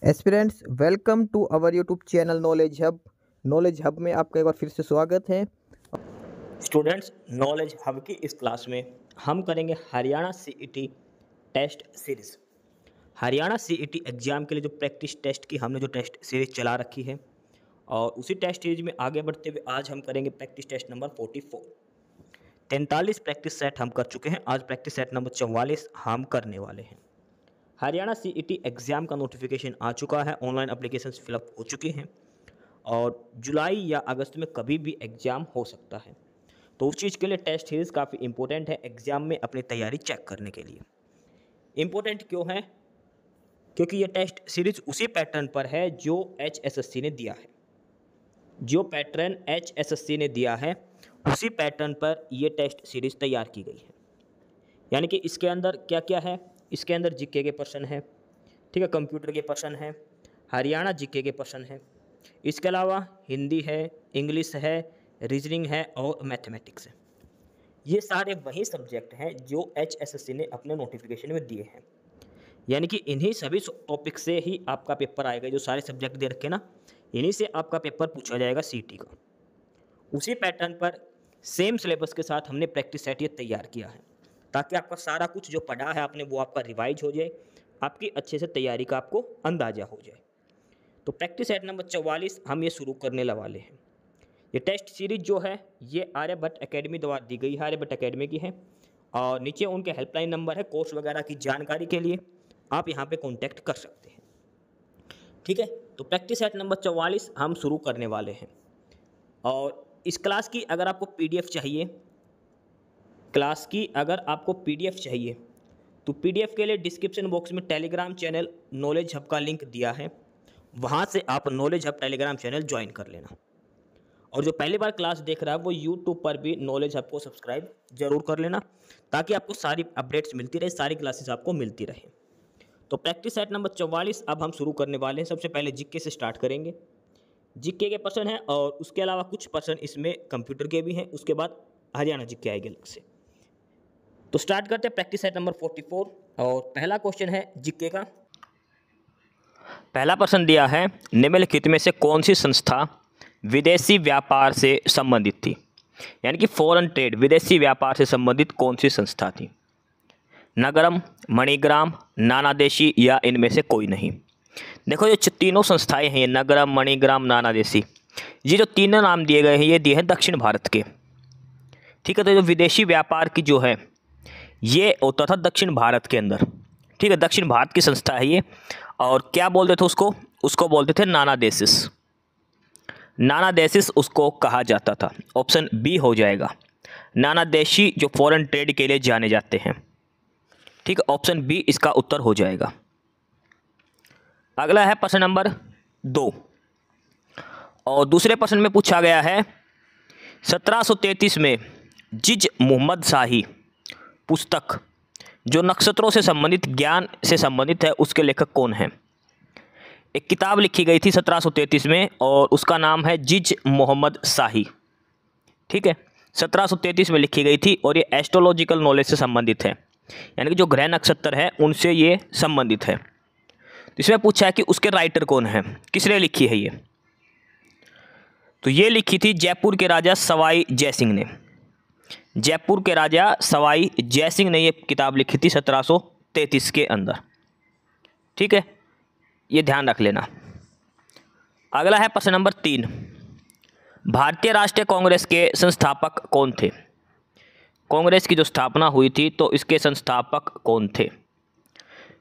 Aspirants welcome to our YouTube channel Knowledge Hub. Knowledge Hub में आपका एक बार फिर से स्वागत है। स्टूडेंट्स, नॉलेज हब की इस क्लास में हम करेंगे Haryana CET test series. Haryana CET exam के लिए जो प्रैक्टिस टेस्ट की हमने जो टेस्ट सीरीज़ चला रखी है, और उसी टेस्ट सीरीज में आगे बढ़ते हुए आज हम करेंगे practice test number 44। 43 practice set हम कर चुके हैं, आज प्रैक्टिस सेट नंबर 44 हम करने वाले हैं। हरियाणा सीईटी एग्ज़ाम का नोटिफिकेशन आ चुका है, ऑनलाइन एप्लीकेशंस फिलअप हो चुके हैं और जुलाई या अगस्त में कभी भी एग्ज़ाम हो सकता है। तो उस चीज़ के लिए टेस्ट सीरीज़ काफ़ी इंपॉर्टेंट है एग्ज़ाम में अपनी तैयारी चेक करने के लिए। इंपॉर्टेंट क्यों है? क्योंकि ये टेस्ट सीरीज़ उसी पैटर्न पर है जो HSSC ने दिया है। जो पैटर्न HSSC ने दिया है उसी पैटर्न पर ये टेस्ट सीरीज़ तैयार की गई है। यानी कि इसके अंदर क्या क्या है? इसके अंदर जीके के प्रश्न है, ठीक है, कंप्यूटर के प्रश्न है, हरियाणा जीके के प्रश्न है, इसके अलावा हिंदी है, इंग्लिश है, रीजनिंग है और मैथमेटिक्स है। ये सारे वही सब्जेक्ट हैं जो HSSC ने अपने नोटिफिकेशन में दिए हैं। यानी कि इन्हीं सभी टॉपिक से ही आपका पेपर आएगा। जो सारे सब्जेक्ट दे रखे ना, इन्हीं से आपका पेपर पूछा जाएगा सीटी का। उसी पैटर्न पर सेम सिलेबस के साथ हमने प्रैक्टिस सेट ये तैयार किया है, ताकि आपका सारा कुछ जो पढ़ा है आपने वो आपका रिवाइज हो जाए, आपकी अच्छे से तैयारी का आपको अंदाज़ा हो जाए। तो प्रैक्टिस सेट नंबर 44 हम ये शुरू करने वाले हैं। ये टेस्ट सीरीज जो है ये आर्यभट्ट एकेडमी द्वारा दी गई है, आर्यभट्ट एकेडमी की है, और नीचे उनके हेल्पलाइन नंबर है। कोर्स वगैरह की जानकारी के लिए आप यहाँ पे कांटेक्ट कर सकते हैं, ठीक है। तो प्रैक्टिस सेट नंबर 44 हम शुरू करने वाले हैं। और इस क्लास की अगर आपको PDF चाहिए, तो PDF के लिए डिस्क्रिप्शन बॉक्स में टेलीग्राम चैनल नॉलेज हब का लिंक दिया है, वहाँ से आप knowledge hub Telegram channel join कर लेना। और जो पहली बार क्लास देख रहा है वो यूट्यूब पर भी नॉलेज हब को सब्सक्राइब जरूर कर लेना, ताकि आपको सारी अपडेट्स मिलती रहे, सारी क्लासेस आपको मिलती रहे। तो प्रैक्टिस सेट नंबर 44 अब हम शुरू करने वाले हैं। सबसे पहले जीके से स्टार्ट करेंगे। जीके के प्रश्न हैं और उसके अलावा कुछ प्रश्न इसमें कंप्यूटर के भी हैं, उसके बाद हरियाणा जीके आएगी अलग से। तो स्टार्ट करते हैं प्रैक्टिस सेट नंबर 44 और पहला क्वेश्चन है जीके का। पहला प्रश्न दिया है, निम्नलिखित में से कौन सी संस्था विदेशी व्यापार से संबंधित थी? यानी कि फॉरेन ट्रेड, विदेशी व्यापार से संबंधित कौन सी संस्था थी? नगरम, मणिग्राम, नानादेशी या इनमें से कोई नहीं? देखो ये तीनों संस्थाएं हैं, नगरम, मणिग्राम, नानादेशी, ये जो तीनों नाम दिए गए हैं ये दिए हैं दक्षिण भारत के, ठीक है। तो जो विदेशी व्यापार की जो है ये होता था दक्षिण भारत के अंदर, ठीक है, दक्षिण भारत की संस्था है ये। और क्या बोलते थे उसको बोलते थे नानादेशिस। नानादेशिस उसको कहा जाता था। ऑप्शन बी हो जाएगा, नानादेशी जो फॉरेन ट्रेड के लिए जाने जाते हैं, ठीक है, ऑप्शन बी इसका उत्तर हो जाएगा। अगला है प्रश्न नंबर 2 और दूसरे प्रश्न में पूछा गया है 1733 में जिज मोहम्मद शाही पुस्तक जो नक्षत्रों से संबंधित, ज्ञान से संबंधित है, उसके लेखक कौन हैं? एक किताब लिखी गई थी 1733 में और उसका नाम है जिज मोहम्मद शाही, ठीक है, 1733 में लिखी गई थी और ये एस्ट्रोलॉजिकल नॉलेज से संबंधित है, यानी कि जो ग्रह नक्षत्र है उनसे ये संबंधित है। तो इसमें पूछा है कि उसके राइटर कौन है, किसने लिखी है ये? तो ये लिखी थी जयपुर के राजा सवाई जयसिंह ने। जयपुर के राजा सवाई जयसिंह ने ये किताब लिखी थी 1733 के अंदर, ठीक है, ये ध्यान रख लेना। अगला है प्रश्न नंबर 3, भारतीय राष्ट्रीय कांग्रेस के संस्थापक कौन थे? कांग्रेस की जो स्थापना हुई थी तो इसके संस्थापक कौन थे?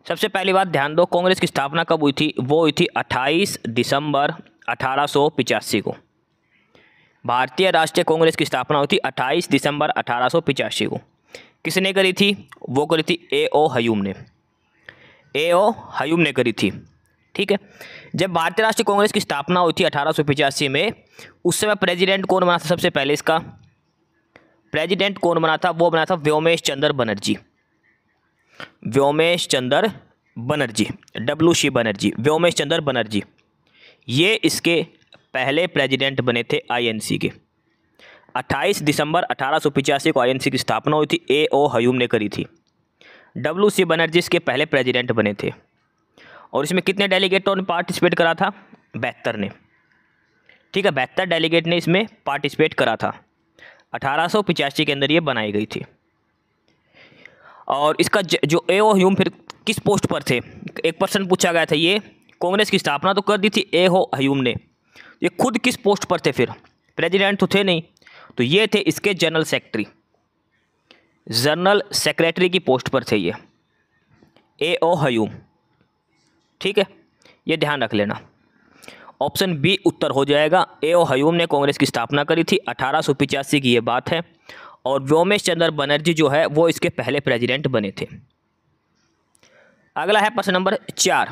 सबसे पहली बात ध्यान दो, कांग्रेस की स्थापना कब हुई थी? वो हुई थी 28 दिसंबर 1885 को। भारतीय राष्ट्रीय कांग्रेस की स्थापना हुई थी 28 दिसंबर 1885 को। किसने करी थी? वो करी थी A.O. ह्यूम ने। A.O. ह्यूम ने करी थी, ठीक है। जब भारतीय राष्ट्रीय कांग्रेस की स्थापना हुई थी 1885 में, उस समय प्रेसिडेंट कौन बना था? सबसे पहले इसका प्रेसिडेंट कौन बना था? वो बना था व्योमेश चंद्र बनर्जी। व्योमेश चंद्र बनर्जी, WC बनर्जी, व्योमेश चंद्र बनर्जी, ये इसके पहले प्रेसिडेंट बने थे INC के। 28 दिसंबर 1885 को INC की स्थापना हुई थी, A.O. ह्यूम ने करी थी। WC बनर्जी इसके पहले प्रेसिडेंट बने थे। और इसमें कितने डेलीगेटों ने पार्टिसिपेट करा था? 72 ने। ठीक है, 72 डेलीगेट ने इसमें पार्टिसिपेट करा था। 1885 के अंदर ये बनाई गई थी। और इसका जो ए.ओ. ह्यूम फिर किस पोस्ट पर थे? एक प्रश्न पूछा गया था, ये कांग्रेस की स्थापना तो कर दी थी ए.ओ. ह्यूम ने, ये खुद किस पोस्ट पर थे? फिर प्रेसिडेंट तो थे नहीं, तो ये थे इसके जनरल सेक्रेटरी, जनरल सेक्रेटरी की पोस्ट पर थे ये ए.ओ. ह्यूम। ठीक है, ये ध्यान रख लेना। ऑप्शन बी उत्तर हो जाएगा। ए.ओ. ह्यूम ने कांग्रेस की स्थापना करी थी, 1885 की ये बात है। और व्योमेश चंद्र बनर्जी जो है वो इसके पहले प्रेसिडेंट बने थे। अगला है प्रश्न नंबर 4।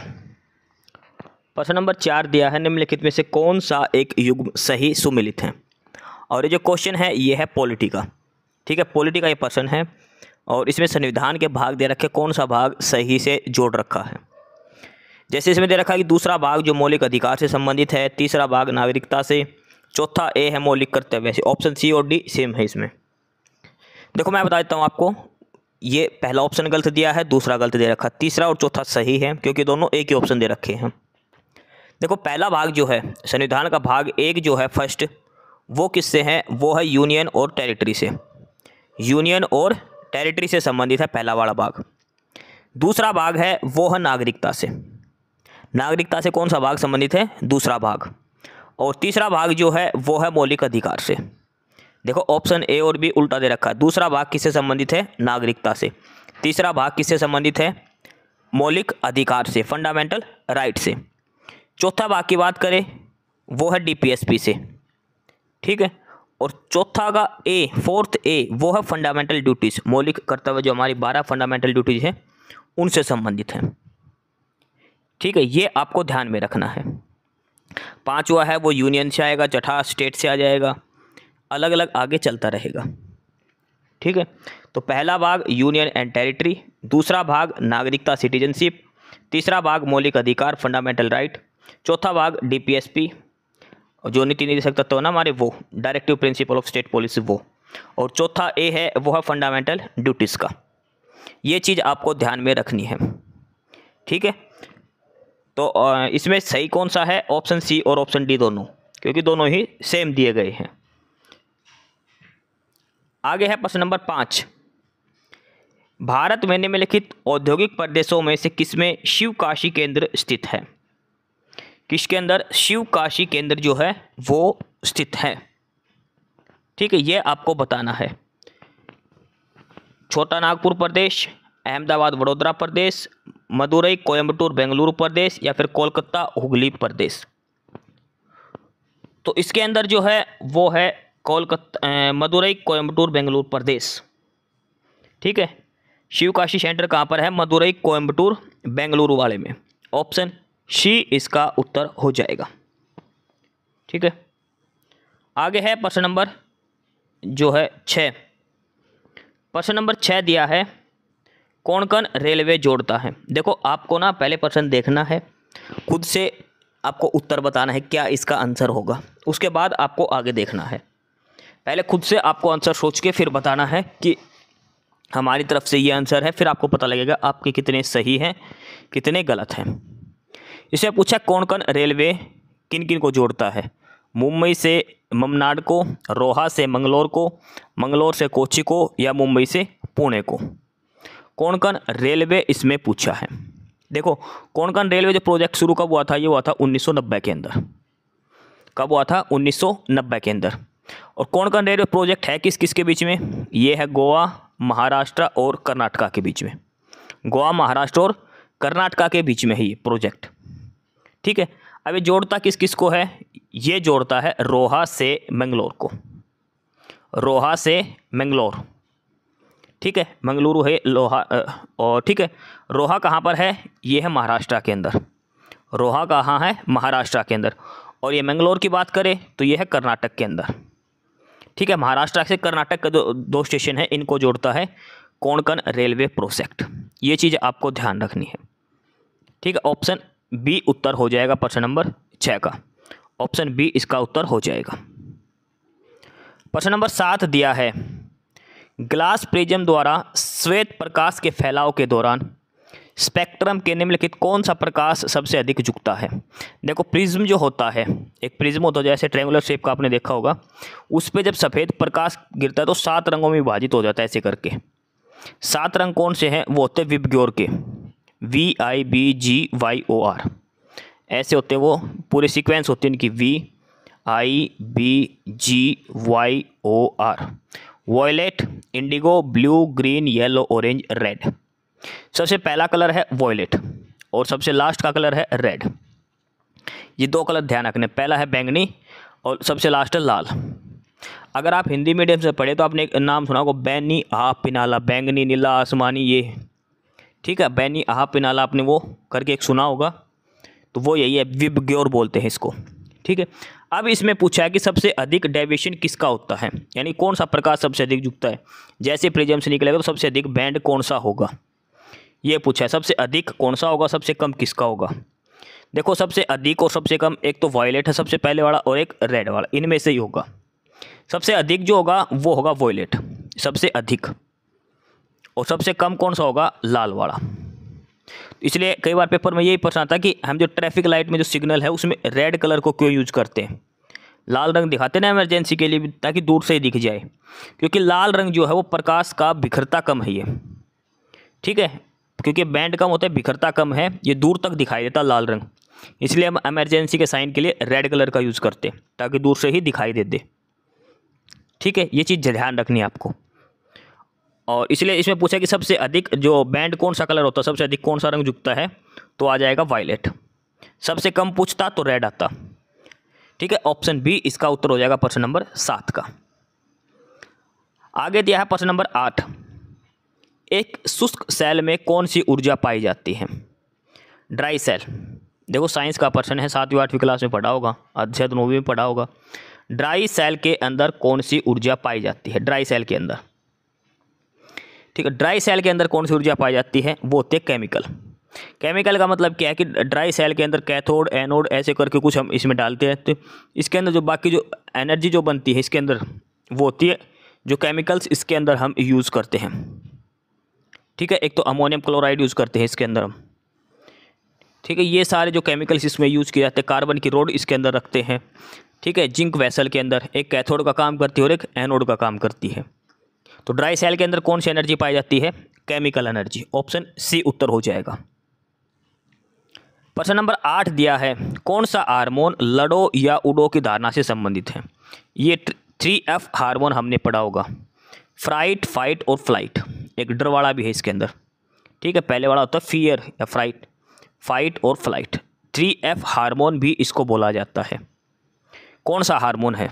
प्रश्न नंबर 4 दिया है, निम्नलिखित में से कौन सा एक युग्म सही सुमिलित है? और ये जो क्वेश्चन है ये है पॉलिटी का। ठीक है, पॉलिटी का ये प्रश्न है और इसमें संविधान के भाग दे रखे, कौन सा भाग सही से जोड़ रखा है। जैसे इसमें दे रखा है कि दूसरा भाग जो मौलिक अधिकार से संबंधित है, तीसरा भाग नागरिकता से, चौथा ए है मौलिक कर्तव्य से। ऑप्शन सी और डी सेम है इसमें। देखो मैं बता देता हूँ आपको, ये पहला ऑप्शन गलत दिया है, दूसरा गलत दे रखा, तीसरा और चौथा सही है क्योंकि दोनों एक ही ऑप्शन दे रखे हैं। देखो पहला भाग जो है संविधान का भाग 1 जो है फर्स्ट, वो किससे है? वो है यूनियन और टेरिटरी से, यूनियन और टेरिटरी से संबंधित है पहला वाला भाग। दूसरा भाग है वो है नागरिकता से, नागरिकता से कौन सा भाग संबंधित है? दूसरा भाग। और तीसरा भाग जो है वो है मौलिक अधिकार से। देखो ऑप्शन ए और बी उल्टा दे रखा है। दूसरा भाग किससे संबंधित है? नागरिकता से। तीसरा भाग किससे संबंधित है? मौलिक अधिकार से, फंडामेंटल राइट से। चौथा भाग की बात करें वो है डीपीएसपी से। ठीक है, और चौथा का ए, फोर्थ ए, वो है फंडामेंटल ड्यूटीज, मौलिक कर्तव्य जो हमारी 12 फंडामेंटल ड्यूटीज हैं उनसे संबंधित है। ठीक है, ये आपको ध्यान में रखना है। पांचवा है वो यूनियन से आएगा, छठा स्टेट से आ जाएगा, अलग अलग आगे चलता रहेगा। ठीक है, तो पहला भाग यूनियन एंड टेरिटरी, दूसरा भाग नागरिकता सिटीजनशिप, तीसरा भाग मौलिक अधिकार फंडामेंटल राइट, चौथा भाग डीपीएसपी और जो नीति निर्देशक तत्व है ना हमारे वो directive principle of state policy वो, और चौथा ए है वो है फंडामेंटल ड्यूटीज़ का। ये चीज़ आपको ध्यान में रखनी है। ठीक है, तो इसमें सही कौन सा है? ऑप्शन सी और ऑप्शन डी दोनों, क्योंकि दोनों ही सेम दिए गए हैं। आगे है प्रश्न नंबर 5। भारत में निम्नलिखित औद्योगिक प्रदेशों में से किसमें शिवकाशी केंद्र स्थित है? किसके अंदर शिवकाशी केंद्र जो है वो स्थित है? ठीक है, ये आपको बताना है। छोटा नागपुर प्रदेश, अहमदाबाद वडोदरा प्रदेश, मदुरई कोयम्बटूर बेंगलुरु प्रदेश या फिर कोलकाता हुगली प्रदेश। तो इसके अंदर जो है वो है कोलकाता, मदुरई कोयम्बटूर बेंगलुरु प्रदेश। ठीक है, शिवकाशी सेंटर कहाँ पर है? मदुरई कोयम्बटूर बेंगलुरु वाले में। ऑप्शन सी इसका उत्तर हो जाएगा। ठीक है, आगे है प्रश्न नंबर जो है 6। प्रश्न नंबर 6 दिया है, कोंकण रेलवे जोड़ता है। देखो आपको ना पहले प्रश्न देखना है, खुद से आपको उत्तर बताना है क्या इसका आंसर होगा, उसके बाद आपको आगे देखना है। पहले खुद से आपको आंसर सोच के फिर बताना है कि हमारी तरफ से ये आंसर है, फिर आपको पता लगेगा आपके कितने सही हैं कितने गलत हैं। इसे पूछा कोंकण रेलवे किन किन को जोड़ता है? मुंबई से ममनाड को, रोहा से मंगलोर को, मंगलोर से कोच्चि को या मुंबई से पुणे को। कोंकण रेलवे इसमें पूछा है। देखो कोंकण रेलवे जो प्रोजेक्ट शुरू कब हुआ था? ये हुआ था 1990 के अंदर। कब हुआ था? 1990 के अंदर। और कोंकण रेलवे प्रोजेक्ट है किस किस के बीच में? ये है गोवा, महाराष्ट्र और कर्नाटका के बीच में। गोवा, महाराष्ट्र और कर्नाटका के बीच में है ये प्रोजेक्ट। ठीक है, अब ये जोड़ता किस किस को है? ये जोड़ता है रोहा से मंगलोर को, रोहा से मंगलोर। ठीक है, मंगलुरु है लोहा और ठीक है, रोहा कहाँ पर है? ये है महाराष्ट्र के अंदर। रोहा कहाँ है? महाराष्ट्र के अंदर। और ये मंगलोर की बात करें तो ये है कर्नाटक के अंदर। ठीक है, महाराष्ट्र से कर्नाटक का दो स्टेशन है, इनको जोड़ता है कोंकण रेलवे प्रोजेक्ट। ये चीज़ आपको ध्यान रखनी है। ठीक है, ऑप्शन बी उत्तर हो जाएगा प्रश्न नंबर 6 का। ऑप्शन बी इसका उत्तर हो जाएगा। प्रश्न नंबर 7 दिया है, ग्लास प्रिज्म द्वारा श्वेत प्रकाश के फैलाव के दौरान स्पेक्ट्रम के निम्नलिखित कौन सा प्रकाश सबसे अधिक झुकता है? देखो प्रिज्म जो होता है, एक प्रिज्म होता है जैसे ट्रायंगुलर शेप का आपने देखा होगा, उस पर जब सफ़ेद प्रकाश गिरता है तो 7 रंगों में विभाजित हो जाता है ऐसे करके। 7 रंग कौन से हैं? वो होते हैं विबग्योर के, VIBGYOR, ऐसे होते हैं वो, पूरे सीक्वेंस होते हैं इनकी VIBGYOR। Violet, indigo, blue, green, yellow, orange, red. सबसे पहला कलर है वॉयलेट और सबसे लास्ट का कलर है रेड। ये 2 कलर ध्यान रखने, पहला है बैंगनी और सबसे लास्ट है लाल। अगर आप हिंदी मीडियम से पढ़े तो आपने एक नाम सुना होगा, बैनी आहा पिनाला, बैंगनी, नीला, आसमानी, ये ठीक है, बैनी आहा पिनाला आपने वो करके एक सुना होगा, तो वो यही है, विबग्योर बोलते हैं इसको। ठीक है, अब इसमें पूछा है कि सबसे अधिक डेविएशन किसका होता है, यानी कौन सा प्रकाश सबसे अधिक झुकता है। जैसे प्रिज्म से निकलेगा तो सबसे अधिक बैंड कौन सा होगा, ये पूछा है। सबसे अधिक कौन सा होगा, सबसे कम किसका होगा। देखो सबसे अधिक और सबसे कम, एक तो वॉयलेट है सबसे पहले वाला और एक रेड वाला, इनमें से ही होगा। सबसे अधिक जो होगा वो होगा वॉयलेट, सबसे अधिक, और सबसे कम कौन सा होगा, लाल वाला। इसलिए कई बार पेपर में यही प्रश्न आता है कि हम जो ट्रैफिक लाइट में जो सिग्नल है उसमें रेड कलर को क्यों यूज करते हैं, लाल रंग दिखाते हैं ना इमरजेंसी के लिए ताकि दूर से ही दिख जाए, क्योंकि लाल रंग जो है वो प्रकाश का बिखरता कम है ये। ठीक है, क्योंकि बैंड कम होता है, बिखरता कम है, ये दूर तक दिखाई देता लाल रंग, इसलिए हम इमरजेंसी के साइन के लिए रेड कलर का यूज़ करते हैं ताकि दूर से ही दिखाई दे। ठीक है, ये चीज़ ध्यान रखनी है आपको। और इसलिए इसमें पूछा कि सबसे अधिक जो बैंड कौन सा कलर होता है, सबसे अधिक कौन सा रंग झुकता है, तो आ जाएगा वायलेट। सबसे कम पूछता तो रेड आता। ठीक है, ऑप्शन बी इसका उत्तर हो जाएगा प्रश्न नंबर 7 का। आगे दिया है प्रश्न नंबर 8, एक शुष्क सेल में कौन सी ऊर्जा पाई जाती है? Dry cell. देखो साइंस का प्रश्न है, 7वीं 8वीं क्लास में पढ़ा होगा, अध्ययन 9वीं में पढ़ा होगा। ड्राई सेल के अंदर कौन सी ऊर्जा पाई जाती है? ड्राई सेल के अंदर, ठीक है, ड्राई सेल के अंदर कौन सी ऊर्जा पाई जाती है? वो होते हैं केमिकल। केमिकल का मतलब क्या है कि ड्राई सेल के अंदर कैथोड, एनोड ऐसे करके कुछ हम इसमें डालते हैं, तो इसके अंदर जो बाकी जो एनर्जी जो बनती है इसके अंदर वो होती है जो केमिकल्स इसके अंदर हम यूज़ करते हैं। ठीक है, एक तो अमोनियम क्लोराइड यूज़ करते हैं इसके अंदर हम। ठीक है, ये सारे जो केमिकल्स इसमें यूज़ किए जाते हैं, कार्बन की रोड इसके अंदर रखते हैं। ठीक है, जिंक वेसल के अंदर एक कैथोड का काम करती है और एक एनोड का काम करती है। तो ड्राई सेल के अंदर कौन सी एनर्जी पाई जाती है? Chemical energy. ऑप्शन सी उत्तर हो जाएगा। प्रश्न नंबर 8 दिया है, कौन सा हार्मोन लड़ो या उड़ो की धारणा से संबंधित है? ये 3F हार्मोन हमने पढ़ा होगा, फ्राइट, फाइट और फ्लाइट। एक डर वाला भी है इसके अंदर। ठीक है, पहले वाला होता है फियर या फ्राइट, फाइट और फ्लाइट। 3F हार्मोन भी इसको बोला जाता है। कौन सा हार्मोन है?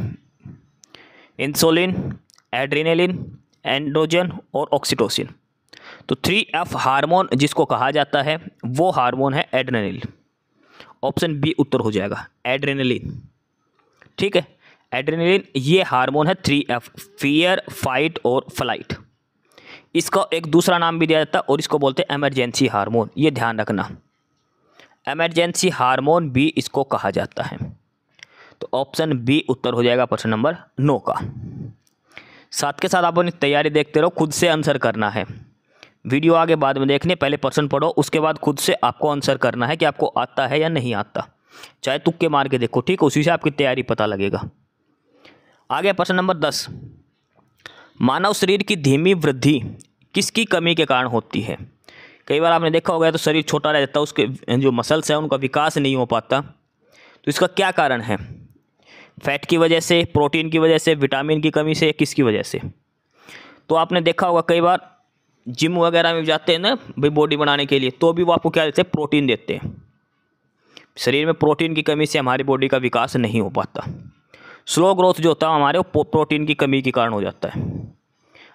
इंसुलिन, एड्रेनलिन, एंड्रोजन और ऑक्सीटोसिन। तो 3F हार्मोन जिसको कहा जाता है वो हार्मोन है एड्रेनलिन। ऑप्शन बी उत्तर हो जाएगा, एड्रेनलिन। ठीक है, एड्रेनलिन ये हार्मोन है 3F, फियर, फाइट और फ्लाइट। इसका एक दूसरा नाम भी दिया जाता है और इसको बोलते हैं इमरजेंसी हार्मोन। ये ध्यान रखना, इमरजेंसी हार्मोन भी इसको कहा जाता है। तो ऑप्शन बी उत्तर हो जाएगा प्रश्न नंबर 9 का। साथ के साथ आप अपनी तैयारी देखते रहो, खुद से आंसर करना है। वीडियो आगे बाद में देखने, पहले प्रश्न पढ़ो, उसके बाद खुद से आपको आंसर करना है कि आपको आता है या नहीं आता। चाहे तुक्के मार के देखो, ठीक है, उसी से आपकी तैयारी पता लगेगा। आगे प्रश्न नंबर 10, मानव शरीर की धीमी वृद्धि किसकी कमी के कारण होती है? कई बार आपने देखा होगा तो शरीर छोटा रह जाता है, उसके जो मसल्स हैं उनका विकास नहीं हो पाता। तो इसका क्या कारण है? फैट की वजह से, प्रोटीन की वजह से, विटामिन की कमी से, किसकी वजह से? तो आपने देखा होगा कई बार जिम वगैरह में जाते हैं ना भाई बॉडी बनाने के लिए, तो भी वो आपको क्या देते हैं? प्रोटीन देते हैं। शरीर में प्रोटीन की कमी से हमारी बॉडी का विकास नहीं हो पाता। स्लो ग्रोथ जो होता है हमारे वो प्रोटीन की कमी के कारण हो जाता है।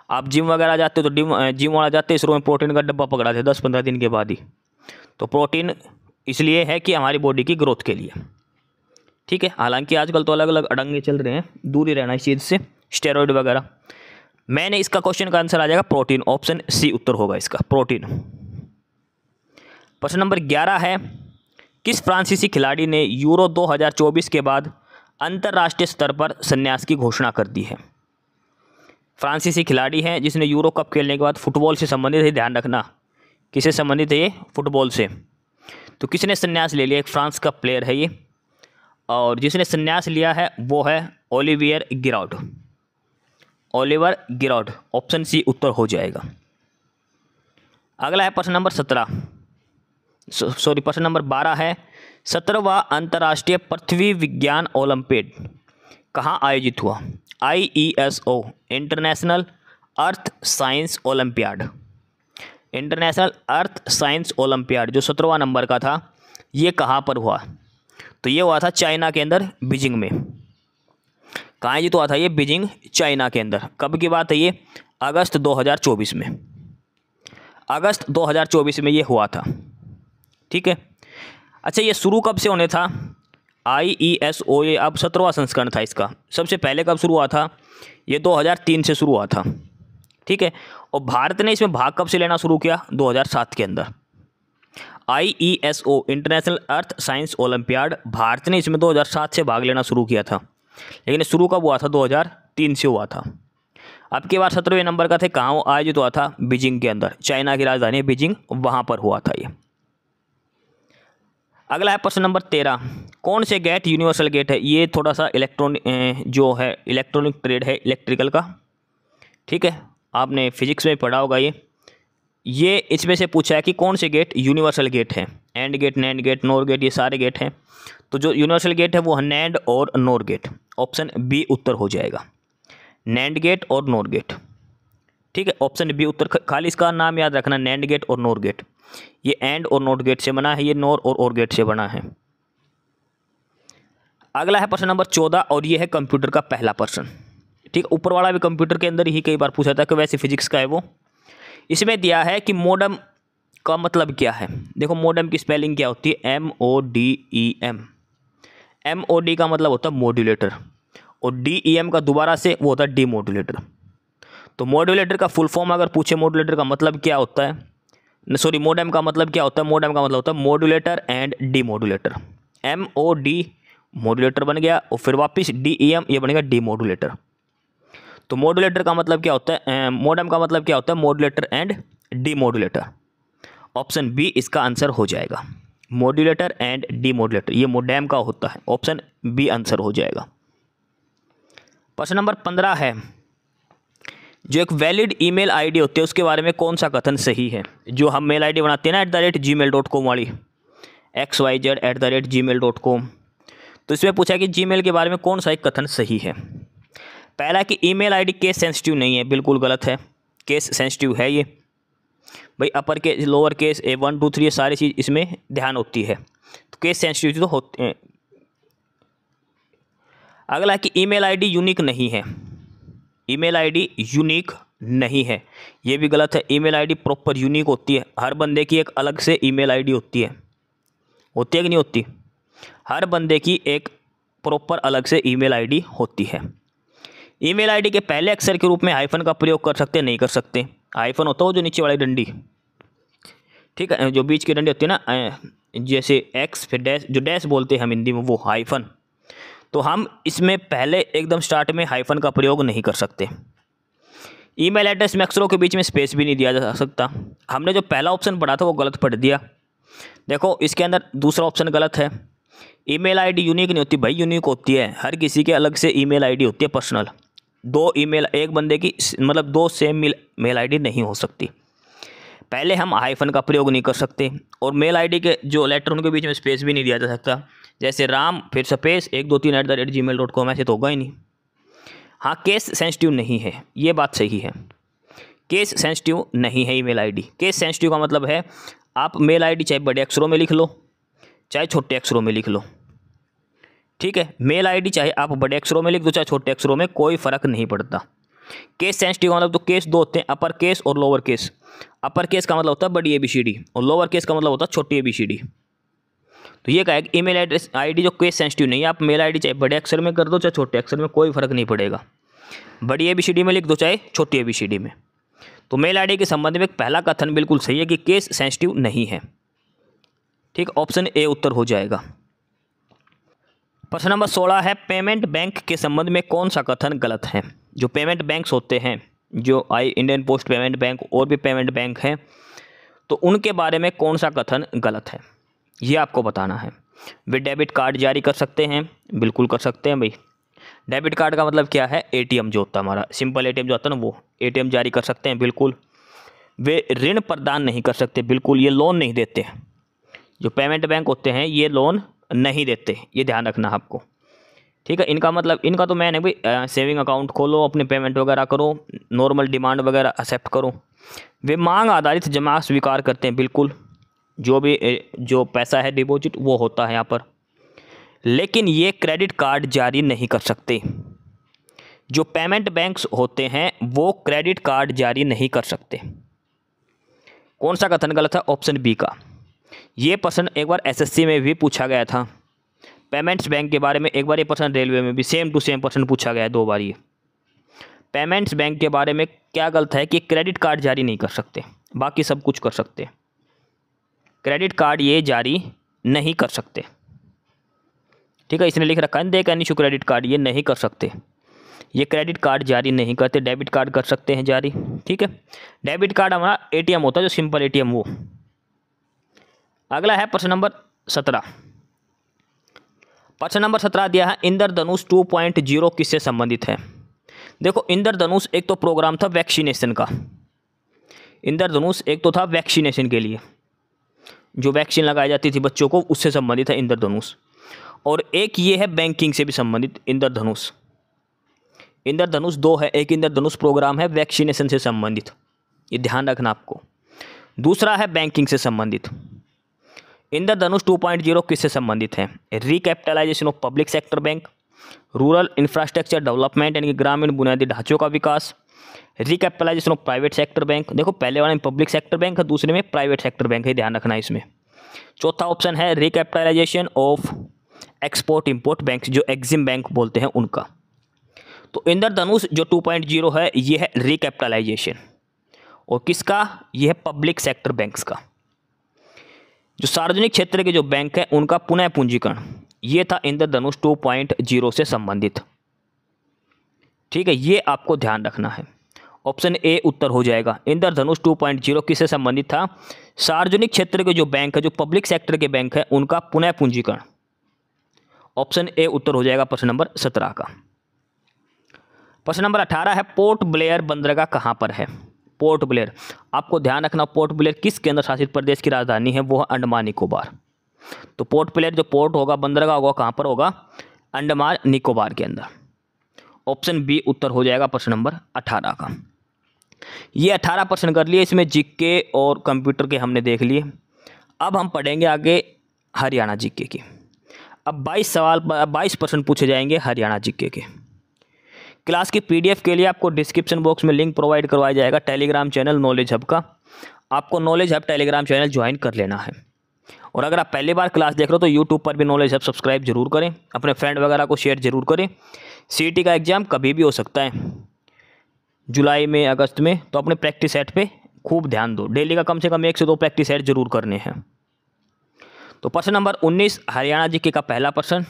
आप जिम वगैरह जाते हो तो जिम वाला जाते हैं शुरू में प्रोटीन का डब्बा पकड़ाते हैं 10-15 दिन के बाद ही। तो प्रोटीन इसलिए है कि हमारी बॉडी की ग्रोथ के लिए। ठीक है, हालांकि आजकल तो अलग अलग अड़ंगे चल रहे हैं, दूर ही रहना इस चीज़ से, स्टेरॉइड वगैरह। मैंने इसका क्वेश्चन का आंसर आ जाएगा प्रोटीन। ऑप्शन सी उत्तर होगा इसका, प्रोटीन। प्रश्न नंबर 11 है, किस फ्रांसीसी खिलाड़ी ने यूरो 2024 के बाद अंतर्राष्ट्रीय स्तर पर संन्यास की घोषणा कर दी है? फ्रांसीसी खिलाड़ी है जिसने यूरो कप खेलने के बाद, फुटबॉल से संबंधित है, ध्यान रखना, किससे संबंधित है ये? फुटबॉल से। तो किसने संन्यास ले लिया? एक फ्रांस का प्लेयर है ये, और जिसने संन्यास लिया है वो है ओलिवियर गिराउड। ओलिवर गिराउड, ऑप्शन सी उत्तर हो जाएगा। अगला है प्रश्न नंबर 17, सॉरी प्रश्न नंबर 12 है, 17वां अंतर्राष्ट्रीय पृथ्वी विज्ञान ओलंपियाड कहाँ आयोजित हुआ? IESO, international earth science olympiad. International earth science olympiad जो 17वां नंबर का था, ये कहाँ पर हुआ? तो ये हुआ था चाइना के अंदर, बीजिंग में। कहाँ आयोजित हुआ था ये? बीजिंग, चाइना के अंदर। कब की बात है ये? अगस्त 2024 में। अगस्त 2024 में ये हुआ था। ठीक है। अच्छा, ये शुरू कब से होने था? IESO, ये अब 17वां संस्करण था इसका। सबसे पहले कब शुरू हुआ था? ये 2003 से शुरू हुआ था। ठीक है। और भारत ने इसमें भाग कब से लेना शुरू किया? 2007 के अंदर। IESO, international earth science olympiad, Bharat ने इसमें 2007 से भाग लेना शुरू किया था, लेकिन शुरू कब हुआ था? 2003 से हुआ था। अब की बार 17वें नंबर का थे, कहाँ आयोजित हुआ था? बीजिंग के अंदर, चाइना की राजधानी है बीजिंग, वहाँ पर हुआ था ये। अगला है प्रश्न नंबर 13, कौन से गेट यूनिवर्सल गेट है? ये थोड़ा सा इलेक्ट्रॉनिक जो है, इलेक्ट्रॉनिक ट्रेड है इलेक्ट्रिकल का। ठीक है, आपने फिजिक्स में पढ़ा होगा ये इसमें से पूछा है कि कौन से गेट यूनिवर्सल गेट है। AND gate, NAND gate, NOR gate, ये सारे गेट हैं। तो जो यूनिवर्सल गेट है वो है नैंड और नोर गेट। ऑप्शन बी उत्तर हो जाएगा, नैंड गेट और नोर गेट। ठीक है, ऑप्शन बी उत्तर। खाली इसका नाम याद रखना, नैंड गेट और नोर गेट। ये एंड और नोट गेट से बना है, ये नोर और गेट से बना है। अगला है प्रश्न नंबर 14, और ये है कंप्यूटर का पहला प्रश्न। ठीक, ऊपर वाला भी कंप्यूटर के अंदर ही कई बार पूछा था कि वैसे फिजिक्स का है वो। इसमें दिया है कि मॉडेम का मतलब क्या है। देखो, मॉडेम की स्पेलिंग क्या होती है? MODEM। MOD का मतलब होता है मॉड्यूलेटर, और DEM का दोबारा से वो होता है डीमॉड्यूलेटर। तो मॉड्यूलेटर का फुल फॉर्म अगर पूछे, मॉड्यूलेटर का मतलब क्या होता है, सॉरी मॉडेम का मतलब क्या होता है? मॉडेम का मतलब होता है modulator and demodulator. MOD modulator बन गया, और फिर वापस DEM, ये बनेगा डीमॉड्यूलेटर। तो मॉड्यूलेटर का मतलब क्या होता है? मॉडेम का मतलब क्या होता है? Modulator and demodulator. Option B इसका आंसर हो जाएगा, मॉड्यूलेटर एंड डीमॉड्यूलेटर, ये मॉडेम का होता है। ऑप्शन बी आंसर हो जाएगा। प्रश्न नंबर 15 है, जो एक वैलिड ईमेल आईडी होती है उसके बारे में कौन सा कथन सही है? जो हम मेल आईडी बनाते हैं ना @gmail.com वाली, xyz@gmail.com, तो इसमें पूछा कि जीमेल के बारे में कौन सा एक कथन सही है। पहला कि ईमेल आईडी केस सेंसिटिव नहीं है, बिल्कुल गलत है। केस सेंसिटिव है ये भाई, अपर केस, लोअर केस, 1 2 3 ये सारी चीज़ इसमें ध्यान होती है, तो केस सेंसिटिव तो होते हैं। अगला कि ईमेल आईडी यूनिक नहीं है। ईमेल आईडी यूनिक नहीं है, ये भी गलत है। ईमेल आईडी प्रॉपर यूनिक होती है। हर बंदे की एक अलग से ईमेल आईडी होती है कि नहीं होती? हर बंदे की एक प्रॉपर अलग से ईमेल आईडी होती है। ईमेल आईडी के पहले अक्षर के रूप में हाइफन का प्रयोग कर सकते, नहीं कर सकते? हाइफन होता है जो नीचे वाली डंडी, ठीक है, जो बीच की डंडी होती है ना, जैसे एक्स फिर डैश, जो डैश बोलते हैं हम हिंदी में, वो हाइफन। तो हम इसमें पहले एकदम स्टार्ट में हाइफन का प्रयोग नहीं कर सकते। ईमेल एड्रेस में अक्षरों के बीच में स्पेस भी नहीं दिया जा सकता। हमने जो पहला ऑप्शन पढ़ा था वो गलत पढ़ दिया। देखो, इसके अंदर दूसरा ऑप्शन गलत है। ईमेल आईडी यूनिक नहीं होती भाई, यूनिक होती है। हर किसी के अलग से ईमेल आईडी होती है पर्सनल। दो ईमेल, एक बंदे की मतलब दो सेम मेल आईडी नहीं हो सकती। पहले हम हाइफन का प्रयोग नहीं कर सकते, और मेल आईडी के जो लेटर उनके बीच में स्पेस भी नहीं दिया जा सकता। जैसे राम फिर स्पेस 123@gmail.com, ऐसे तो होगा ही नहीं। हाँ, केस सेंसिटिव नहीं है, ये बात सही है। केस सेंसिटिव नहीं है ईमेल आईडी। केस सेंसिटिव का मतलब है आप मेल आईडी चाहे बड़े अक्षरों में लिख लो चाहे छोटे अक्षरों में लिख लो, ठीक है। मेल आईडी चाहे आप बड़े अक्षरों में लिख दो चाहे छोटे अक्षरों में, कोई फर्क नहीं पड़ता। केस सेंसिटिव मतलब, तो केस दो होते हैं, अपर केस और लोअर केस। अपर केस का मतलब होता है बड़ी ABCD, और लोअर केस का मतलब होता है छोटी ABCD। तो ये कहा है कि ईमेल एड्रेस आईडी जो केस सेंसिटिव नहीं है, आप मेल आईडी चाहे बड़े अक्षर में कर दो चाहे छोटे अक्षर में, कोई फर्क नहीं पड़ेगा। बड़ी ABCD में लिख दो चाहे छोटी ABCD में। तो मेल आईडी के संबंध में पहला कथन बिल्कुल सही है कि केस सेंसिटिव नहीं है, ठीक। ऑप्शन ए उत्तर हो जाएगा। प्रश्न नंबर 16 है, पेमेंट बैंक के संबंध में कौन सा कथन गलत है? जो पेमेंट बैंक्स होते हैं, जो इंडियन पोस्ट पेमेंट बैंक और भी पेमेंट बैंक हैं, तो उनके बारे में कौन सा कथन गलत है, ये आपको बताना है। वे डेबिट कार्ड जारी कर सकते हैं, बिल्कुल कर सकते हैं भाई। डेबिट कार्ड का मतलब क्या है, एटीएम जो होता है हमारा, सिंपल एटीएम जो होता है ना, वो एटीएम जारी कर सकते हैं, बिल्कुल। वे ऋण प्रदान नहीं कर सकते, बिल्कुल, ये लोन नहीं देते। जो पेमेंट बैंक होते हैं ये लोन नहीं देते, ये ध्यान रखना आपको, ठीक है। इनका मतलब, इनका तो मैंने भाई सेविंग अकाउंट खोलो, अपने पेमेंट वगैरह करो, नॉर्मल डिमांड वगैरह एक्सेप्ट करो। वे मांग आधारित जमा स्वीकार करते हैं, बिल्कुल, जो भी जो पैसा है डिपॉजिट वो होता है यहाँ पर। लेकिन ये क्रेडिट कार्ड जारी नहीं कर सकते। जो पेमेंट बैंक्स होते हैं वो क्रेडिट कार्ड जारी नहीं कर सकते। कौन सा कथन गलत है, ऑप्शन बी का। ये प्रश्न एक बार एसएससी में भी पूछा गया था, पेमेंट्स बैंक के बारे में। एक बार ये प्रश्न रेलवे में भी सेम टू सेम प्रश्न पूछा गया है, 2 बार ये। पेमेंट्स बैंक के बारे में क्या गलत है कि क्रेडिट कार्ड जारी नहीं कर सकते, बाकी सब कुछ कर सकते, क्रेडिट कार्ड ये जारी नहीं कर सकते, ठीक है। इसने लिख रखा है, they can issue credit card, ये नहीं कर सकते, ये क्रेडिट कार्ड जारी नहीं करते, डेबिट कार्ड कर सकते हैं जारी, ठीक है। डेबिट कार्ड हमारा एटीएम होता है, जो सिंपल एटीएम वो। अगला है प्रश्न नंबर 17। प्रश्न नंबर 17 दिया है, इंद्रधनुष 2.0 किससे संबंधित है। देखो, इंद्रधनुष एक तो प्रोग्राम था वैक्सीनेशन का, इंद्रधनुष एक तो था वैक्सीनेशन के लिए, जो वैक्सीन लगाई जाती थी बच्चों को, उससे संबंधित है इंद्रधनुष। और एक ये है बैंकिंग से भी संबंधित इंद्रधनुष। इंद्रधनुष 2 है, एक इंद्रधनुष प्रोग्राम है वैक्सीनेशन से संबंधित, ये ध्यान रखना आपको। दूसरा है बैंकिंग से संबंधित। इंद्रधनुष 2.0 किससे संबंधित है, recapitalisation of public sector bank, rural infrastructure development यानी कि ग्रामीण बुनियादी ढांचों का विकास, recapitalisation of private sector bank. देखो, पहले वाले में पब्लिक सेक्टर बैंक है, दूसरे में प्राइवेट सेक्टर बैंक है, ध्यान रखना इसमें। चौथा ऑप्शन है recapitalisation of export import bank, जो एग्जिम बैंक बोलते हैं उनका। तो इंद्रधनुष जो 2.0 है ये है रिकैपिटलाइजेशन, और किसका, ये है पब्लिक सेक्टर बैंक्स का। जो सार्वजनिक क्षेत्र के जो बैंक हैं उनका पुनः पूंजीकरण, ये था इंद्रधनुष 2.0 से संबंधित, ठीक है। ये आपको ध्यान रखना है, ऑप्शन ए उत्तर हो जाएगा। इंद्रधनुष 2.0 किससे संबंधित था, सार्वजनिक क्षेत्र के जो बैंक है, जो पब्लिक सेक्टर के बैंक है, उनका पुनः पूंजीकरण, ऑप्शन ए उत्तर हो जाएगा प्रश्न नंबर 17 का। प्रश्न नंबर 18 है, पोर्ट ब्लेयर बंदरगाह कहाँ पर है। पोर्ट ब्लेयर, आपको ध्यान रखना, पोर्ट ब्लेयर किस केंद्र शासित प्रदेश की राजधानी है, वो है अंडमान निकोबार। तो पोर्ट ब्लेयर जो पोर्ट होगा, बंदरगाह होगा, कहाँ पर होगा, अंडमान निकोबार के अंदर, ऑप्शन बी उत्तर हो जाएगा प्रश्न नंबर 18 का। ये 18 प्रश्न कर लिए, इसमें जीके और कंप्यूटर के हमने देख लिए। अब हम पढ़ेंगे आगे हरियाणा जीके की। अब 22 प्रश्न पूछे जाएंगे हरियाणा जीके के। क्लास की पीडीएफ के लिए आपको डिस्क्रिप्शन बॉक्स में लिंक प्रोवाइड करवाया जाएगा टेलीग्राम चैनल नॉलेज हब का। आपको knowledge hub Telegram channel join कर लेना है। और अगर आप पहली बार क्लास देख रहे हो तो यूट्यूब पर भी नॉलेज हब सब्सक्राइब जरूर करें, अपने फ्रेंड वगैरह को शेयर जरूर करें। सीईटी का एग्ज़ाम कभी भी हो सकता है, जुलाई में, अगस्त में, तो अपने प्रैक्टिस सेट पे खूब ध्यान दो। डेली का कम से कम 1 से 2 प्रैक्टिस सेट जरूर करने हैं। तो प्रश्न नंबर 19 हरियाणा जीके का पहला प्रश्न।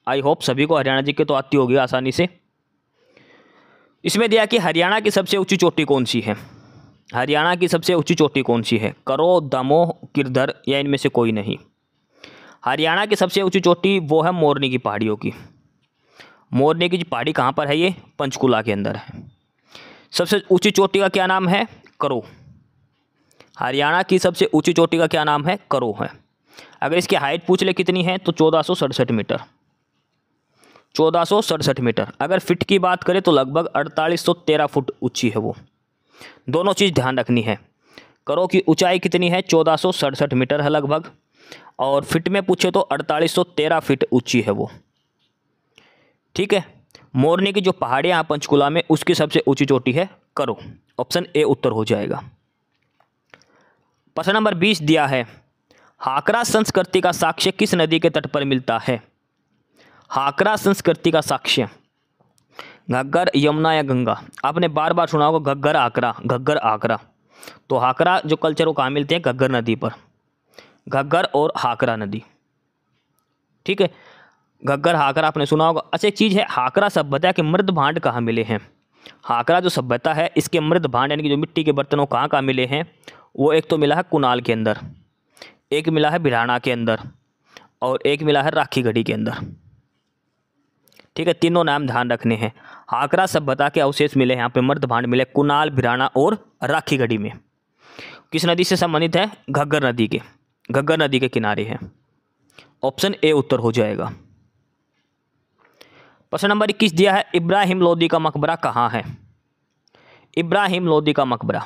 आई होप सभी को हरियाणा जीके तो आती होगी आसानी से। इसमें दिया कि हरियाणा की सबसे ऊंची चोटी कौन सी है। हरियाणा की सबसे ऊंची चोटी कौन सी है, करो, दमोह, किरधर या इनमें से कोई नहीं। हरियाणा की सबसे ऊंची चोटी वो है मोरनी की पहाड़ियों की। मोरनी की पहाड़ी कहाँ पर है, ये पंचकुला के अंदर है। सबसे ऊंची चोटी का क्या नाम है, करो। हरियाणा की सबसे ऊंची चोटी का क्या नाम है, करो है। अगर इसकी हाइट पूछ ले कितनी है तो 1467 मीटर, 1467 मीटर। अगर फिट की बात करें तो लगभग 4813 फुट ऊंची है वो। दोनों चीज़ ध्यान रखनी है, करो की ऊंचाई कितनी है, 1467 मीटर है लगभग, और फिट में पूछे तो 4813 फीट ऊंची है वो, ठीक है। मोरनी की जो पहाड़ी यहाँ पंचकुला में, उसकी सबसे ऊंची चोटी है करो, ऑप्शन ए उत्तर हो जाएगा। प्रश्न नंबर 20 दिया है, हाकरा संस्कृति का साक्ष्य किस नदी के तट पर मिलता है। हाकरा संस्कृति का साक्ष्य घग्गर, यमुना या गंगा। आपने बार बार सुना होगा घग्गर आकरा, घग्गर आकरा। तो हाकरा जो कल्चर वो कहाँ मिलते हैं, घग्गर नदी पर, घग्गर और हाकरा नदी, ठीक है। घग्गर हाकरा आपने सुना होगा। अच्छा, एक चीज़ है, हाकरा सभ्यता के मृद भांड कहाँ मिले हैं। हाकरा जो सभ्यता है इसके मृद भांड यानी कि जो मिट्टी के बर्तनों कहाँ मिले हैं, वो एक तो मिला है कुनाल के अंदर, एक मिला है भिराना के अंदर और एक मिला है राखी गढ़ी के अंदर। ठीक है, तीनों नाम ध्यान रखने हैं। आगरा सभ्यता के अवशेष मिले यहाँ पे, मर्दभांड मिले कुनाल, भिराना और राखी गढ़ी में। किस नदी से संबंधित है? घग्गर नदी के किनारे है। ऑप्शन ए उत्तर हो जाएगा। प्रश्न नंबर 21 दिया है, इब्राहिम लोदी का मकबरा कहाँ है? इब्राहिम लोदी का मकबरा,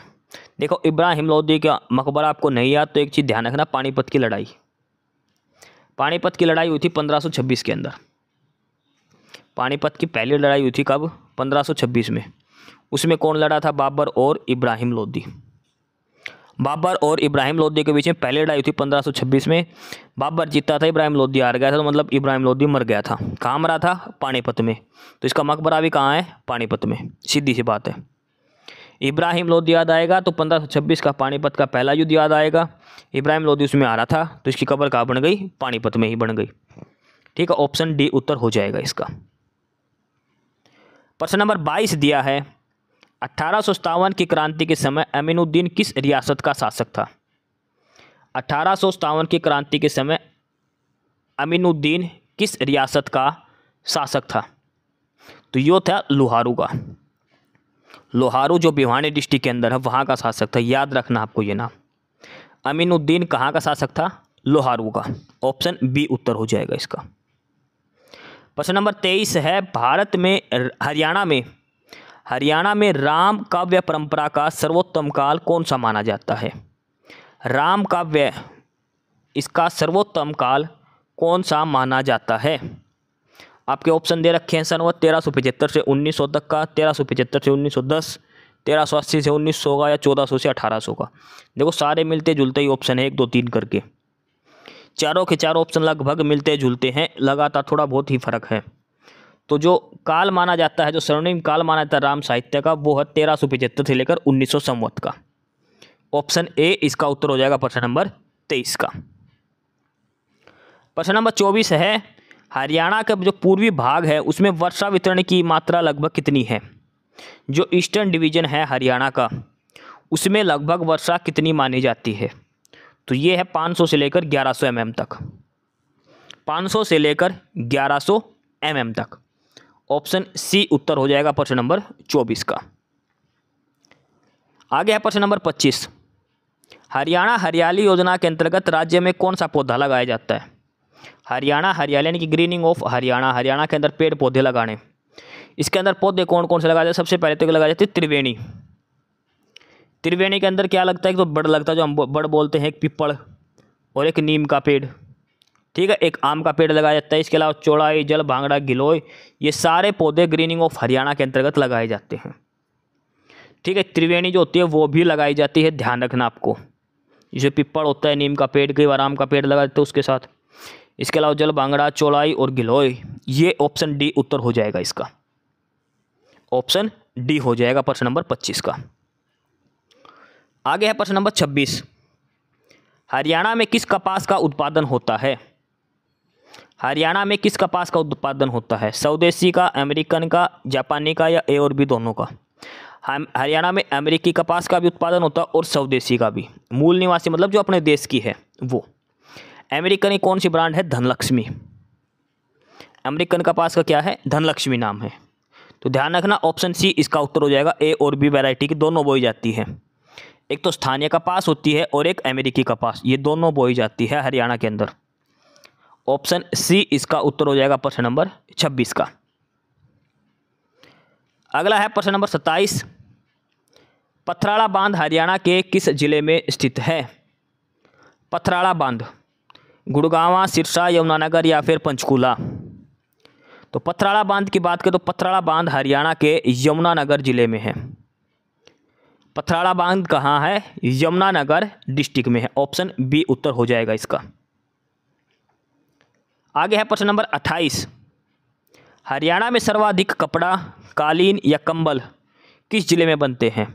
देखो इब्राहिम लोदी का मकबरा आपको नहीं याद तो एक चीज़ ध्यान रखना, पानीपत की लड़ाई हुई थी 1526 के अंदर। पानीपत की पहली लड़ाई हुई थी कब? 1526 में। उसमें कौन लड़ा था? बाबर और इब्राहिम लोदी। बाबर और इब्राहिम लोदी के बीच में पहली लड़ाई हुई थी 1526 में। बाबर जीता था, इब्राहिम लोदी हार गया था, तो मतलब इब्राहिम लोदी मर गया था। कहाँ मरा था? पानीपत में। तो इसका मकबरा भी कहाँ है? पानीपत में। सीधी सी बात है। इब्राहिम लोदी याद आएगा तो 1526 का पानीपत का पहला युद्ध याद आएगा। इब्राहिम लोदी उसमें आ रहा था, तो इसकी कब्र कहाँ बन गई? पानीपत में ही बन गई। ठीक है, ऑप्शन डी उत्तर हो जाएगा इसका। प्रश्न नंबर 22 दिया है, 1857 की क्रांति के समय अमीनुद्दीन किस रियासत का शासक था? 1857 की क्रांति के समय अमीनुद्दीन किस रियासत का शासक था? तो यो था लोहारू का। लोहारू जो भिवानी डिस्ट्रिक्ट के अंदर है वहाँ का शासक था। याद रखना आपको ये नाम। अमीनुद्दीन कहाँ का शासक था? लोहारू का। ऑप्शन बी उत्तर हो जाएगा इसका। प्रश्न नंबर 23 है, भारत में हरियाणा में राम काव्य परंपरा का सर्वोत्तम काल कौन सा माना जाता है? राम काव्य, इसका सर्वोत्तम काल कौन सा माना जाता है? आपके ऑप्शन दे रखे हैं, सन 1375 से 1900 तक का, 1375 से 1910, 1380 से 1900 का, या 1400 से 1800 का। देखो सारे मिलते जुलते ही ऑप्शन है, 1 2 3 करके। चारों के चारों ऑप्शन लगभग मिलते जुलते हैं, लगातार थोड़ा बहुत ही फर्क है। तो जो काल माना जाता है, जो स्वर्णिम काल माना जाता है राम साहित्य का, वो है 1375 से लेकर 1900 संवत का। ऑप्शन ए इसका उत्तर हो जाएगा प्रश्न नंबर 23 का। प्रश्न नंबर 24 है, हरियाणा का जो पूर्वी भाग है उसमें वर्षा वितरण की मात्रा लगभग कितनी है? जो ईस्टर्न डिवीजन है हरियाणा का, उसमें लगभग वर्षा कितनी मानी जाती है? तो ये है 500 से लेकर 1100 mm तक। 500 से लेकर 1100 mm तक। ऑप्शन सी उत्तर हो जाएगा प्रश्न नंबर 24 का। आगे है प्रश्न नंबर 25, हरियाणा हरियाली योजना के अंतर्गत राज्य में कौन सा पौधा लगाया जाता है? हरियाणा हरियाली यानी कि ग्रीनिंग ऑफ हरियाणा के अंदर पेड़ पौधे लगाने। इसके अंदर पौधे कौन कौन से लगाए जाते हैं? सबसे पहले तो लगाए जाते हैं त्रिवेणी। त्रिवेणी के अंदर क्या लगता है? तो बड़ लगता है, जो हम बड़ बोलते हैं, एक पीपल और एक नीम का पेड़। ठीक है, एक आम का पेड़ लगाया जाता है। इसके अलावा चौड़ाई, जल भांगड़ा, गिलोय, ये सारे पौधे ग्रीनिंग ऑफ हरियाणा के अंतर्गत लगाए जाते हैं। ठीक है, त्रिवेणी जो होती है वो भी लगाई जाती है, ध्यान रखना आपको। जैसे पीपल होता है, नीम का पेड़, कई बार आम का पेड़ लगा देते हैं उसके साथ। इसके अलावा जल भांगड़ा, चौड़ाई और गिलोय, ये ऑप्शन डी उत्तर हो जाएगा इसका। ऑप्शन डी हो जाएगा प्रश्न नंबर 25 का। आगे है प्रश्न नंबर 26, हरियाणा में किस कपास का उत्पादन होता है? हरियाणा में किस कपास का उत्पादन होता है? स्वदेशी का, अमेरिकन का, जापानी का, या ए और बी दोनों का? हरियाणा में अमेरिकी कपास का भी उत्पादन होता है और स्वदेशी का भी। मूल निवासी मतलब जो अपने देश की है वो। अमेरिकन की कौन सी ब्रांड है? धनलक्ष्मी। अमेरिकन कपास का क्या है? धनलक्ष्मी नाम है। तो ध्यान रखना, ऑप्शन सी इसका उत्तर हो जाएगा। ए और बी वैरायटी की दोनों बोई जाती है। एक तो स्थानीय कपास होती है और एक अमेरिकी कपास, ये दोनों बोई जाती है हरियाणा के अंदर। ऑप्शन सी इसका उत्तर हो जाएगा प्रश्न नंबर 26 का। अगला है प्रश्न नंबर 27, पथराड़ा बांध हरियाणा के किस जिले में स्थित है? पथराड़ा बांध गुड़गांव, सिरसा, यमुनानगर या फिर पंचकूला? तो पथराड़ा बांध की बात करें तो पथराड़ा बांध हरियाणा के यमुनानगर जिले में है। पथराड़ा बांध कहाँ है? यमुनानगर डिस्ट्रिक्ट में है। ऑप्शन बी उत्तर हो जाएगा इसका। आगे है प्रश्न नंबर 28, हरियाणा में सर्वाधिक कपड़ा, कालीन या कंबल किस जिले में बनते हैं?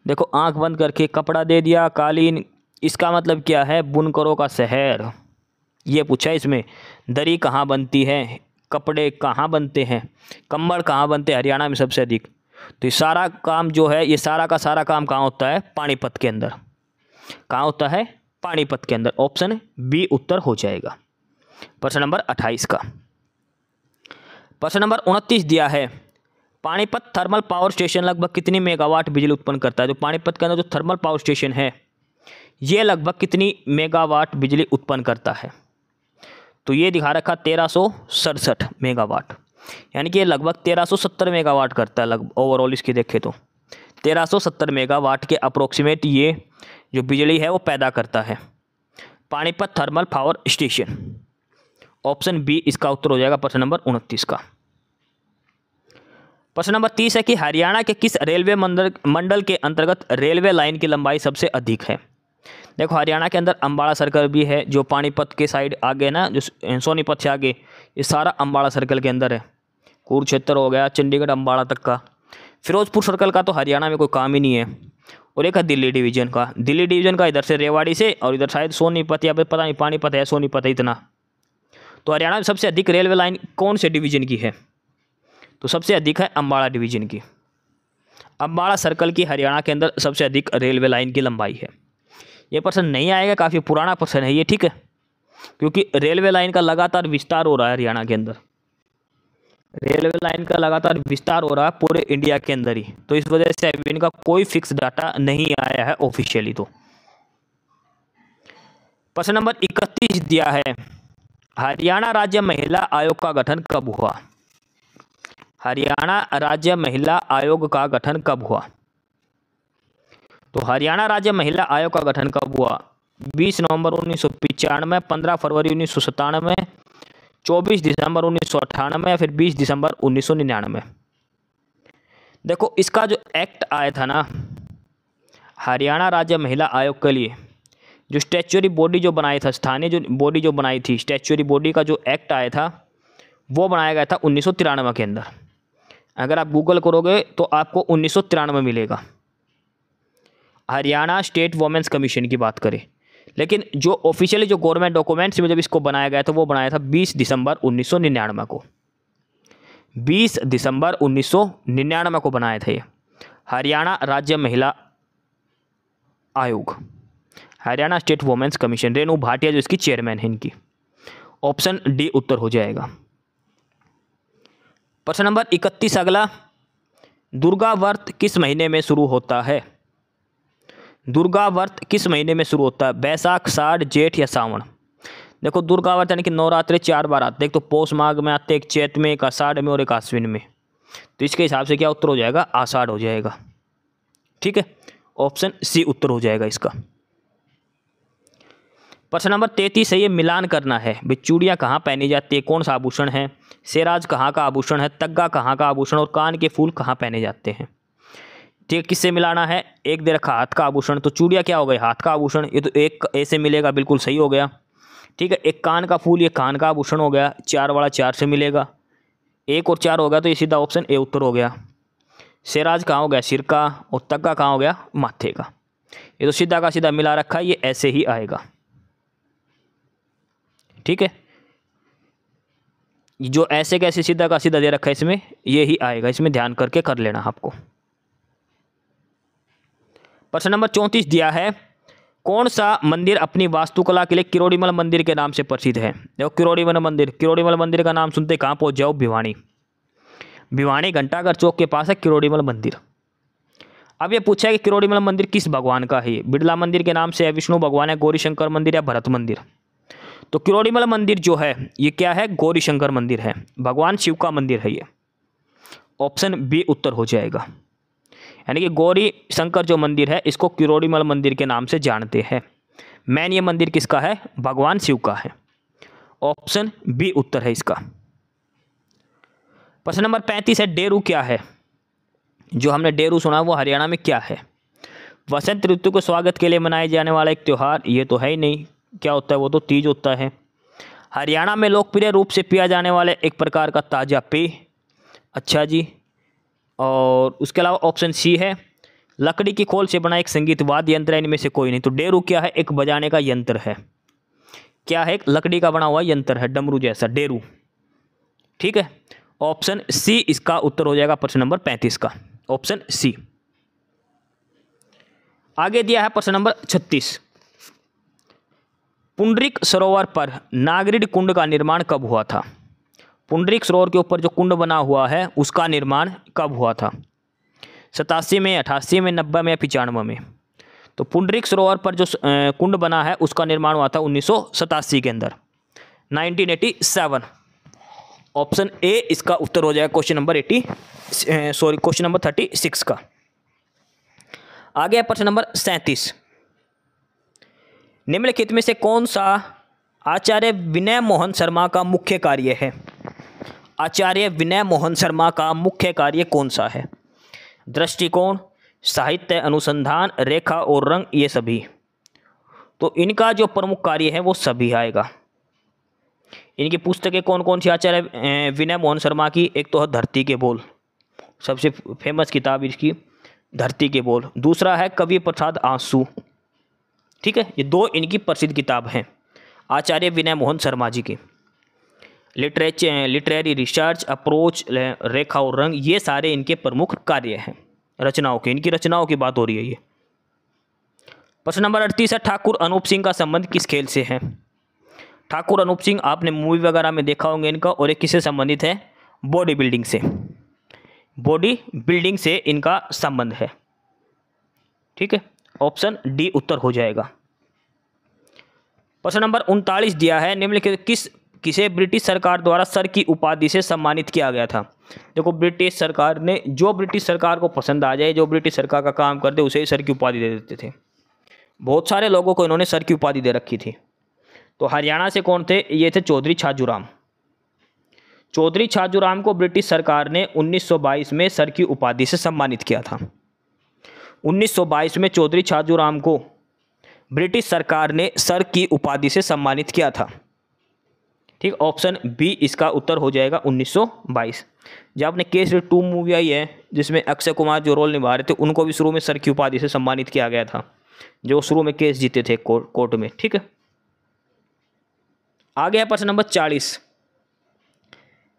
देखो आंख बंद करके कपड़ा दे दिया, कालीन, इसका मतलब क्या है? बुनकरों का शहर। ये पूछा इसमें। दरी कहाँ बनती है? कपड़े कहाँ बनते हैं? कंबल कहाँ बनते हैं? हरियाणा में सबसे अधिक। तो ये सारा काम जो है, ये सारा का सारा काम कहाँ होता है? पानीपत के अंदर। कहाँ होता है? पानीपत के अंदर। ऑप्शन बी उत्तर हो जाएगा प्रश्न नंबर 28 का। प्रश्न नंबर 29 दिया है, पानीपत थर्मल पावर स्टेशन लगभग कितनी मेगावाट बिजली उत्पन्न करता है? जो पानीपत के अंदर जो थर्मल पावर स्टेशन है ये लगभग कितनी मेगावाट बिजली उत्पन्न करता है? तो ये दिखा रखा 1367 मेगावाट, यानी कि ये लगभग 1370 मेगावाट करता है लगभग ओवरऑल। इसकी देखें तो 1370 मेगावाट के अप्रोक्सीमेट ये जो बिजली है वो पैदा करता है Panipat thermal power station. Option B इसका उत्तर हो जाएगा प्रश्न नंबर 29 का। प्रश्न नंबर 30 है कि हरियाणा के किस रेलवे मंडल के अंतर्गत रेलवे लाइन की लंबाई सबसे अधिक है? देखो हरियाणा के अंदर अम्बाड़ा सर्कल भी है, जो पानीपत के साइड आगे ना, जो सोनीपत से आगे, ये सारा अम्बाड़ा सर्कल के अंदर है। कुरुक्षेत्र हो गया, चंडीगढ़ अम्बाड़ा तक का। फिरोजपुर सर्कल का तो हरियाणा में कोई काम ही नहीं है। और एक है दिल्ली डिवीजन का। दिल्ली डिवीजन का इधर से रेवाड़ी से, और इधर शायद सोनीपत या फिर पता नहीं पानीपत है सोनीपत है इतना। तो हरियाणा में सबसे अधिक रेलवे लाइन कौन से डिवीजन की है? तो सबसे अधिक है अम्बाड़ा डिवीजन की। अम्बाड़ा सर्कल की हरियाणा के अंदर सबसे अधिक रेलवे लाइन की लंबाई है। ये प्रश्न नहीं आएगा, काफ़ी पुराना प्रश्न है ये, ठीक है, क्योंकि रेलवे लाइन का लगातार विस्तार हो रहा है हरियाणा के अंदर। रेलवे लाइन का लगातार विस्तार हो रहा है पूरे इंडिया के अंदर ही, तो इस वजह से अभी इनका कोई फिक्स डाटा नहीं आया है ऑफिशियली। तो प्रश्न नंबर 31 दिया है, हरियाणा राज्य महिला आयोग का गठन कब हुआ? हरियाणा राज्य महिला आयोग का गठन कब हुआ? तो हरियाणा राज्य महिला आयोग का गठन कब हुआ? 20 नवंबर 1995, 15 फरवरी 1997, 24 दिसंबर 1998 या फिर 20 दिसंबर 1999। देखो इसका जो एक्ट आया था ना हरियाणा राज्य महिला आयोग के लिए, जो स्टैच्यूटरी बॉडी जो बनाई था, स्थानीय जो बॉडी जो बनाई थी, स्टैच्यूटरी बॉडी का जो एक्ट आया था वो बनाया गया था 1993 के अंदर। अगर आप गूगल करोगे तो आपको 1993 मिलेगा, हरियाणा स्टेट वुमेन्स कमीशन की बात करें। लेकिन जो ऑफिशियली जो गवर्नमेंट डॉक्यूमेंट्स में जब इसको बनाया गया था वो बनाया था 20 दिसंबर 1999 को। 20 दिसंबर 1999 को बनाया था ये हरियाणा राज्य महिला आयोग, Haryana state women's commission. Renu Bhatia जो इसकी चेयरमैन है इनकी। ऑप्शन डी उत्तर हो जाएगा। प्रश्न नंबर 31 अगला, दुर्गा व्रत किस महीने में शुरू होता है? दुर्गा व्रत किस महीने में शुरू होता है? बैसाख, साठ, जेठ या सावन? देखो दुर्गा व्रत यानी कि नवरात्रे 4 बार आते हैं, एक तो पौष माघ में आते हैं, एक चैत में, एक आषाढ़ में और एक आश्विन में। तो इसके हिसाब से क्या उत्तर हो जाएगा? आषाढ़ हो जाएगा, ठीक है। ऑप्शन सी उत्तर हो जाएगा इसका। प्रश्न नंबर 33 है, ये मिलान करना है भाई, चूड़ियाँ कहाँ पहनी जाती है, कौन सा आभूषण है, सेराज कहाँ का आभूषण है, तग्गा कहाँ का आभूषण और कान के फूल कहाँ पहने जाते हैं? ठीक है, किससे मिलाना है? एक दे रखा हाथ का आभूषण, तो चूड़िया क्या हो गई? हाथ का आभूषण, ये तो एक ऐसे मिलेगा, बिल्कुल सही हो गया, ठीक है। एक कान का फूल, ये कान का आभूषण हो गया, 4 वाला 4 से मिलेगा, 1 और 4 हो गया, तो ये सीधा ऑप्शन ए उत्तर हो गया। सेराज कहाँ हो गया? सिर का, और तग्गा कहाँ हो गया? माथे का। ये तो सीधा का सीधा मिला रखा है, ये ऐसे ही आएगा, ठीक है। जो ऐसे कैसे सीधा का सीधा दे रखा है इसमें ये ही आएगा, इसमें ध्यान करके कर लेना आपको। प्रश्न नंबर 34 दिया है, कौन सा मंदिर अपनी वास्तुकला के लिए किरोड़ीमल मंदिर के नाम से प्रसिद्ध है? देखो किरोड़ीमल मंदिर का नाम सुनते कहाँ पहुंच जाओ? भिवानी घंटाघर चौक के पास है किरोड़ीमल मंदिर। अब ये पूछा है कि किरोड़ीमल मंदिर किस भगवान का है? बिड़ला मंदिर के नाम से है, विष्णु भगवान है, गौरी शंकर मंदिर या भरत मंदिर? तो किरोड़ीमल मंदिर जो है ये क्या है? गौरी शंकर मंदिर है, भगवान शिव का मंदिर है ये। ऑप्शन बी उत्तर हो जाएगा, यानी कि गौरी शंकर जो मंदिर है इसको किरोड़ीमल मंदिर के नाम से जानते हैं। मेन ये मंदिर किसका है? भगवान शिव का है। ऑप्शन बी उत्तर है इसका। प्रश्न नंबर 35 है, डेरू क्या है? जो हमने डेरू सुना वो हरियाणा में क्या है? वसंत ऋतु के स्वागत के लिए मनाए जाने वाला एक त्यौहार, ये तो है ही नहीं, क्या होता है? वो तो तीज होता है। हरियाणा में लोकप्रिय रूप से पिया जाने वाले एक प्रकार का ताज़ा पेय, अच्छा जी। और उसके अलावा ऑप्शन सी है, लकड़ी की खोल से बना एक संगीत वाद्य यंत्र है, इनमें से कोई नहीं। तो डेरू क्या है? एक बजाने का यंत्र है। क्या है? एक लकड़ी का बना हुआ यंत्र है, डमरू जैसा, डेरू, ठीक है। ऑप्शन सी इसका उत्तर हो जाएगा प्रश्न नंबर 35 का, ऑप्शन सी। आगे दिया है प्रश्न नंबर 36, पुंडरीक सरोवर पर नागरिक कुंड का निर्माण कब हुआ था? पुंडरीक सरोवर के ऊपर जो कुंड बना हुआ है उसका निर्माण कब हुआ था? 87 में, 88 में, 90 में या 95 में? तो पुंडरीक सरोवर पर जो कुंड बना है उसका निर्माण हुआ था 1987 के अंदर, 1987। ऑप्शन ए इसका उत्तर हो जाएगा क्वेश्चन नंबर 36 का। आगे है प्रश्न नंबर 37, निम्नलिखित में से कौन सा आचार्य विनय मोहन शर्मा का मुख्य कार्य है? आचार्य विनय मोहन शर्मा का मुख्य कार्य कौन सा है? दृष्टिकोण, साहित्य अनुसंधान, रेखा और रंग, ये सभी। तो इनका जो प्रमुख कार्य है वो सभी आएगा। इनकी पुस्तकें कौन कौन सी आचार्य विनय मोहन शर्मा की? एक तो है धरती के बोल, सबसे फेमस किताब इसकी धरती के बोल। दूसरा है कवि प्रसाद आंसू, ठीक है। ये दो इनकी प्रसिद्ध किताब हैं आचार्य विनय मोहन शर्मा जी की। लिटरेरी रिसर्च, अप्रोच, रेखा और रंग, ये सारे इनके प्रमुख कार्य हैं रचनाओं के। इनकी रचनाओं की बात हो रही है ये। प्रश्न नंबर 38 है, ठाकुर अनूप सिंह का संबंध किस खेल से है? ठाकुर अनूप सिंह आपने मूवी वगैरह में देखा होंगे इनका, और ये किससे संबंधित है? बॉडी बिल्डिंग से। बॉडी बिल्डिंग से इनका संबंध है, ठीक है। ऑप्शन डी उत्तर हो जाएगा। प्रश्न नंबर 39 दिया है, निम्नलिखित किसे ब्रिटिश सरकार द्वारा सर की उपाधि से सम्मानित किया गया था? देखो, ब्रिटिश सरकार ने, जो ब्रिटिश सरकार को पसंद आ जाए, जो ब्रिटिश सरकार का काम कर दे, उसे ही सर की उपाधि दे देते थे। बहुत सारे लोगों को इन्होंने सर की उपाधि दे रखी थी। तो हरियाणा से कौन थे? ये थे चौधरी छाजूराम। चौधरी छाजूराम को ब्रिटिश सरकार ने 1922 में सर की उपाधि से सम्मानित किया था। 1922 में चौधरी छाजूराम को ब्रिटिश सरकार ने सर की उपाधि से सम्मानित किया था, ठीक। ऑप्शन बी इसका उत्तर हो जाएगा 1922। जब आपने केसरी 2 मूवी आई है जिसमें अक्षय कुमार जो रोल निभा रहे थे, उनको भी शुरू में सर की उपाधि से सम्मानित किया गया था, जो शुरू में केस जीते थे कोर्ट में, ठीक है। आगे है प्रश्न नंबर 40,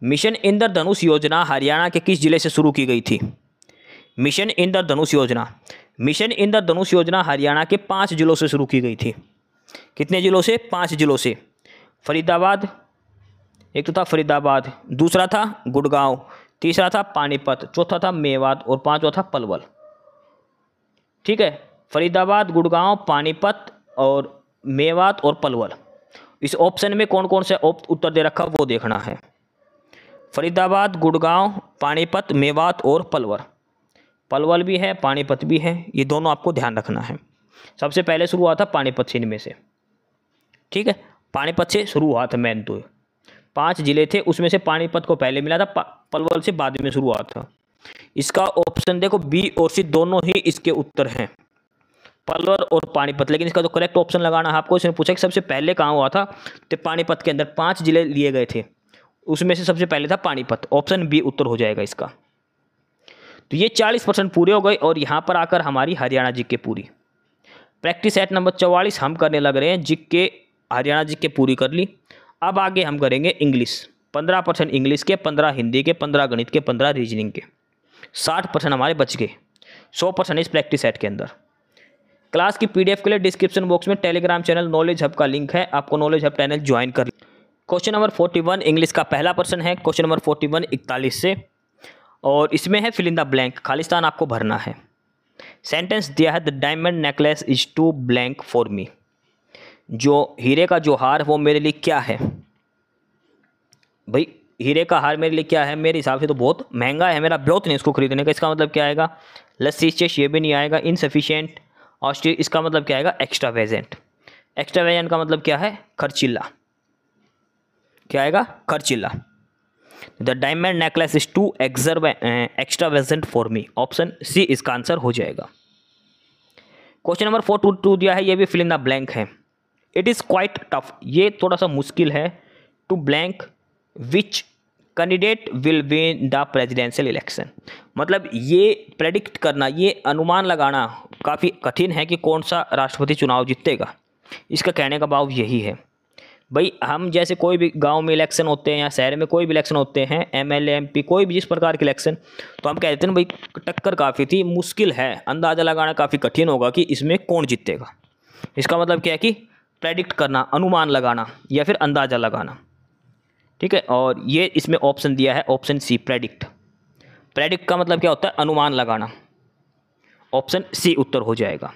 मिशन इंद्रधनुष योजना हरियाणा के किस जिले से शुरू की गई थी? मिशन इंद्रधनुष योजना, मिशन इंद्रधनुष योजना हरियाणा के 5 जिलों से शुरू की गई थी। कितने जिलों से? 5 जिलों से। फरीदाबाद, एक तो था फरीदाबाद, दूसरा था गुड़गांव, तीसरा था पानीपत, चौथा था मेवात और पांचवा था पलवल, ठीक है। फरीदाबाद, गुड़गांव, पानीपत और मेवात और पलवल। इस ऑप्शन में कौन कौन से उत्तर दे रखा वो देखना है। फरीदाबाद, गुड़गांव, पानीपत, मेवात और पलवल। पलवल भी है, पानीपत भी है, ये दोनों आपको ध्यान रखना है। सबसे पहले शुरू हुआ था पानीपत से, इनमें से, ठीक है। पानीपत से शुरू हुआ था मेन, तो 5 जिले थे, उसमें से पानीपत को पहले मिला था, पलवल से बाद में शुरू हुआ था। इसका ऑप्शन देखो बी और सी दोनों ही इसके उत्तर हैं, पलवल और पानीपत। लेकिन इसका जो करेक्ट ऑप्शन लगाना है आपको, इसने पूछा कि सबसे पहले कहाँ हुआ था, तो पानीपत के अंदर 5 जिले लिए गए थे, उसमें से सबसे पहले था पानीपत। ऑप्शन बी उत्तर हो जाएगा इसका। तो ये 40% पूरे हो गए, और यहाँ पर आकर हमारी हरियाणा जीके पूरी। प्रैक्टिस सेट नंबर 44 हम करने लग रहे हैं, जीके हरियाणा जीके पूरी कर ली। अब आगे हम करेंगे इंग्लिश। 15% इंग्लिश के, 15 हिंदी के, 15 गणित के, 15 रीजनिंग के। 60% हमारे बच गए, 100% इस प्रैक्टिस सेट के अंदर। क्लास की PDF के लिए डिस्क्रिप्शन बॉक्स में टेलीग्राम चैनल नॉलेज हब का लिंक है, आपको नॉलेज हब चैनल ज्वाइन कर। क्वेश्चन नंबर 41 इंग्लिश का पहला प्रश्न है, क्वेश्चन नंबर 41 41 से, और इसमें है फिल इन द ब्लैंक, खालिस्तान आपको भरना है। सेंटेंस दिया है, the diamond necklace is too blank for me. जो हीरे का जो हार वो मेरे लिए क्या है? भाई हीरे का हार मेरे लिए क्या है? मेरे हिसाब से तो बहुत महंगा है, मेरा ब्योत नहीं इसको खरीदने का। इसका मतलब क्या आएगा? लस्सीचेस, ये भी नहीं आएगा। इनसफिशिएंट, ऑस्ट्री, इसका मतलब क्या आएगा? एक्स्ट्रावेजेंट। एक्स्ट्रावेजेंट का मतलब क्या है? खर्चीला। क्या आएगा? खर्चीला। The diamond necklace is too extravagant for me. Option C इसका आंसर हो जाएगा। क्वेश्चन नंबर 42 दिया है, ये भी फिल इन द ब्लैंक है। इट इज़ क्वाइट टफ, ये थोड़ा सा मुश्किल है। To blank which candidate will win the presidential election. मतलब ये प्रेडिक्ट करना, ये अनुमान लगाना काफ़ी कठिन है कि कौन सा राष्ट्रपति चुनाव जीतेगा। इसका कहने का भाव यही है। भाई हम जैसे कोई भी गांव में इलेक्शन होते हैं या शहर में कोई भी इलेक्शन होते हैं, एमएलए एमपी कोई भी जिस प्रकार के इलेक्शन, तो हम कहते हैं ना भाई टक्कर काफ़ी थी, मुश्किल है, अंदाज़ा लगाना काफ़ी कठिन होगा कि इसमें कौन जीतेगा। इसका मतलब क्या है कि प्रेडिक्ट करना, अनुमान लगाना या फिर अंदाज़ा लगाना। ठीक है, और ये इसमें ऑप्शन दिया है ऑप्शन सी प्रेडिक्ट। प्रेडिक्ट का मतलब क्या होता है? अनुमान लगाना। ऑप्शन सी उत्तर हो जाएगा।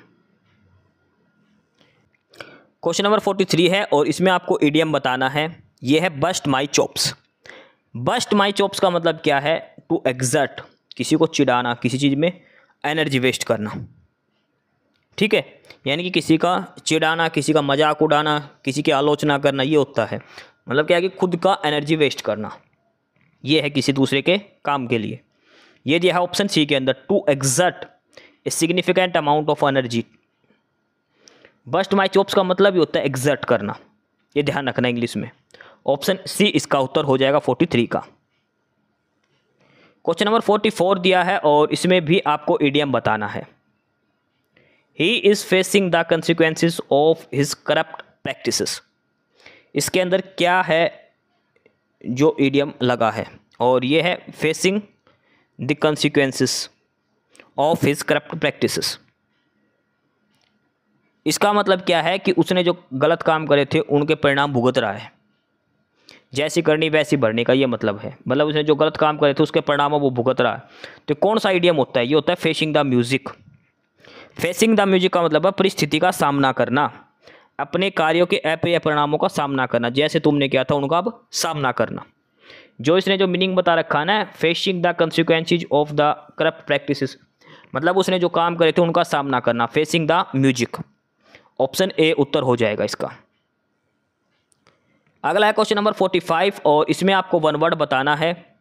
क्वेश्चन नंबर 43 है और इसमें आपको इडियम बताना है। ये है bast my chops. Bast my chops का मतलब क्या है? टू एग्जर्ट, किसी को चिढ़ाना, किसी चीज़ में एनर्जी वेस्ट करना। ठीक है, यानी कि किसी का चिढ़ाना, किसी का मजाक उड़ाना, किसी की आलोचना करना, ये होता है। मतलब क्या है कि खुद का एनर्जी वेस्ट करना, ये है किसी दूसरे के काम के लिए। ये दिया है ऑप्शन सी के अंदर, to exert a significant amount of energy. Bust my chops का मतलब ही होता है एग्जर्ट करना, ये ध्यान रखना इंग्लिश में। ऑप्शन सी इसका उत्तर हो जाएगा 43 का। क्वेश्चन नंबर 44 दिया है और इसमें भी आपको इडियम बताना है। He is facing the consequences of his corrupt practices. इसके अंदर क्या है जो इडियम लगा है? और ये है facing the consequences of his corrupt practices. इसका मतलब क्या है कि उसने जो गलत काम करे थे उनके परिणाम भुगत रहा है। जैसी करनी वैसी भरनी का ये मतलब है, मतलब उसने जो गलत काम करे थे उसके परिणामों वो भुगत रहा है। तो कौन सा इडियम होता है? ये होता है facing the music. Facing the music का मतलब है परिस्थिति का सामना करना, अपने कार्यों के अप्रिय परिणामों का सामना करना, जैसे तुमने किया था उनका अब सामना करना। जो इसने जो मीनिंग बता रखा है ना, facing the consequences of the corrupt practices, मतलब उसने जो काम करे थे उनका सामना करना, facing the music. Option A उत्तर हो जाएगा इसका। अगला है क्वेश्चन नंबर 45 और इसमें आपको वन वर्ड बताना है।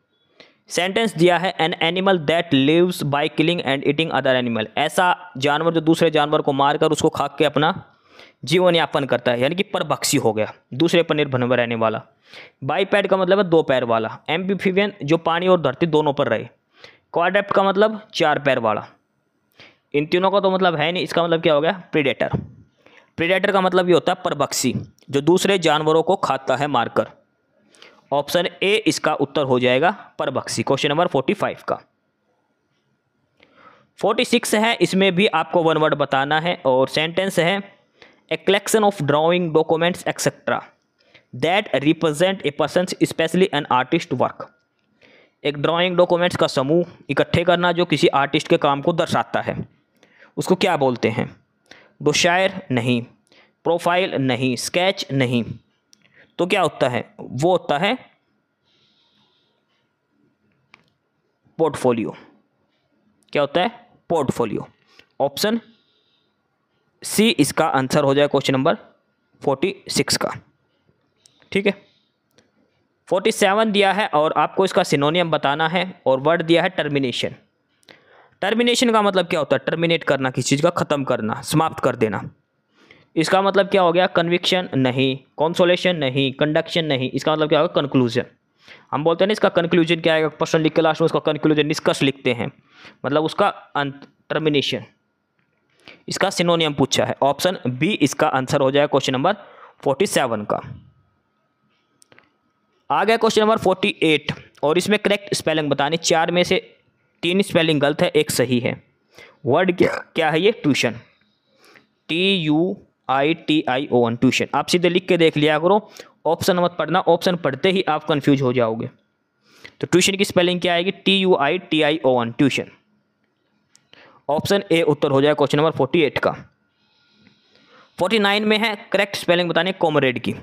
सेंटेंस दिया है, an animal that lives by killing and eating other animal. ऐसा जानवर जो दूसरे जानवर को मारकर उसको खा के अपना जीवन यापन करता है, यानी कि परभक्षी हो गया, दूसरे पर निर्भर रहने वाला। बाईपैड का मतलब है दो पैर वाला। एम्फीबियन जो पानी और धरती दोनों पर रहे। क्वाड्रप्ट का मतलब चार पैर वाला। इन तीनों का तो मतलब है नहीं, इसका मतलब क्या हो गया? प्रीडेटर। प्रीडेटर का मतलब ये होता है परभक्षी, जो दूसरे जानवरों को खाता है मारकर। ऑप्शन ए इसका उत्तर हो जाएगा परभक्षी। क्वेश्चन नंबर 45 का। 46 है, इसमें भी आपको वन वर्ड बताना है और सेंटेंस है, a collection of drawing documents etcetera that represent a person specially an artist work. एक ड्राइंग डॉक्यूमेंट्स का समूह इकट्ठे करना जो किसी आर्टिस्ट के काम को दर्शाता है, उसको क्या बोलते हैं? डोशायर नहीं, प्रोफाइल नहीं, स्केच नहीं, तो क्या होता है? वो होता है पोर्टफोलियो। क्या होता है? पोर्टफोलियो। ऑप्शन सी इसका आंसर हो जाए क्वेश्चन नंबर 46 का। ठीक है, 47 दिया है और आपको इसका सिनोनियम बताना है और वर्ड दिया है टर्मिनेशन। टर्मिनेशन का मतलब क्या होता है? टर्मिनेट करना, किसी चीज़ का ख़त्म करना, समाप्त कर देना। इसका मतलब क्या हो गया? कन्विक्शन नहीं, कंसोलेशन नहीं, कंडक्शन नहीं। इसका मतलब क्या होगा? कंक्लूजन। हम बोलते हैं ना इसका कंक्लूजन क्या आएगा, प्रश्न लिख के लास्ट में उसका कंक्लूजन निष्कर्ष लिखते हैं, मतलब उसका अंत, टर्मिनेशन। इसका सिनोनियम पूछा है। ऑप्शन बी इसका आंसर हो जाएगा क्वेश्चन नंबर 47 का। आ गया क्वेश्चन नंबर 48 और इसमें करेक्ट स्पेलिंग बतानी। 4 में से 3 स्पेलिंग गलत है, एक सही है। वर्ड क्या है ये? ट्यूशन। TUITION, tuition. आप सीधे लिख के देख लिया करो, ऑप्शन मत पढ़ना, ऑप्शन पढ़ते ही आप कंफ्यूज हो जाओगे। तो ट्यूशन की स्पेलिंग क्या आएगी? TUITION, tuition. ऑप्शन ए उत्तर हो जाएगा क्वेश्चन नंबर 48 का। 49 में है करेक्ट स्पेलिंग बतानी कॉमरेड की।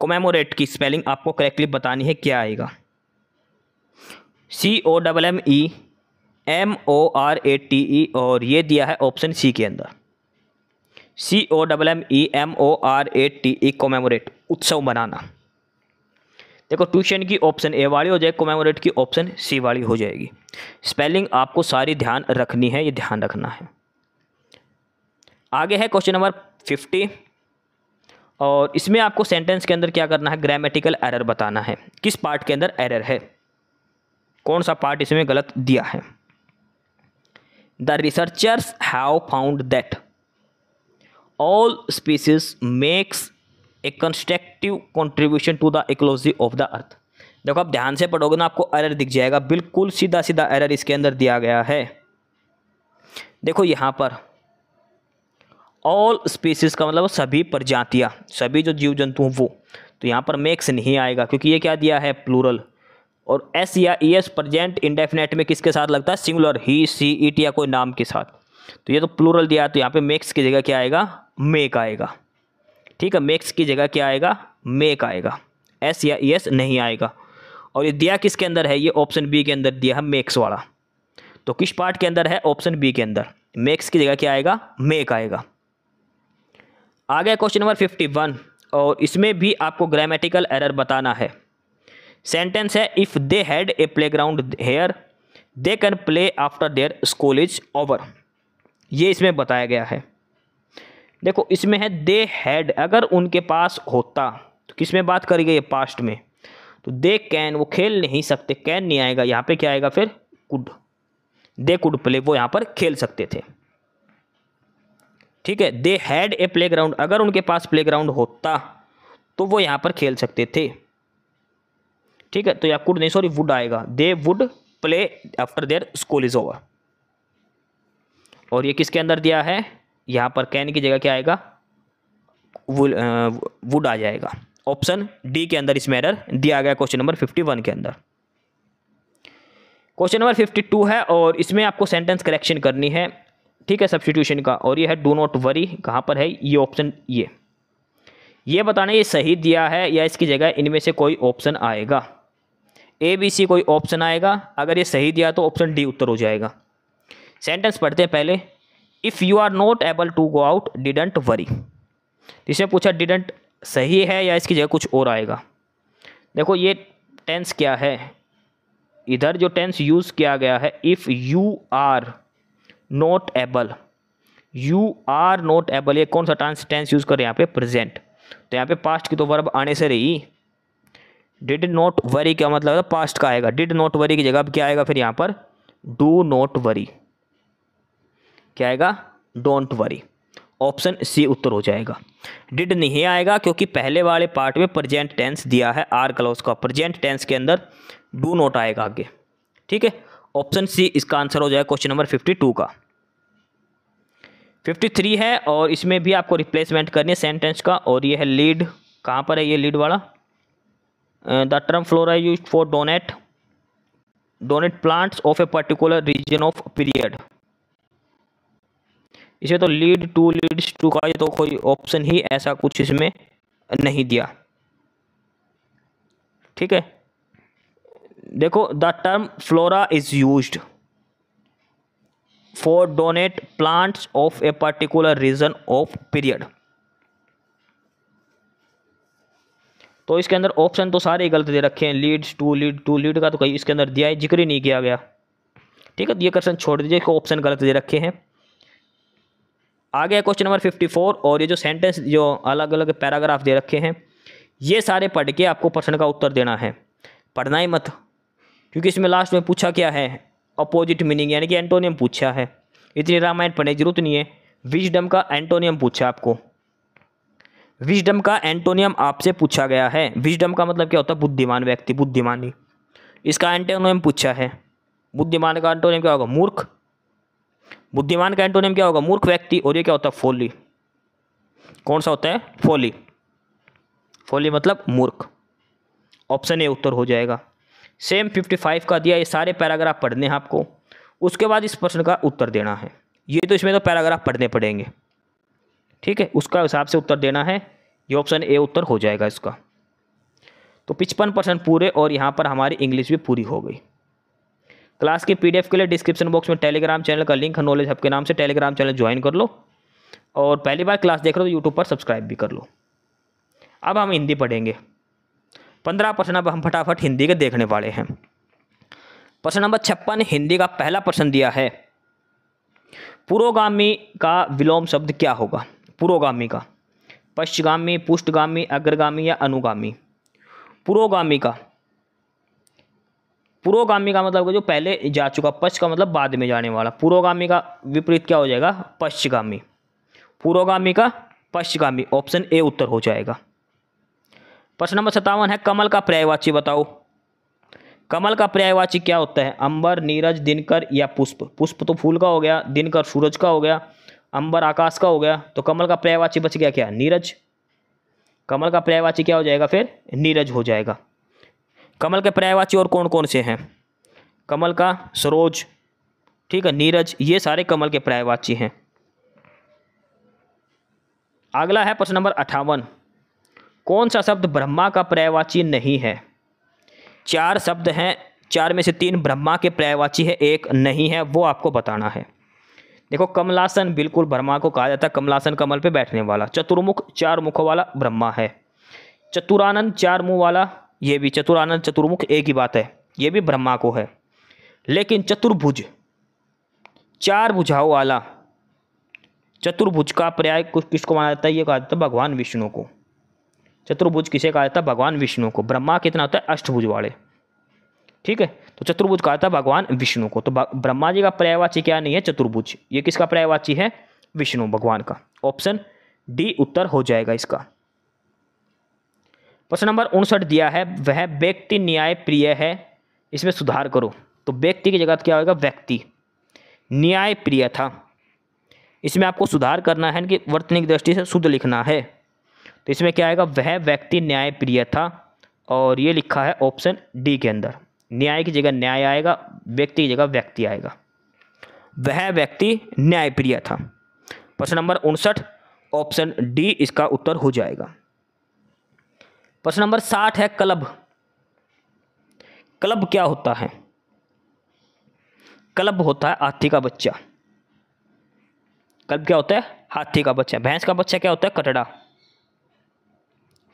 कोमेमोरेट की स्पेलिंग आपको करेक्टली बतानी है, क्या आएगा? COMMEMORATE और ये दिया है ऑप्शन सी के अंदर। COMMEMORATE, कोमेमोरेट, उत्सव मनाना। देखो ट्यूशन की ऑप्शन ए वाली हो जाएगी, कोमेमोरेट की ऑप्शन सी वाली हो जाएगी। स्पेलिंग आपको सारी ध्यान रखनी है, ये ध्यान रखना है। आगे है क्वेश्चन नंबर 50 और इसमें आपको सेंटेंस के अंदर क्या करना है? ग्रामेटिकल एरर बताना है। किस पार्ट के अंदर एरर है, कौन सा पार्ट इसमें गलत दिया है? The researchers have found that all species makes a constructive contribution to the ecology of the earth. देखो आप ध्यान से पढ़ोगे ना आपको एरर दिख जाएगा, बिल्कुल सीधा सीधा एरर इसके अंदर दिया गया है। देखो यहाँ पर ऑल स्पीसीज का मतलब सभी प्रजातियाँ, सभी जो जीव जंतु हैं वो, तो यहाँ पर मेक्स नहीं आएगा क्योंकि ये क्या दिया है, प्लूरल। और एस या ई एस प्रेजेंट इंडेफिनेट में किसके साथ लगता है, सिंगुलर, ही सी इट या कोई नाम के साथ। तो ये तो प्लूरल दिया है, तो यहाँ पे मेक्स की जगह क्या आएगा, मेक आएगा। ठीक है, मेक्स की जगह क्या आएगा, मेक आएगा, एस या ई एस नहीं आएगा। और ये दिया किसके अंदर है, ये ऑप्शन बी के अंदर दिया है मेक्स वाला। तो किस पार्ट के अंदर है, ऑप्शन बी के अंदर, मेक्स की जगह क्या आएगा, मेक आएगा। आ गया क्वेश्चन नंबर 51 और इसमें भी आपको ग्रामेटिकल एरर बताना है। सेंटेंस है, if they had a playground here they can play after their school is over. ये इसमें बताया गया है। देखो इसमें है दे हैड, अगर उनके पास होता, तो किस में बात करी गई है, पास्ट में। तो दे कैन, वो खेल नहीं सकते, कैन नहीं आएगा, यहाँ पे क्या आएगा फिर, कुड। दे कुड प्ले, वो यहाँ पर खेल सकते थे। ठीक है, दे हैड ए प्लेग्राउंड, अगर उनके पास प्लेग्राउंड होता तो वो यहाँ पर खेल सकते थे। ठीक है, तो या कुड नहीं, सॉरी वुड आएगा, they would play after their school is over. और ये किसके अंदर दिया है, यहाँ पर कैन की जगह क्या आएगा, वुड आ जाएगा। ऑप्शन डी के अंदर इसमें एरर दिया गया क्वेश्चन नंबर 51 के अंदर। क्वेश्चन नंबर 52 है और इसमें आपको सेंटेंस करेक्शन करनी है। ठीक है, सब्स्टिट्यूशन का, और ये है डू नॉट वरी, कहाँ पर है ये ऑप्शन, ये बताना ये सही दिया है या इसकी जगह इनमें से कोई ऑप्शन आएगा, ए बी सी कोई ऑप्शन आएगा। अगर ये सही दिया तो ऑप्शन डी उत्तर हो जाएगा। सेंटेंस पढ़ते हैं पहले, if you are not able to go out didn't worry. इससे पूछा डिडंट सही है या इसकी जगह कुछ और आएगा। देखो ये टेंस क्या है, इधर जो टेंस यूज़ किया गया है, if you are not able, you are not able, ये कौन सा टेंस यूज़ कर रहे हैं यहाँ पे, प्रेजेंट। तो यहाँ पे पास्ट की तो वर्ब आने से रही। डिड नॉट वरी क्या मतलब है, पास्ट का आएगा। डिड नॉट वरी की जगह अब क्या आएगा फिर यहाँ पर, डू नॉट वरी, क्या आएगा, डोंट वरी। ऑप्शन सी उत्तर हो जाएगा। डिड नहीं आएगा क्योंकि पहले वाले पार्ट में प्रेजेंट टेंस दिया है, आर क्लॉज का, प्रेजेंट टेंस के अंदर डू नॉट आएगा आगे। ठीक है, ऑप्शन सी इसका आंसर हो जाएगा क्वेश्चन नंबर 52 का। 53 है और इसमें भी आपको रिप्लेसमेंट करनी है सेंटेंस का, और ये है लीड, कहाँ पर है ये लीड वाला, the term flora used for donate plants of a particular region of period. इसमें तो लीड टू, लीड्स टू का तो कोई ऑप्शन ही ऐसा कुछ इसमें नहीं दिया। ठीक है, देखो the term flora is used for donate plants of a particular region of period. तो इसके अंदर ऑप्शन तो सारे गलत दे रखे हैं, लीड्स टू, लीड का तो कहीं इसके अंदर दिया है, जिक्र ही नहीं किया गया। ठीक है, तो ये क्वेश्चन छोड़ दीजिए, ऑप्शन गलत दे रखे हैं। आ गया क्वेश्चन नंबर 54 और ये जो सेंटेंस जो अलग अलग पैराग्राफ दे रखे हैं, ये सारे पढ़ के आपको प्रश्न का उत्तर देना है। पढ़ना ही मत, क्योंकि इसमें लास्ट में पूछा क्या है, अपोजिट मीनिंग यानी कि एंटोनियम पूछा है। इतनी रामायण पढ़ने की जरूरत नहीं है। विजडम का एंटोनियम पूछा आपको, विजडम का एंटोनियम आपसे पूछा गया है। विजडम का मतलब क्या होता है, बुद्धिमान व्यक्ति, बुद्धिमानी। इसका एंटोनियम पूछा है। बुद्धिमान का एंटोनियम क्या होगा, मूर्ख। बुद्धिमान का एंटोनियम क्या होगा, मूर्ख व्यक्ति। और ये क्या होता है, फोली। कौन सा होता है, फोली। फोली मतलब मूर्ख। ऑप्शन ए उत्तर हो जाएगा। सेम 55 का दिया, ये सारे पैराग्राफ पढ़ने हैं आपको, उसके बाद इस प्रश्न का उत्तर देना है। ये तो इसमें तो पैराग्राफ पढ़ने पड़ेंगे। ठीक है, उसका हिसाब से उत्तर देना है। ये ऑप्शन ए उत्तर हो जाएगा इसका। तो 55% पूरे, और यहाँ पर हमारी इंग्लिश भी पूरी हो गई। क्लास के पीडीएफ के लिए डिस्क्रिप्शन बॉक्स में टेलीग्राम चैनल का लिंक है, नॉलेज हब के नाम से टेलीग्राम चैनल ज्वाइन कर लो, और पहली बार क्लास देख रहे हो तो यूट्यूब पर सब्सक्राइब भी कर लो। अब हम हिंदी पढ़ेंगे। 15 प्रश्न अब हम फटाफट हिंदी के देखने वाले हैं। प्रश्न नंबर 56 हिंदी का पहला प्रश्न दिया है, पुरोगामी का विलोम शब्द क्या होगा। पुरोगामी का, पश्चगामी, पुष्टगामी, अग्रगामी या अनुगामी। पुरोगामी का मतलब जो पहले जा चुका, पश्च का मतलब बाद में जाने वाला। पुरोगामी का विपरीत क्या हो जाएगा, पश्चगामी। पुरोगामी का पश्चगामी, ऑप्शन ए उत्तर हो जाएगा। प्रश्न नंबर 57 है कमल का पर्यायवाची बताओ। कमल का पर्यायवाची क्या होता है? अंबर, नीरज, दिनकर या पुष्प। पुष्प तो फूल का हो गया, दिनकर सूरज का हो गया, अंबर आकाश का हो गया, तो कमल का पर्यायवाची बच गया क्या? नीरज। कमल का पर्यायवाची क्या हो जाएगा फिर? नीरज हो जाएगा। कमल के पर्यायवाची और कौन कौन से हैं? कमल का सरोज, ठीक है, नीरज, ये सारे कमल के पर्यायवाची हैं। अगला है प्रश्न नंबर 58, कौन सा शब्द ब्रह्मा का पर्यायवाची नहीं है? 4 शब्द हैं, 4 में से 3 ब्रह्मा के पर्यायवाची है, एक नहीं है, वो आपको बताना है। देखो कमलासन बिल्कुल ब्रह्मा को कहा जाता है, कमलासन कमल पे बैठने वाला। चतुर्मुख 4 मुखों वाला ब्रह्मा है। चतुरानंद 4 मुंह वाला, ये भी चतुरानंद चतुर्मुख एक ही बात है, ये भी ब्रह्मा को है। लेकिन चतुर्भुज 4 भुजाओं वाला, चतुर्भुज का पर्याय किसको माना जाता है? ये कहा जाता है भगवान विष्णु को। चतुर्भुज किसे कहा जाता है? भगवान विष्णु को। ब्रह्मा कितना होता है? अष्टभुज वाले, ठीक है, तो चतुर्भुज कहा जाता है भगवान विष्णु को। तो ब्रह्मा जी का पर्यायवाची क्या नहीं है? चतुर्भुज। ये किसका पर्यायवाची है? विष्णु भगवान का। ऑप्शन डी उत्तर हो जाएगा इसका। प्रश्न नंबर 59 दिया है, वह व्यक्ति न्याय प्रिय है, इसमें सुधार करो। तो व्यक्ति की जगह क्या होगा? व्यक्ति। न्याय प्रिय था, इसमें आपको सुधार करना है कि वर्तनी दृष्टि से शुद्ध लिखना है। तो इसमें क्या आएगा? वह व्यक्ति न्याय प्रिय था, और ये लिखा है ऑप्शन डी के अंदर। न्याय की जगह न्याय आएगा, व्यक्ति की जगह व्यक्ति आएगा। वह व्यक्ति न्याय प्रिय था। प्रश्न नंबर 59 ऑप्शन डी इसका उत्तर हो जाएगा। प्रश्न नंबर 60 है क्लब। क्लब क्या होता है? क्लब होता है हाथी का बच्चा। क्लब क्या होता है? हाथी का बच्चा। भैंस का बच्चा क्या होता है? कटड़ा,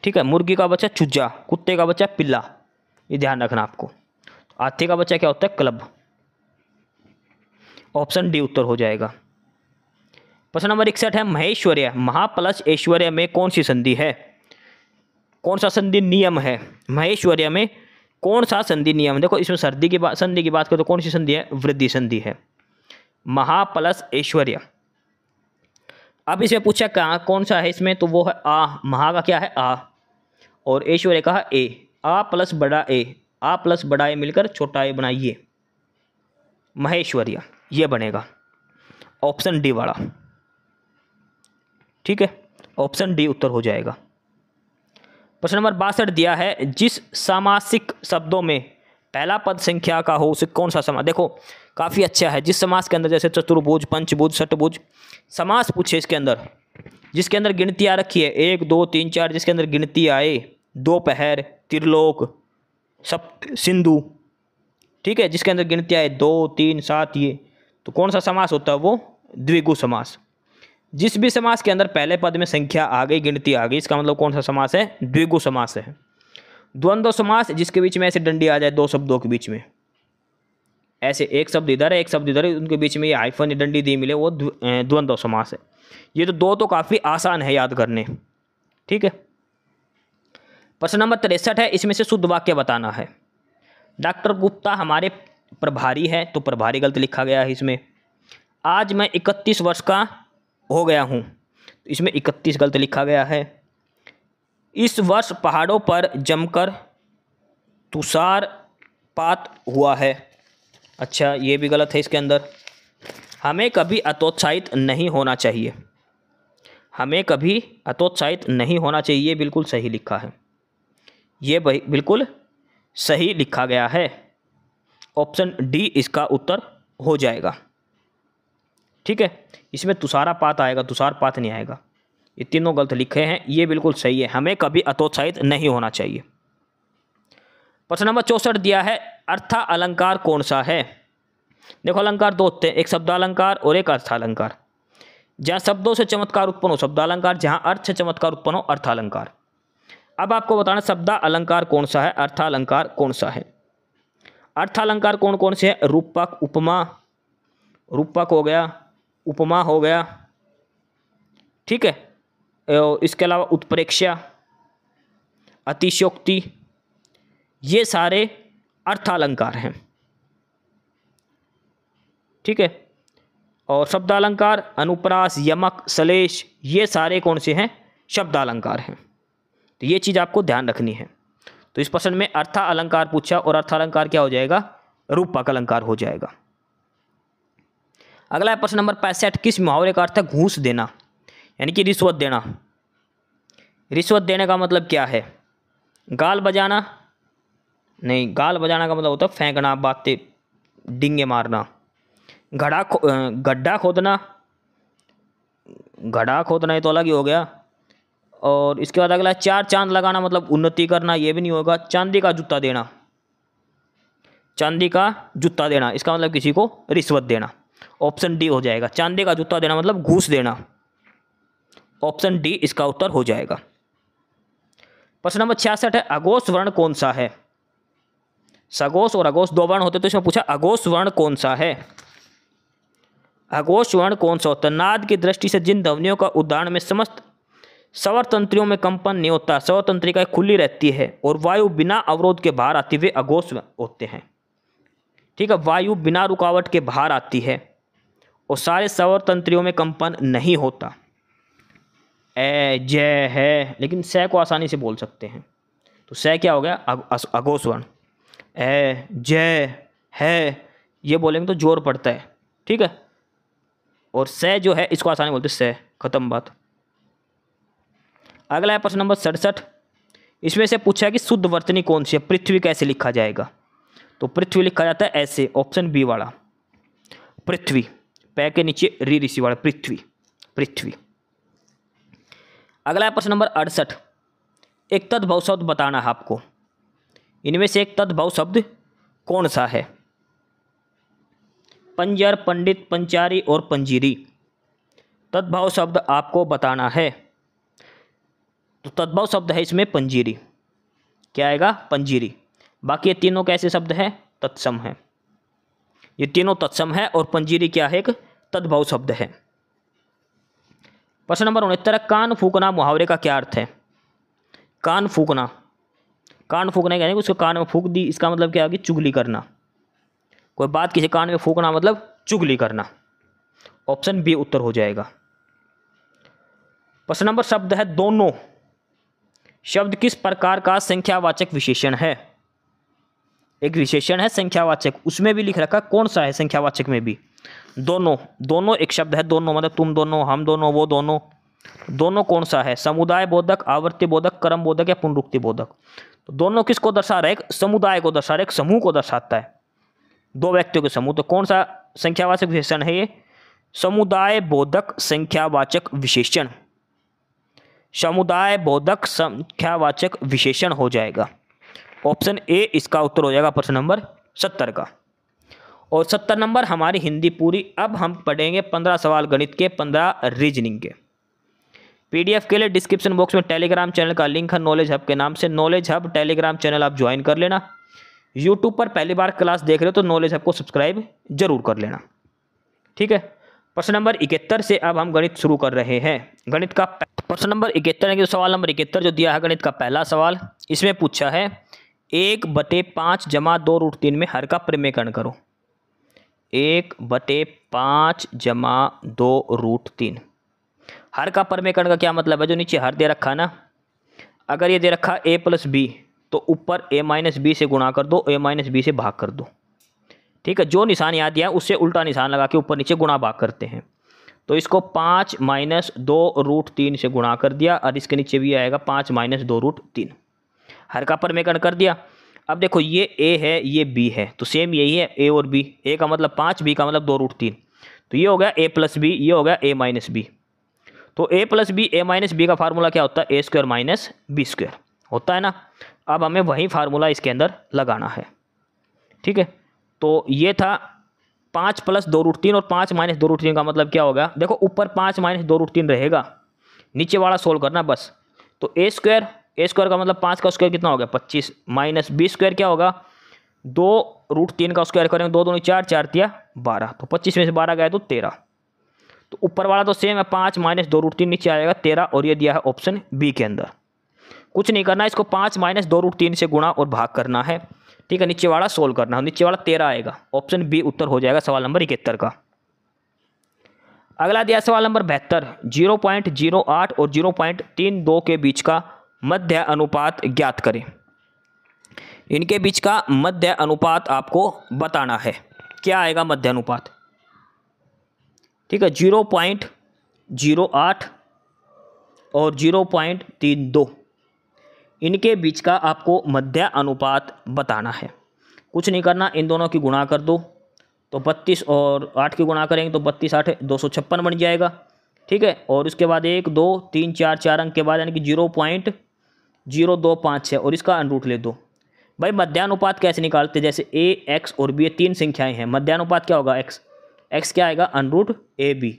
ठीक है। मुर्गी का बच्चा चूजा, कुत्ते का बच्चा पिल्ला, ये ध्यान रखना आपको। हाथी का बच्चा क्या होता है? क्लब। ऑप्शन डी उत्तर हो जाएगा। प्रश्न नंबर 61 है महेश्वर्य, महाप्लस ऐश्वर्य में कौन सी संधि है? कौन सा संधि नियम है? महेश्वर्य में कौन सा संधि नियम? देखो इसमें संधि की बात करें तो कौन सी संधि है? वृद्धि संधि है। महा प्लस ऐश्वर्य। अब इसमें पूछा कहाँ कौन सा है इसमें, तो वो है आ। महा का क्या है? आ, और ऐश्वर्य का है ए। आ प्लस बड़ा ए, आ प्लस बड़ा ए मिलकर छोटा ए बनाइए, महेश्वर्य, ये बनेगा ऑप्शन डी वाला, ठीक है। ऑप्शन डी उत्तर हो जाएगा। प्रश्न नंबर 62 दिया है, जिस सामासिक शब्दों में पहला पद संख्या का हो उसे कौन सा समास? देखो काफ़ी अच्छा है। जिस समास के अंदर जैसे चतुर्भुज, पंचभुज, षटभुज, समास पूछे इसके अंदर, जिसके अंदर गिनती आ रखी है 1 2 3 4, जिसके अंदर गिनती आए, दोपहर, त्रिलोक, सप्त, सिंधु, ठीक है, जिसके अंदर गिनती आए 2 3 7, ये तो कौन सा समास होता है? वो द्विगु समास। जिस भी समास के अंदर पहले पद में संख्या आ गई, गिनती आ गई, इसका मतलब कौन सा समास है? द्विगु समास है। द्वंद्व समास, जिसके बीच में ऐसे डंडी आ जाए 2 शब्दों के बीच में, ऐसे एक शब्द इधर है एक शब्द इधर है, उनके बीच में ये हाइफन डंडी दी मिले, वो द्वंद्व समास है। ये तो दो तो काफ़ी आसान है याद करने, ठीक है। प्रश्न नंबर 63 है, इसमें से शुद्ध वाक्य बताना है। डॉक्टर गुप्ता हमारे प्रभारी है, तो प्रभारी गलत लिखा गया है इसमें। आज मैं 31 वर्ष का हो गया हूँ, तो इसमें 31 गलत लिखा गया है। इस वर्ष पहाड़ों पर जमकर तुषारपात हुआ है, अच्छा ये भी गलत है इसके अंदर। हमें कभी हतोत्साहित नहीं होना चाहिए, हमें कभी हतोत्साहित नहीं होना चाहिए, ये बिल्कुल सही लिखा है, ये बिल्कुल सही लिखा गया है। ऑप्शन डी इसका उत्तर हो जाएगा, ठीक है। इसमें तुषारपात आएगा, तुषारपात नहीं आएगा। ये तीनों गलत लिखे हैं, ये बिल्कुल सही है, हमें कभी हतोत्साहित नहीं होना चाहिए। प्रश्न नंबर 64 दिया है, अर्था अलंकार कौन सा है? देखो अलंकार दो होते हैं, एक शब्दालंकार और एक अर्थालंकार। जहाँ शब्दों से चमत्कार उत्पन्न हो शब्दालंकार, जहाँ अर्थ से चमत्कार उत्पन्न हो अर्थालंकार। अब आपको बताना शब्दालंकार कौन सा है, अर्थालंकार कौन सा है। अर्थालंकार कौन कौन से है? रूपक, उपमा, रूपक हो गया, उपमा हो गया, ठीक है। इसके अलावा उत्प्रेक्षा, अतिशयोक्ति, ये सारे अर्थालंकार हैं, ठीक है। और शब्दालंकार अनुप्रास, यमक, सलेश, ये सारे कौन से हैं? शब्दालंकार हैं। तो ये चीज़ आपको ध्यान रखनी है। तो इस प्रश्न में अर्था अलंकार पूछा और अर्था अलंकार क्या हो जाएगा, रूपक अलंकार हो जाएगा। अगला है प्रश्न नंबर 65, किस मुहावरे का अर्थ है घूस देना, यानी कि रिश्वत देना। रिश्वत देने का मतलब क्या है, गाल बजाना नहीं, गाल बजाना का मतलब होता है फेंकना, बातें डींगे मारना। गड्ढा खोदना, गड्ढा खोदना ये तो अलग ही हो गया। और इसके बाद अगला चार चांद लगाना मतलब उन्नति करना, ये भी नहीं होगा। चांदी का जूता देना, चांदी का जूता देना इसका मतलब किसी को रिश्वत देना, ऑप्शन डी हो जाएगा। चांदी का जूता देना मतलब घूस देना, ऑप्शन डी इसका उत्तर हो जाएगा। प्रश्न नंबर 66 है, अघोष वर्ण कौन सा है। सघोष और अघोष दो वर्ण होते तो इसमें पूछा अघोष वर्ण कौन सा है। अघोष वर्ण कौन सा होता है, नाद की दृष्टि से जिन ध्वनियों का उदाहरण में समस्त स्वर तंत्रियों में कंपन नहीं होता, स्वर तंत्रिका खुली रहती है और वायु बिना अवरोध के बाहर आती, वे अघोष होते हैं। ठीक है, वायु बिना रुकावट के बाहर आती है और सारे स्वर तंत्रियों में कंपन नहीं होता। ए जय है, लेकिन स को आसानी से बोल सकते हैं, तो स क्या हो गया, अघोष वर्ण। ए जय है ये बोलेंगे तो जोर पड़ता है, ठीक है, और स जो है इसको आसानी बोलते हैं स, खत्म बात। अगला है प्रश्न नंबर 67, इसमें से पूछा है कि शुद्ध वर्तनी कौन सी है। पृथ्वी कैसे लिखा जाएगा, तो पृथ्वी लिखा जाता है ऐसे, ऑप्शन बी वाला पृथ्वी, पै के नीचे री ऋषि वाला पृथ्वी, पृथ्वी। अगला है प्रश्न नंबर 68, एक तद्भव शब्द बताना है आपको, इनमें से एक तद्भव शब्द कौन सा है। पंजर, पंडित, पंचारी और पंजीरी, तद्भव शब्द आपको बताना है। तो तद्भव शब्द है इसमें पंजीरी, क्या आएगा, पंजीरी। बाकी ये तीनों कैसे शब्द हैं, तत्सम है, ये तीनों तत्सम है और पंजीरी क्या है, एक तद्भव शब्द है। प्रश्न नंबर 69, कान फूकना मुहावरे का क्या अर्थ है। कान फूकना, कान फूकना यानी उसको कान में फूक दी, इसका मतलब क्या है कि चुगली करना, कोई बात किसी कान में फूकना मतलब चुगली करना, ऑप्शन बी उत्तर हो जाएगा। प्रश्न नंबर शब्द है दोनों, शब्द किस प्रकार का संख्यावाचक विशेषण है। एक विशेषण है संख्यावाचक, उसमें भी लिख रखा कौन सा है, संख्यावाचक में भी दोनों, दोनों एक शब्द है, दोनों मतलब तुम दोनों, हम दोनों, वो दोनों, दोनों कौन सा है, समुदाय बोधक, आवर्ती बोधक, क्रम बोधक या पुनरुक्ति बोधक। तो दोनों किसको दर्शा रहा है, एक समुदाय को दर्शा रहा है, एक समूह को दर्शाता है, दो व्यक्तियों के समूह। तो कौन सा संख्यावाचक विशेषण है ये, समुदाय बोधक संख्यावाचक विशेषण, समुदाय बोधक संख्यावाचक विशेषण हो जाएगा, ऑप्शन ए इसका उत्तर हो जाएगा प्रश्न नंबर 70 का। और 70 नंबर हमारी हिंदी पूरी। अब हम पढ़ेंगे 15 सवाल गणित के, 15 रीजनिंग के। पीडीएफ के लिए डिस्क्रिप्शन बॉक्स में टेलीग्राम चैनल का लिंक है नॉलेज हब के नाम से, नॉलेज हब टेलीग्राम चैनल आप ज्वाइन कर लेना। यूट्यूब पर पहली बार क्लास देख रहे हो तो नॉलेज हब को सब्सक्राइब जरूर कर लेना, ठीक है। प्रश्न नंबर 71 से अब हम गणित शुरू कर रहे हैं। गणित का प्रश्न नंबर 71 है कि सवाल नंबर 71 जो दिया है गणित का पहला सवाल, इसमें पूछा है 1/5 जमा 2√3 में हर का परिमेयकरण करो। 1/5 जमा 2√3, हर का परिमेयकरण का क्या मतलब है, जो नीचे हर दे रखा है ना, अगर ये दे रखा a + b तो ऊपर a - b से गुणा कर दो, a - b से भाग कर दो, ठीक है। जो निशान याद दिया उससे उल्टा निशान लगा के ऊपर नीचे गुणा भाग करते हैं। तो इसको 5 - 2√3 से गुणा कर दिया और इसके नीचे भी आएगा 5 - 2√3, हर का परिमेयकरण कर दिया। अब देखो ये a है ये b है, तो सेम यही है a और b, a का मतलब 5, b का मतलब 2√3, तो ये हो गया a + b, ये हो गया a - b। तो a + b a - b का फार्मूला क्या होता है, a² - b² होता है ना। अब हमें वही फार्मूला इसके अंदर लगाना है, ठीक है। तो ये था 5 + 2√3 और 5 - 2√3 का मतलब क्या होगा, देखो ऊपर 5 - 2√3 रहेगा, नीचे वाला सोल्व करना बस। तो a² का मतलब 5 का स्क्वायर कितना हो गया 25, माइनस b² क्या होगा 2√3 का स्क्वायर करेंगे, 2 दूनी 4, 4 तिया 12, तो 25 में से 12 गए तो 13। तो ऊपर वाला तो सेम है 5 - 2√3, नीचे आएगा 13 और ये दिया है ऑप्शन बी के अंदर। कुछ नहीं करना, इसको 5 - 2√3 से गुणा और भाग करना है, ठीक है। नीचे वाला सोल्व करना है, नीचे वाला 13 आएगा, ऑप्शन बी उत्तर हो जाएगा सवाल नंबर 71 का। अगला दिया सवाल नंबर 72, 0.08 और 0.32 के बीच का मध्य अनुपात ज्ञात करें। इनके बीच का मध्य अनुपात आपको बताना है। क्या आएगा मध्य अनुपात? ठीक है, 0.08 और 0.32, इनके बीच का आपको मध्य अनुपात बताना है। कुछ नहीं करना, इन दोनों की गुणा कर दो, तो 32 और 8 की गुणा करेंगे तो 32 8 256 बन जाएगा। ठीक है, और उसके बाद 1 2 3 4 4 अंक के बाद यानी कि 0.025 है, और इसका अंडरूट ले दो। भाई मध्यानुपात कैसे निकालते? जैसे ए, एक्स और बी, ये तीन संख्याएं हैं, मध्यानुपात क्या होगा? एक्स। एक्स क्या आएगा? Underroot A B.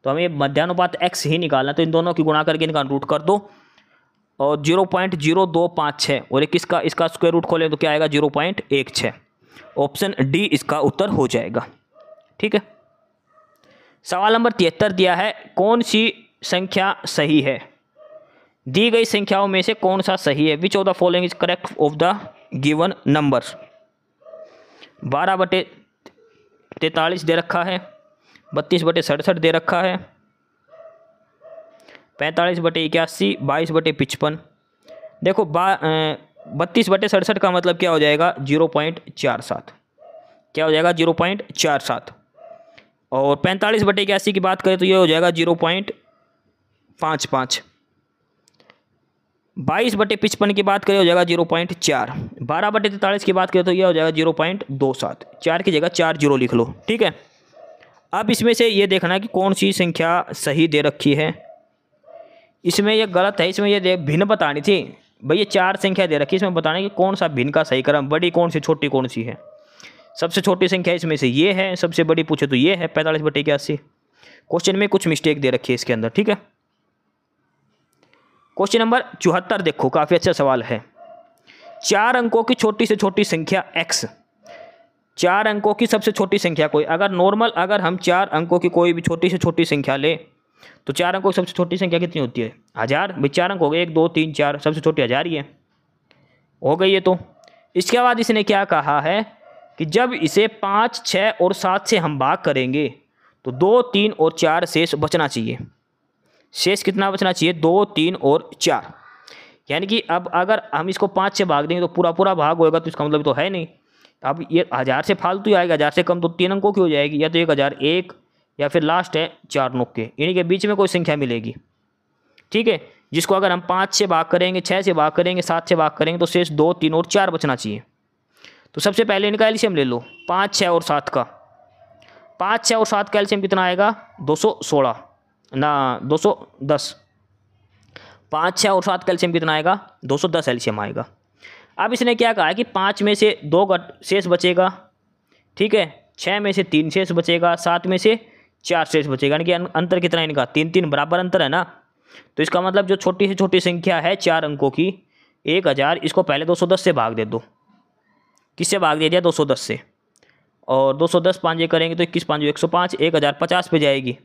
तो हमें मध्यानुपात एक्स ही निकालना, तो इन दोनों की गुणा करके इनका अंडरूट कर दो, और 0.0256 और एक इसका स्क्वायर रूट खोलें तो क्या आएगा? 0.16। ऑप्शन डी इसका उत्तर हो जाएगा। ठीक है, सवाल नंबर 73 दिया है, कौन सी संख्या सही है? दी गई संख्याओं में से कौन सा सही है? Which of the following is correct of the given numbers? 12/43 दे रखा है, 32/67 दे रखा है, 45/81, 22/55। देखो 32/67 का मतलब क्या हो जाएगा? 0.47। क्या हो जाएगा? 0.47। और 45/81 की बात करें तो ये हो जाएगा 0.55। 22/55 की बात करें हो जाएगा 0.4। 12/43 की बात करें तो ये हो जाएगा 0.27। 4 की जगह 4 जीरो लिख लो। ठीक है, अब इसमें से ये देखना कि कौन सी संख्या सही दे रखी है। इसमें ये गलत है, इसमें ये भिन्न बतानी थी। भाई ये 4 संख्या दे रखी है, इसमें बताना कि कौन सा भिन्न का सही क्रम, बड़ी कौन सी छोटी कौन सी है। सबसे छोटी संख्या इसमें से ये है, सबसे बड़ी पूछे तो ये है 45/81। क्वेश्चन में कुछ मिस्टेक दे रखी है इसके अंदर। ठीक है, क्वेश्चन नंबर 74 देखो, काफ़ी अच्छा सवाल है। 4 अंकों की छोटी से छोटी संख्या x, 4 अंकों की सबसे छोटी संख्या कोई, अगर नॉर्मल अगर हम 4 अंकों की कोई भी छोटी से छोटी संख्या ले तो 4 अंकों की सबसे छोटी संख्या कितनी होती है? 1000। भाई 4 अंक हो गए, 1 2 3 4, सबसे छोटी 1000 ही है, हो गई है। तो इसके बाद इसने क्या कहा है कि जब इसे 5 6 और 7 से हम भाग करेंगे तो 2 3 और 4 शेष बचना चाहिए। शेष कितना बचना चाहिए? 2 3 और 4। यानी कि अब अगर हम इसको 5 से भाग देंगे तो पूरा पूरा भाग होएगा, तो इसका मतलब तो है नहीं। अब ये 1000 से फालतू ही आएगा, 1000 से कम तो 3 अंकों की हो जाएगी, या तो 1001 या फिर लास्ट है 4 नुक्के, इन्हीं के बीच में कोई संख्या मिलेगी। ठीक है, जिसको अगर हम 5 से भाग करेंगे, 6 से भाग करेंगे, 7 से भाग करेंगे तो शेष 2 3 और 4 बचना चाहिए। तो सबसे पहले इनका एलसीएम ले लो, 5 6 और 7 का। 5 6 और 7 का एलसीएम कितना आएगा? 216 ना 210। 5 6 और 7 का एलसीएम कितना आएगा? 210 एलसीएम आएगा। अब इसने क्या कहा है कि 5 में से 2 शेष बचेगा। ठीक है, 6 में से 3 शेष बचेगा, 7 में से 4 शेष बचेगा। यानी कि अंतर कितना है इनका? 3 3 बराबर अंतर है ना। तो इसका मतलब जो छोटी से छोटी संख्या है 4 अंकों की 1000, इसको पहले 210 से भाग दे दो। किससे भाग दे दिया? 210 से। और 210 5 करेंगे तो 21 5 105, 1050 पे जाएगी।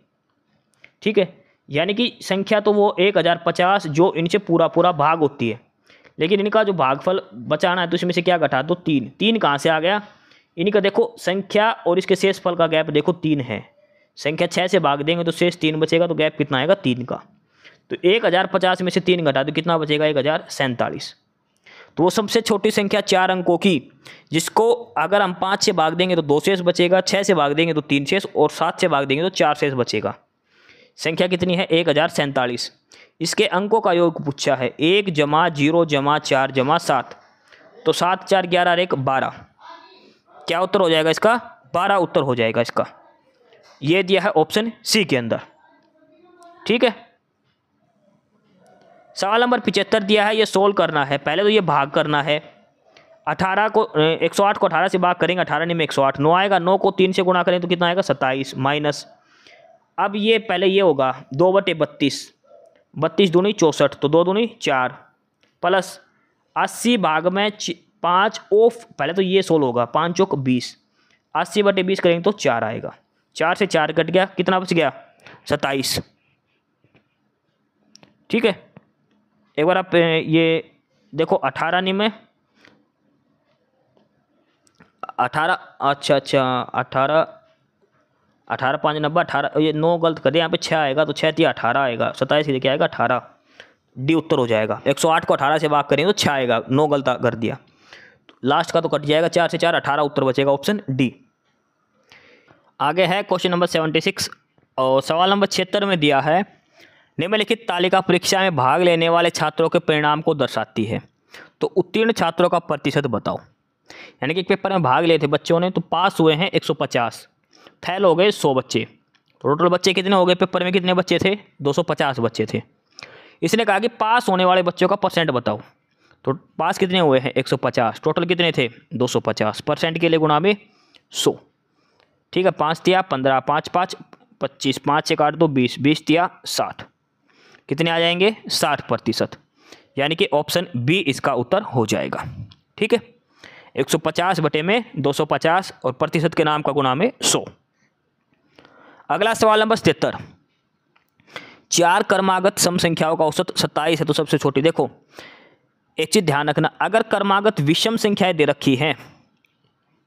ठीक है, यानी कि संख्या तो वो 1050 जो इनसे पूरा पूरा भाग होती है, लेकिन इनका जो भागफल बचाना है तो इसमें से क्या घटा दो? 3। 3 कहाँ से आ गया? इनका देखो संख्या और इसके शेष फल का गैप देखो 3 है। संख्या 6 से भाग देंगे तो शेष 3 बचेगा, तो गैप कितना आएगा? 3 का। तो 1050 में से 3 घटा दो, कितना बचेगा? 1047। तो वो सबसे छोटी संख्या 4 अंकों की, जिसको अगर हम 5 से भाग देंगे तो 2 शेष बचेगा, 6 से भाग देंगे तो 3 शेष, और 7 से भाग देंगे तो 4 शेष बचेगा। संख्या कितनी है? 1047। इसके अंकों का योग पूछा है, 1 जमा 0 जमा 4 जमा 7, तो 7 4 11 और 1 12। क्या उत्तर हो जाएगा इसका? 12 उत्तर हो जाएगा इसका। ये दिया है ऑप्शन सी के अंदर। ठीक है, सवाल नंबर 75 दिया है, ये सोल्व करना है। पहले तो ये भाग करना है। 108 को 18 से भाग करेंगे, 18 में 108, 9 आएगा। 9 को 3 से गुणा करें तो कितना आएगा? 27 माइनस। अब ये पहले ये होगा 2/32, 32 दूनी 64, तो 2 दूनी 4, प्लस 80 भाग में 5 ऑफ, पहले तो ये सोल्व होगा, 5 चौक 20, 80/20 करेंगे तो 4 आएगा। 4 से 4 कट गया, कितना बच गया? 27। ठीक है, एक बार आप ये देखो 18 नहीं में 18, अच्छा 18 5 90, 18, ये 9 गलत कर दिया, यहाँ पे 6 आएगा तो 6 3 18 आएगा, 27 की क्या आएगा? 18। डी उत्तर हो जाएगा। 108 को 18 से भाग करेंगे तो 6 आएगा, 9 गलता कर दिया, लास्ट का तो कट जाएगा, 4 से 4 18, उत्तर बचेगा ऑप्शन डी। आगे है क्वेश्चन नंबर 76 और सवाल नंबर 76 में दिया है निम्नलिखित तालिका परीक्षा में भाग लेने वाले छात्रों के परिणाम को दर्शाती है, तो उत्तीर्ण छात्रों का प्रतिशत बताओ। यानी कि एक पेपर में भाग लिए थे बच्चों ने, तो पास हुए हैं 150, फेल हो गए 100 बच्चे, टोटल बच्चे कितने हो गए पेपर में, कितने बच्चे थे, 250 बच्चे थे। इसने कहा कि पास होने वाले बच्चों का परसेंट बताओ, तो पास कितने हुए हैं 150, टोटल कितने थे 250, परसेंट के लिए गुणा में 100। ठीक है, 5 दिया 15, 5 5 25, 5 से काट दो 20, 20 दिया 60, कितने आ जाएंगे 60%, यानी कि ऑप्शन बी इसका उत्तर हो जाएगा। ठीक है, 150 बटे में 250 और प्रतिशत के नाम का गुणा में 100। अगला सवाल नंबर 77, 4 क्रमागत सम संख्याओं का औसत 27 है, तो सबसे छोटी। देखो एक चीज़ ध्यान रखना, अगर क्रमागत विषम संख्याएं दे रखी हैं,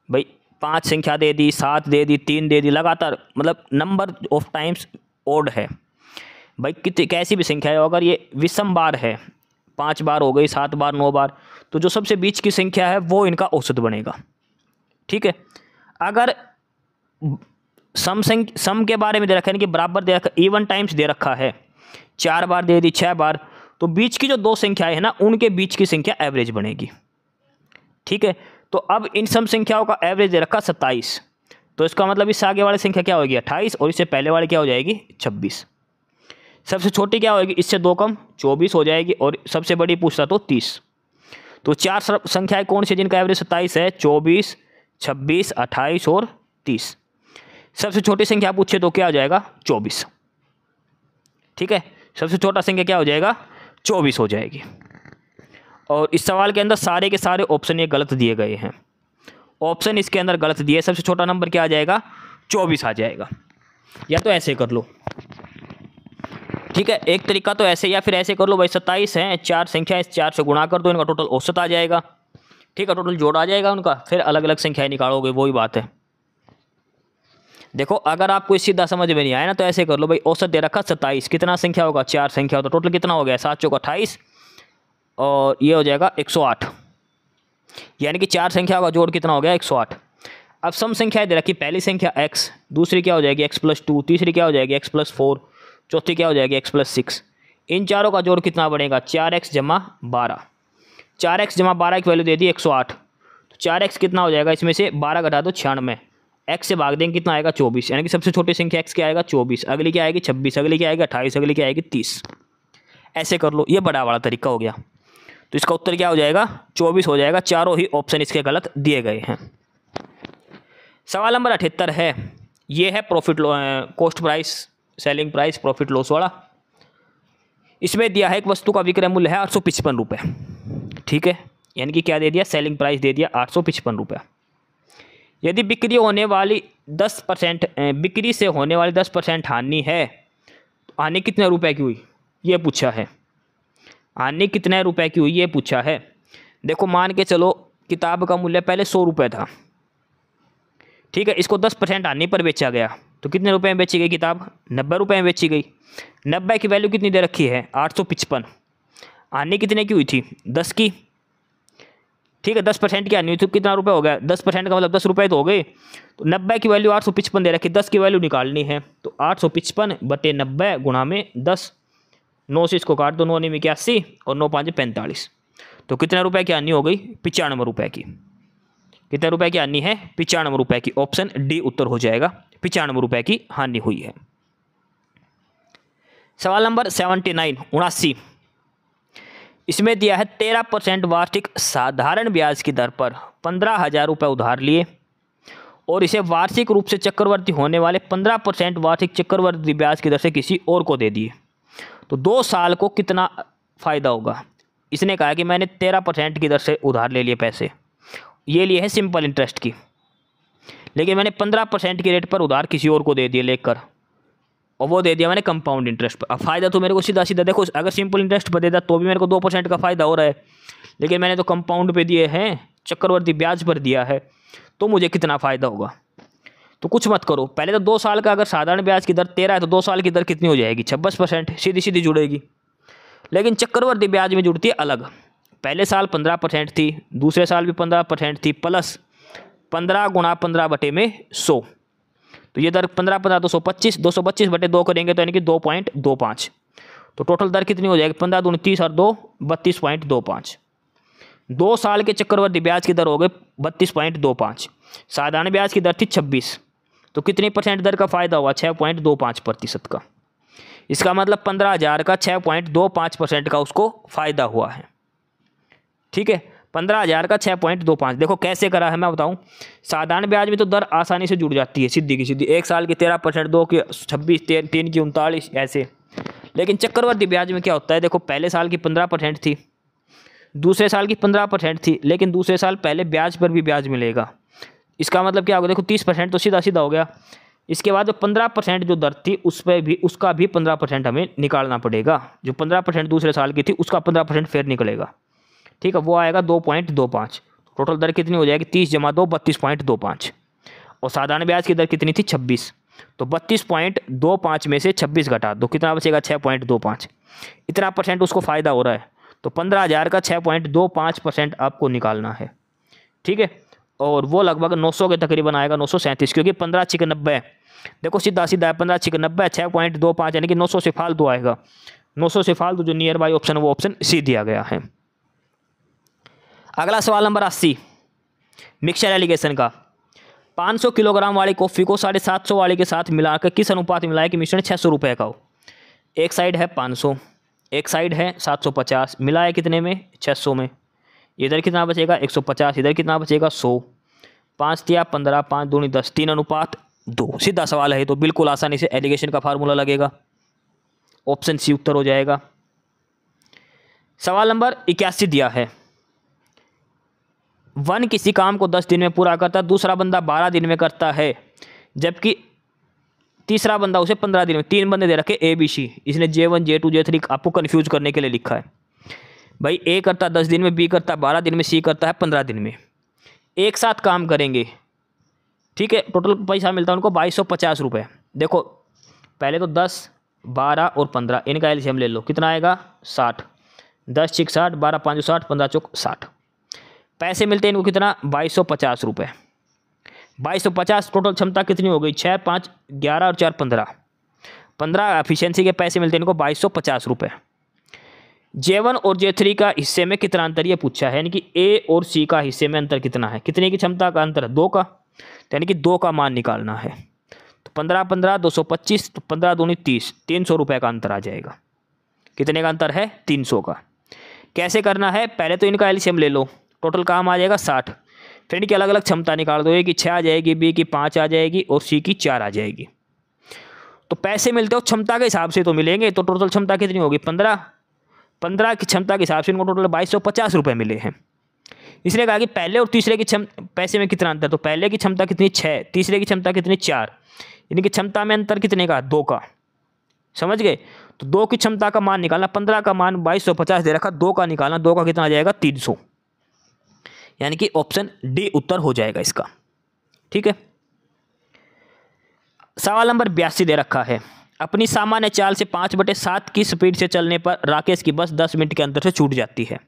भाई 5 संख्या दे दी, 7 दे दी, 3 दे दी, लगातार मतलब नंबर ऑफ टाइम्स ओड है, भाई कितनी कैसी भी संख्या है, अगर ये विषम बार है, 5 बार हो गई, 7 बार, 9 बार, तो जो सबसे बीच की संख्या है वो इनका औसत बनेगा। ठीक है, अगर सम के बारे में दे रखा है कि बराबर दे रखा, इवन टाइम्स दे रखा है, 4 बार दे दी, 6 बार, तो बीच की जो 2 संख्याएं हैं ना, उनके बीच की संख्या एवरेज बनेगी। ठीक है, तो अब इन सम संख्याओं का एवरेज दे रखा 27, तो इसका मतलब इससे आगे वाली संख्या क्या होगी 28, और इससे पहले वाली क्या हो जाएगी 26। सबसे छोटी क्या होगी, इससे 2 कम 24 हो जाएगी, और सबसे बड़ी पूछता तो 30। तो 4 संख्याएं कौन सी जिनका एवरेज 27 है, 24, 26, 28 और 30। सबसे छोटी संख्या पूछे तो क्या हो जाएगा 24। ठीक है, सबसे छोटा संख्या क्या हो जाएगा 24 हो जाएगी। और इस सवाल के अंदर सारे के सारे ऑप्शन ये गलत दिए गए हैं, ऑप्शन इसके अंदर गलत दिए, सबसे छोटा नंबर क्या आ जाएगा 24 आ जाएगा। या तो ऐसे कर लो, ठीक है, एक तरीका तो ऐसे, या फिर ऐसे कर लो भाई 27 हैं, 4 संख्या इस 4 से गुणा कर दो, इनका टोटल औसत आ जाएगा। ठीक है, टोटल जोड़ आ जाएगा उनका, फिर अलग अलग संख्याएं निकालोगे, वही बात है। देखो अगर आपको इस सीधा समझ में नहीं आया ना, तो ऐसे कर लो भाई, औसत दे रखा 27, कितना संख्या होगा 4 संख्या होगा, तो टोटल कितना हो गया 7 चौक 28, और ये हो जाएगा 108, यानी कि 4 संख्या का जोड़ कितना हो गया 108। अब सम संख्या दे रखी, पहली संख्या x, दूसरी क्या हो जाएगी x+2, तीसरी क्या हो जाएगी x+4, चौथी क्या हो जाएगी x+6। इन चारों का जोड़ कितना बनेगा 4x जमा 12, 4x जमा 12 की वैल्यू दे दी 108, तो 4x कितना हो जाएगा, इसमें से 12 घटा दो 96, x से भाग देंगे कितना आएगा 24, यानी कि सबसे छोटी संख्या x क्या आएगा 24, अगली क्या आएगी 26, अगली क्या आएगी 28, अगली क्या आएगी 30। ऐसे कर लो, ये बड़ा वाला तरीका हो गया। तो इसका उत्तर क्या हो जाएगा 24 हो जाएगा, चारों ही ऑप्शन इसके गलत दिए गए हैं। सवाल नंबर 78 है, ये है profit cost price, selling price, profit loss वाला। इसमें दिया है एक वस्तु का विक्रय मूल्य है 855 रुपये। ठीक है, यानी कि क्या दे दिया, सेलिंग प्राइस दे दिया 855 रुपये। यदि बिक्री होने वाली 10% बिक्री से होने वाली 10% हानि है, तो हानि कितने रुपए की हुई ये पूछा है, हानि कितने रुपए की हुई ये पूछा है। देखो मान के चलो किताब का मूल्य पहले 100 रुपये था, ठीक है, इसको 10% हानि पर बेचा गया, तो कितने रुपए में बेची गई किताब 90 रुपये में बेची गई। 90 की वैल्यू कितनी दे रखी है 855, हानि कितने की हुई थी 10 की। ठीक है, 10% की हानि हुई तो कितना रुपए हो गया, 10% का मतलब 10 रुपये तो हो गए। तो 90 की वैल्यू 855 दे रखी, 10 की वैल्यू निकालनी है, तो 855 बटे 90 गुणा में 10, 9 से इसको काट दो, 9 में 81 और 9 5 45, तो कितने रुपए की हानि हो गई 95 रुपये की। कितने रुपए की हानि है 95 रुपये की, ऑप्शन डी उत्तर हो जाएगा, 95 रुपये की हानि हुई है। सवाल नंबर 79 इसमें दिया है 13% वार्षिक साधारण ब्याज की दर पर 15,000 रुपये उधार लिए और इसे वार्षिक रूप से चक्रवर्ती होने वाले 15% वार्षिक चक्रवर्ती ब्याज की दर से किसी और को दे दिए, तो 2 साल को कितना फ़ायदा होगा। इसने कहा कि मैंने 13% की दर से उधार ले लिए पैसे, ये लिए है सिंपल इंटरेस्ट की, लेकिन मैंने 15% की रेट पर उधार किसी और को दे दिए लेकर, और वो दे दिया मैंने कंपाउंड इंटरेस्ट पर। अब फ़ायदा तो मेरे को सीधा सीधा देखो, अगर सिंपल इंटरेस्ट पर देता तो भी मेरे को 2% का फ़ायदा हो रहा है, लेकिन मैंने तो कंपाउंड पे दिए हैं, चक्रवर्ती ब्याज पर दिया है, तो मुझे कितना फ़ायदा होगा। तो कुछ मत करो, पहले तो 2 साल का अगर साधारण ब्याज की दर 13 है, तो 2 साल की दर कितनी हो जाएगी 26%, सीधी सीधी जुड़ेगी। लेकिन चक्रवर्ती ब्याज में जुड़ती है अलग। पहले साल 15% थी, दूसरे साल भी 15% थी, प्लस 15 गुणा 15/100। तो ये दर 15 15 225, 225/2 करेंगे तो यानी कि 2.25। तो टोटल दर कितनी हो जाएगी? 15 दूनी 30 और 2 32.25। 2 साल के चक्रवर्ती ब्याज की दर हो गई 32.25। साधारण ब्याज की दर थी 26। तो कितनी परसेंट दर का फायदा हुआ? 6.25% का। इसका मतलब 15,000 का 6.25% का उसको फायदा हुआ है। ठीक है, 15,000 का 6.25। देखो कैसे करा है मैं बताऊं। साधारण ब्याज में तो दर आसानी से जुड़ जाती है, सीधी की सीधी। 1 साल की 13%, 2 की 26, 3 की 39, ऐसे। लेकिन चक्रवर्ती ब्याज में क्या होता है? देखो पहले साल की 15% थी, दूसरे साल की 15% थी, लेकिन दूसरे साल पहले ब्याज पर भी ब्याज मिलेगा। इसका मतलब क्या होगा? देखो 30% तो सीधा सीधा हो गया। इसके बाद जो 15% जो दर थी उस पर भी, उसका भी 15% हमें निकालना पड़ेगा। जो 15% दूसरे साल की थी उसका 15% फिर निकलेगा। ठीक है, वो आएगा 2.25। टोटल दर कितनी हो जाएगी? 30 जमा 2 32.25। और साधारण ब्याज की दर कितनी थी? 26। तो 32.25 में से 26 घटा दो, कितना बचेगा? 6.25। इतना परसेंट उसको फ़ायदा हो रहा है। तो 15,000 का 6.25% आपको निकालना है। ठीक है, और वो लगभग 900 के तकरीबन आएगा, 937, क्योंकि 15 छिक 90। देखो सीधा सीधा है, 15 छिक 90, 6.25 यानी कि 900 से फालतू आएगा। 900 से फालतू जो नियर बाई ऑप्शन है वो ऑप्शन सी दिया गया है। अगला सवाल नंबर 80 मिक्सचर एलिगेशन का। 500 किलोग्राम वाली कॉफ़ी को 750 वाली के साथ मिलाकर किस अनुपात में मिलाए कि मिश्रण 600 रुपये का हो? एक साइड है 500, एक साइड है 750, मिलाए कितने में? 600 में। इधर कितना बचेगा? 150। इधर कितना बचेगा? 100। 5 तिया 15, 5 दूनी 10, 3:2। सीधा सवाल है तो बिल्कुल आसानी से एलिगेशन का फार्मूला लगेगा। ऑप्शन सी उत्तर हो जाएगा। सवाल नंबर 81 दिया है। 1 किसी काम को 10 दिन में पूरा करता है, दूसरा बंदा 12 दिन में करता है, जबकि तीसरा बंदा उसे 15 दिन में। 3 बंदे दे रखे ए बी सी, इसने J1 J2 J3 आपको कंफ्यूज करने के लिए लिखा है। भाई ए करता 10 दिन में, बी करता 12 दिन में, सी करता है 15 दिन में। एक साथ काम करेंगे, ठीक है। टोटल पैसा मिलता है उनको 2250 रुपये। देखो पहले तो 10, 12 और 15 इनका एलसीएम ले लो, कितना आएगा? 60। 10 छिक 60, 12 5 60, 15 चौक 60। पैसे मिलते हैं इनको कितना? 2250 रुपये। 2250। टोटल क्षमता कितनी हो गई? 6 5 11 और 4 15। 15 एफिशिएंसी के पैसे मिलते हैं इनको 2250 रुपये। J1 और J3 का हिस्से में कितना अंतर ये पूछा है, यानी कि ए और सी का हिस्से में अंतर कितना है? कितने की क्षमता का अंतर है? 2 का, तो यानी कि 2 का मान निकालना है। तो 15 15 225, तो 15 दूनी 30, 300 रुपये का अंतर आ जाएगा। कितने का अंतर है? 300 का। कैसे करना है? पहले तो इनका एलसीएम ले लो, टोटल काम आ जाएगा 60। फिर इनकी अलग अलग क्षमता निकाल दो, ए की 6 आ जाएगी, बी की 5 आ जाएगी और सी की 4 आ जाएगी। तो पैसे मिलते हो क्षमता के हिसाब से तो मिलेंगे। तो टोटल क्षमता कितनी होगी? 15 की क्षमता के हिसाब से इनको टोटल 2250 रुपये मिले हैं। इसलिए कहा कि पहले और तीसरे की पैसे में कितना अंतर? तो पहले की क्षमता कितनी? 6, तीसरे की क्षमता कितनी? 4। इनकी क्षमता में अंतर कितने का? 2 का। समझ गए? तो 2 की क्षमता का मान निकालना, 15 का मान 2250 दे रखा, 2 का निकालना, 2 का कितना आ जाएगा? 300। यानी कि ऑप्शन डी उत्तर हो जाएगा इसका। ठीक है। सवाल नंबर 82 दे रखा है। अपनी सामान्य चाल से 5/7 की स्पीड से चलने पर राकेश की बस 10 मिनट के अंतर से छूट जाती है।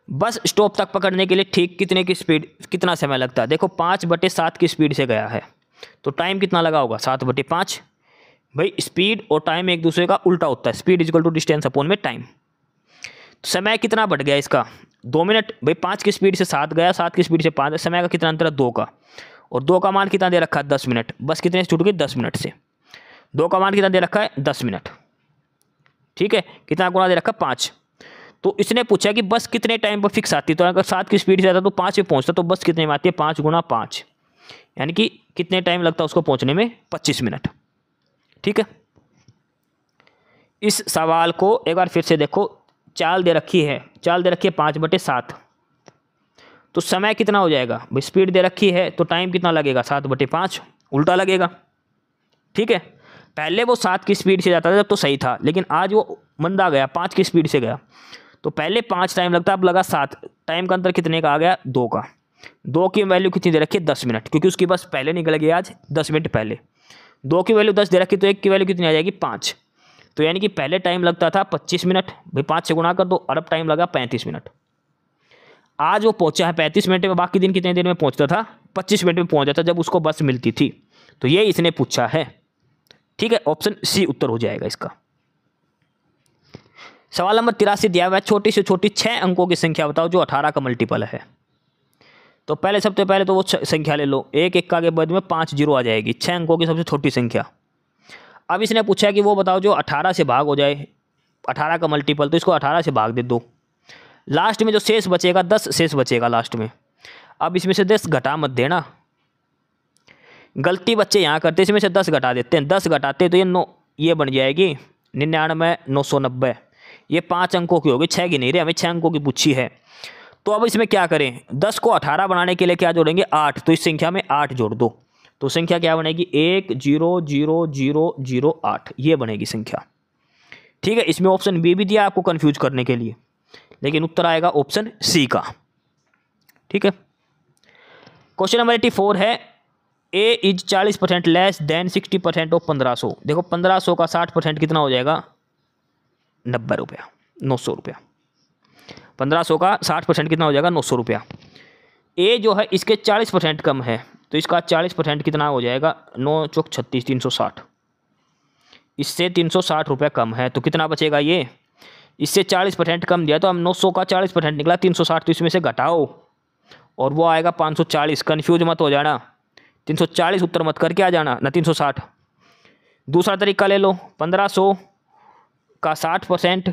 बस स्टॉप तक पकड़ने के लिए ठीक कितने की स्पीड, कितना समय लगता है? देखो 5/7 की स्पीड से गया है तो टाइम कितना लगा होगा? 7/5। भाई स्पीड और टाइम एक दूसरे का उल्टा होता है, speed equal to distance upon में टाइम। समय कितना बढ़ गया इसका? 2 मिनट। भाई 5 की स्पीड से 7 गया, 7 की स्पीड से 5, समय का कितना अंतर है? 2 का। और 2 का मान कितना दे रखा है? 10 मिनट। बस कितने से छूट गई? 10 मिनट से। 2 का मान कितना दे रखा है? 10 मिनट। ठीक है, कितना गुना दे रखा? 5। तो इसने पूछा कि बस कितने टाइम पर फिक्स आती है। तो अगर 7 की स्पीड से आता तो 5 पे पहुंचता, तो बस कितने में आती है? 5 गुना 5, यानी कि कितने टाइम लगता है उसको पहुंचने में? 25 मिनट। ठीक है। इस सवाल को एक बार फिर से देखो। चाल दे रखी है, चाल दे रखी है 5/7, तो समय कितना हो जाएगा? भाई स्पीड दे रखी है तो टाइम कितना लगेगा? 7/5, उल्टा लगेगा। ठीक है। पहले वो 7 की स्पीड से जाता था जब तो सही था, लेकिन आज वो मंदा गया, 5 की स्पीड से गया। तो पहले 5 टाइम लगता, अब लगा 7। टाइम का अंतर कितने का आ गया? 2 का। 2 की वैल्यू कितनी दे रखी है? 10 मिनट, क्योंकि उसकी बस पहले निकल गई आज 10 मिनट पहले। 2 की वैल्यू 10 दे रखी, तो 1 की वैल्यू कितनी आ जाएगी? 5। तो यानी कि पहले टाइम लगता था 25 मिनट, भाई 5 से गुणा कर दो, और अब टाइम लगा 35 मिनट। आज वो पहुंचा है 35 मिनट में, बाकी दिन कितने देर में पहुंचता था? 25 मिनट में पहुंच जाता जब उसको बस मिलती थी। तो ये इसने पूछा है, ठीक है, ऑप्शन सी उत्तर हो जाएगा इसका। सवाल नंबर 83 दिया हुआ है, छोटी से छोटी 6 अंकों की संख्या बताओ जो 18 का मल्टीपल है। तो पहले सबसे पहले तो वो संख्या ले लो, एक इक्का के बाद में 5 जीरो आ जाएगी, 6 अंकों की सबसे छोटी संख्या। अब इसने पूछा है कि वो बताओ जो 18 से भाग हो जाए, 18 का मल्टीपल, तो इसको 18 से भाग दे दो। लास्ट में जो शेष बचेगा 10 शेष बचेगा लास्ट में। अब इसमें से 10 घटा मत देना, गलती बच्चे यहाँ करते, इसमें से 10 घटा देते हैं, 10 घटाते तो ये बन जाएगी 99 990। ये 5 अंकों की होगी, 6 की नहीं रही, हमें 6 अंकों की पूछी है। तो अब इसमें क्या करें, 10 को 18 बनाने के लिए क्या जोड़ेंगे? 8। तो इस संख्या में 8 जोड़ दो, तो संख्या क्या बनेगी? 1 0 0 0 0 8, ये बनेगी संख्या। ठीक है, इसमें ऑप्शन बी भी दिया आपको कंफ्यूज करने के लिए, लेकिन उत्तर आएगा ऑप्शन सी का। ठीक है, क्वेश्चन नंबर 84 है, ए इज 40% लेस देन 60% ऑफ 1500। देखो 1500 का 60% कितना हो जाएगा? 90 रुपया, 900 रुपया। 1500 का 60% कितना हो जाएगा? 900 रुपया। ए जो है इसके 40% कम है, तो इसका 40% कितना हो जाएगा? 9 चौक 36, 360। इससे 360 रुपया कम है, तो कितना बचेगा? ये इससे 40% कम दिया, तो हम 900 का 40% निकला 360, तो इसमें से घटाओ और वो आएगा 540। कन्फ्यूज मत हो जाना, 340 उत्तर मत करके आ जाना ना, 360। दूसरा तरीका ले लो, 1500 का 60%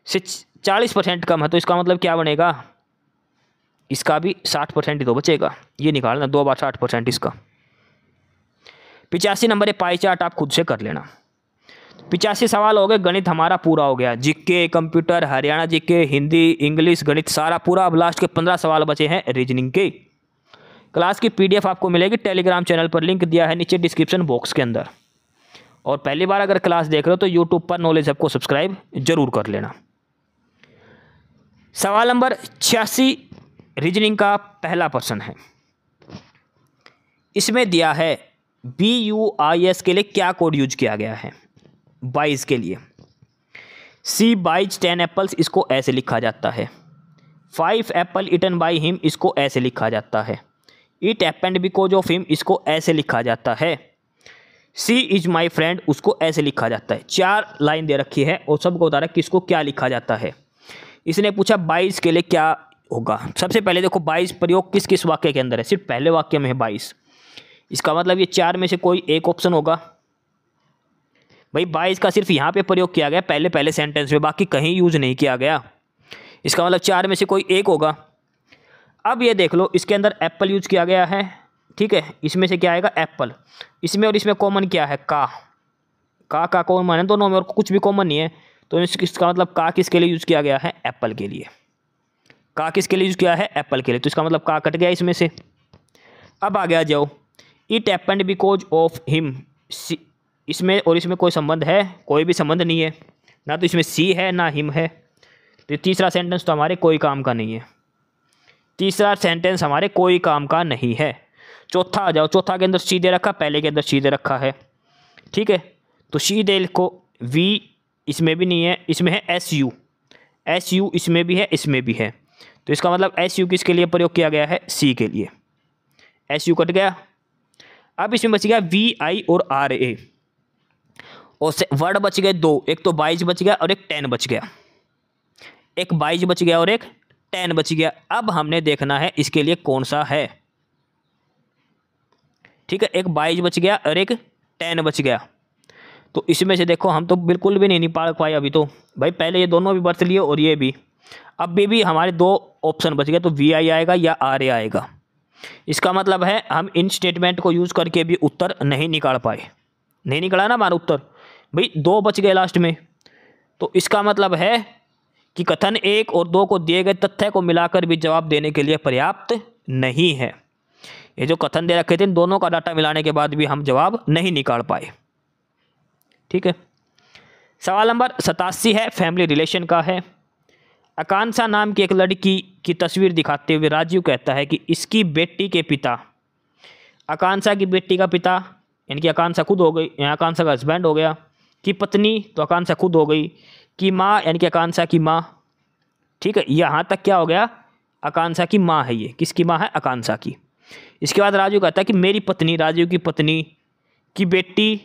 से 40% कम है, तो इसका मतलब क्या बनेगा? इसका भी 60% ही तो बचेगा, ये निकालना 2 बार 60% इसका। 85 नंबर है, पाई चार्ट आप खुद से कर लेना। 85 सवाल हो गए, गणित हमारा पूरा हो गया, GK, computer, Haryana GK, Hindi, English, गणित सारा पूरा। अब लास्ट के 15 सवाल बचे हैं रीजनिंग के। क्लास की PDF आपको मिलेगी टेलीग्राम चैनल पर, लिंक दिया है नीचे डिस्क्रिप्शन बॉक्स के अंदर। और पहली बार अगर क्लास देख रहे हो तो यूट्यूब पर नॉलेज हब को सब्सक्राइब जरूर कर लेना। सवाल नंबर 86 रीजनिंग का पहला प्रश्न है। इसमें दिया है BUIS के लिए क्या कोड यूज किया गया है? 22 के लिए C buys 10 एप्पल्स, इसको ऐसे लिखा जाता है। 5 एप्पल इटन बाई हिम, इसको ऐसे लिखा जाता है। It happened because of him, इसको ऐसे लिखा जाता है। सी इज माई फ्रेंड, उसको ऐसे लिखा जाता है। 4 लाइन दे रखी है और सबको बता रहा है किसको क्या लिखा जाता है। इसने पूछा 22 के लिए क्या होगा। सबसे पहले देखो 22 प्रयोग किस किस वाक्य के अंदर है? सिर्फ पहले वाक्य में है 22। इसका मतलब ये 4 में से कोई एक ऑप्शन होगा। भाई 22 का सिर्फ यहाँ पे प्रयोग किया गया पहले पहले सेंटेंस में, बाकी कहीं यूज नहीं किया गया। इसका मतलब 4 में से कोई एक होगा। अब ये देख लो, इसके अंदर एप्पल यूज किया गया है, ठीक है, इसमें से क्या आएगा? एप्पल। इसमें और इसमें कॉमन क्या है? का कॉमन है दोनों में, और कुछ भी कॉमन नहीं है। तो इसका मतलब का किसके लिए यूज किया गया है? एप्पल के लिए। का किसके लिए यूज किया है? एप्पल के लिए। तो इसका मतलब का कट गया इसमें से। अब आगे आ जाओ, it happened because of him. इसमें और इसमें कोई संबंध है? कोई भी संबंध नहीं है, ना तो इसमें सी है ना हिम है। तो तीसरा सेंटेंस तो हमारे कोई काम का नहीं है। तीसरा सेंटेंस हमारे कोई काम का नहीं है। चौथा आ जाओ, चौथा के अंदर सी दे रखा, पहले के अंदर सी दे रखा है, ठीक है। तो सी दे को, वी इसमें भी नहीं है, इसमें है SU। SU इसमें भी है, इसमें भी है। तो इसका मतलब SU किसके लिए प्रयोग किया गया है? सी के लिए। SU कट गया। अब इसमें बच गया VI और RA, और वर्ड बच गए 2, एक तो 22 बच गया और एक 10 बच गया। एक 22 बच गया और एक 10 बच गया। अब हमने देखना है इसके लिए कौन सा है, ठीक है। एक 22 बच गया और एक 10 बच गया। तो इसमें से देखो हम तो बिल्कुल भी नहीं पाल पाए अभी तो। भाई पहले ये दोनों भी बरत लिए और ये भी। अब भी हमारे 2 ऑप्शन बच गए, तो VI आएगा या RA आएगा। इसका मतलब है हम इन स्टेटमेंट को यूज करके भी उत्तर नहीं निकाल पाए। नहीं निकला ना हमारा उत्तर, भाई 2 बच गए लास्ट में। तो इसका मतलब है कि कथन 1 और 2 को दिए गए तथ्य को मिलाकर भी जवाब देने के लिए पर्याप्त नहीं है। ये जो कथन दे रखे थे इन दोनों का डाटा मिलाने के बाद भी हम जवाब नहीं निकाल पाए, ठीक है। सवाल नंबर 87 है, फैमिली रिलेशन का है। आकांक्षा नाम की एक लड़की की तस्वीर दिखाते हुए राजीव कहता है कि इसकी बेटी के पिता, आकांक्षा की बेटी का पिता यानी कि आकांक्षा खुद हो गई, यहाँ आकांक्षा का हस्बैंड हो गया, की पत्नी, तो आकांक्षा खुद हो गई। की माँ यानी कि आकांक्षा की माँ, ठीक है, यहाँ तक क्या हो गया, आकांक्षा की माँ है ये, किसकी माँ है, आकांक्षा की। इसके बाद राजू कहता है कि मेरी पत्नी, राजू की पत्नी की बेटी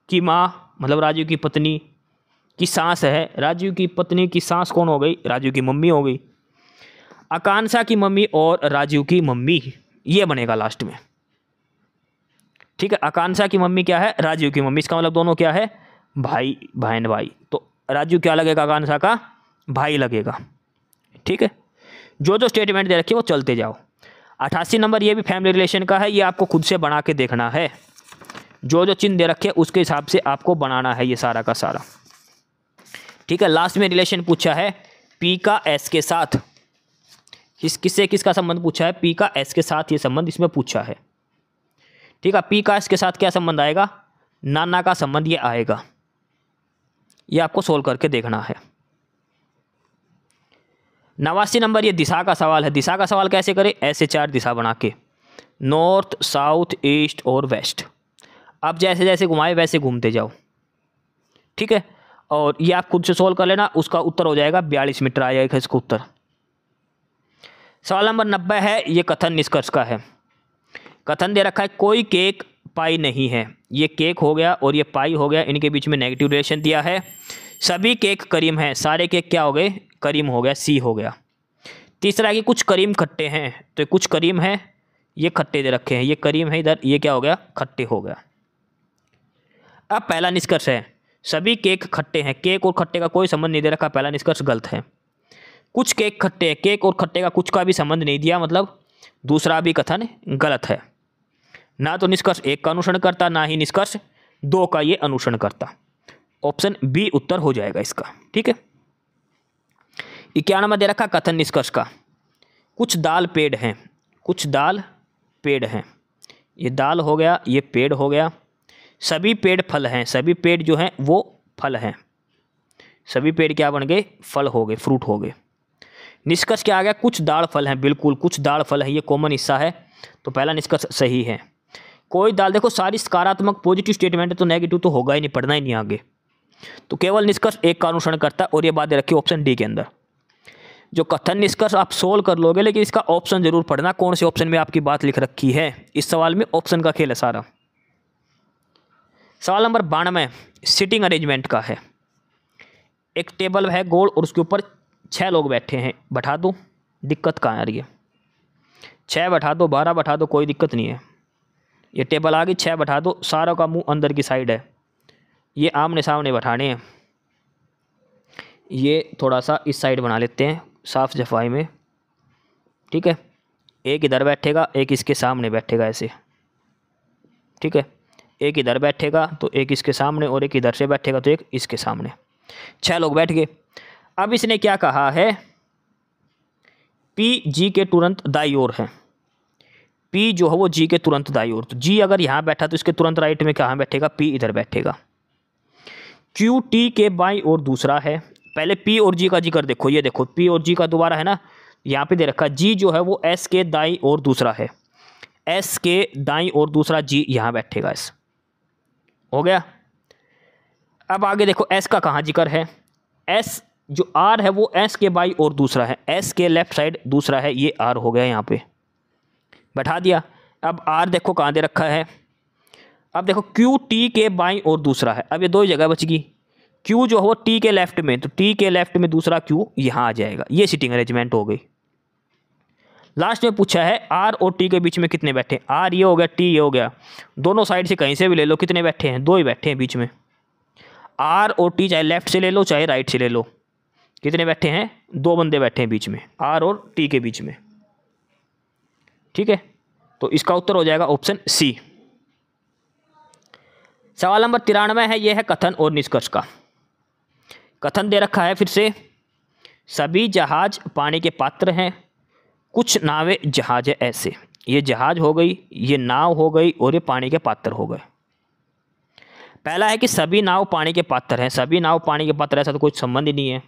की माँ, मतलब राजू की पत्नी की सास है। राजू की पत्नी की सास कौन हो गई, राजू की मम्मी हो गई। आकांक्षा की मम्मी और राजू की मम्मी, ये बनेगा लास्ट में, ठीक है। आकांक्षा की मम्मी क्या है, राजू की मम्मी, इसका मतलब दोनों क्या है, भाई, बहन भाई। तो राजू क्या लगेगा, आकांक्षा का भाई लगेगा, ठीक है। जो जो स्टेटमेंट दे रखे वो चलते जाओ। 88 नंबर ये भी फैमिली रिलेशन का है, ये आपको खुद से बना के देखना है। जो जो चिन्ह दे रखे उसके हिसाब से आपको बनाना है ये सारा का सारा, ठीक है। लास्ट में रिलेशन पूछा है पी का एस के साथ, किससे किसका संबंध पूछा है, पी का एस के साथ, ये संबंध इसमें पूछा है, ठीक है। पी का एस के साथ क्या संबंध आएगा, नाना का संबंध ये आएगा, ये आपको सोल्व करके देखना है। 89 नंबर ये दिशा का सवाल है। दिशा का सवाल कैसे करें, ऐसे 4 दिशा बना के, नॉर्थ, साउथ, ईस्ट और वेस्ट। अब जैसे जैसे घुमाए वैसे घूमते जाओ, ठीक है। और ये आप खुद से सोल्व कर लेना, उसका उत्तर हो जाएगा 42 मीटर आ जाएगा इसका उत्तर। सवाल नंबर 90 है, ये कथन निष्कर्ष का है। कथन दे रखा है कोई केक पाई नहीं है, ये केक हो गया और ये पाई हो गया, इनके बीच में नेगेटिव रिलेशन दिया है। सभी केक करीम हैं, सारे केक क्या हो गए, करीम हो गया, सी हो गया। तीसरा कि कुछ करीम खट्टे हैं, तो कुछ करीम है, ये खट्टे दे रखे हैं, ये करीम है इधर, ये क्या हो गया, खट्टे हो गया। अब पहला निष्कर्ष है सभी केक खट्टे हैं, केक और खट्टे का कोई संबंध नहीं दे रखा, पहला निष्कर्ष गलत है। कुछ केक खट्टे हैं, केक और खट्टे का कुछ का भी संबंध नहीं दिया, मतलब दूसरा भी कथन गलत है। ना तो निष्कर्ष 1 का अनुसरण करता, ना ही निष्कर्ष 2 का ये अनुसरण करता। ऑप्शन बी उत्तर हो जाएगा इसका, ठीक है। 91 दे रखा कथन निष्कर्ष का, कुछ दाल पेड़ हैं, कुछ दाल पेड़ हैं, ये दाल हो गया, ये पेड़ हो गया। सभी पेड़ फल हैं, सभी पेड़ जो हैं वो फल हैं, सभी पेड़ क्या बन गए, फल हो गए, फ्रूट हो गए। निष्कर्ष क्या आ गया, कुछ दाल फल हैं, बिल्कुल कुछ दाल फल है, ये कॉमन हिस्सा है, तो पहला निष्कर्ष सही है। कोई दाल, देखो सारी सकारात्मक पॉजिटिव स्टेटमेंट है, तो नेगेटिव तो होगा ही नहीं, पढ़ना ही नहीं आगे, तो केवल निष्कर्ष 1 का अनुसरण करता है, और ये बात रखी ऑप्शन डी के अंदर। जो कथन निष्कर्ष आप सोल्व कर लोगे, लेकिन इसका ऑप्शन जरूर पढ़ना, कौन से ऑप्शन में आपकी बात लिख रखी है। इस सवाल में ऑप्शन का खेल है सारा। सवाल नंबर 92 सिटिंग अरेंजमेंट का है। एक टेबल है गोल और उसके ऊपर 6 लोग बैठे हैं, बैठा दो, दिक्कत कहाँ आ रही है, 6 बैठा दो, 12 बैठा दो, कोई दिक्कत नहीं है। ये टेबल आ गई, 6 बैठा दो, सारों का मुंह अंदर की साइड है, ये आमने सामने बैठाने हैं। ये थोड़ा सा इस साइड बना लेते हैं साफ सफाई में, ठीक है। एक इधर बैठेगा, एक इसके सामने बैठेगा ऐसे, ठीक है। एक इधर बैठेगा तो एक इसके सामने, और एक इधर से बैठेगा तो एक इसके सामने। 6 लोग बैठ गए। अब इसने क्या कहा है, पी जी के तुरंत दाईं ओर है, पी जो है वो जी के तुरंत दाईं ओर, तो जी अगर यहाँ बैठा तो इसके तुरंत राइट में कहाँ बैठेगा, पी इधर बैठेगा। क्यू टी के बाईं ओर दूसरा है। पहले पी और जी का जिक्र देखो, ये देखो पी और जी का दोबारा है ना, यहाँ पे दे रखा, जी जो है वो एस के दाईं ओर दूसरा है, एस के दाईं ओर दूसरा, जी यहाँ बैठेगा, एस हो गया। अब आगे देखो एस का कहाँ जिक्र है, एस जो आर है वो एस के बाईं ओर दूसरा है, एस के लेफ्ट साइड दूसरा है, ये आर हो गया, यहाँ पे बैठा दिया। अब आर देखो कहाँ दे रखा है, अब देखो क्यू टी के बाईं ओर दूसरा है, अब ये 2 जगह बच गई। क्यू जो है वो टी के लेफ्ट में, तो टी के लेफ्ट में दूसरा क्यू यहाँ आ जाएगा, ये सिटिंग अरेंजमेंट हो गई। लास्ट में पूछा है आर और टी के बीच में कितने बैठे, आर ये हो गया, टी ये हो गया, दोनों साइड से कहीं से भी ले लो, कितने बैठे हैं, 2 ही बैठे हैं बीच में। आर और टी चाहे लेफ्ट से ले लो चाहे राइट से ले लो, कितने बैठे हैं, 2 बंदे बैठे हैं बीच में, आर और टी के बीच में, ठीक है। तो इसका उत्तर हो जाएगा ऑप्शन सी। सवाल नंबर 93 है, यह है कथन और निष्कर्ष का। कथन दे रखा है फिर से, सभी जहाज पानी के पात्र हैं, कुछ नावें जहाज है ऐसे, ये जहाज हो गई, ये नाव हो गई, और ये पानी के पात्र हो गए। पहला है कि सभी नाव पानी के पात्र हैं, सभी नाव पानी के पात्र, ऐसा तो कोई संबंध ही नहीं है।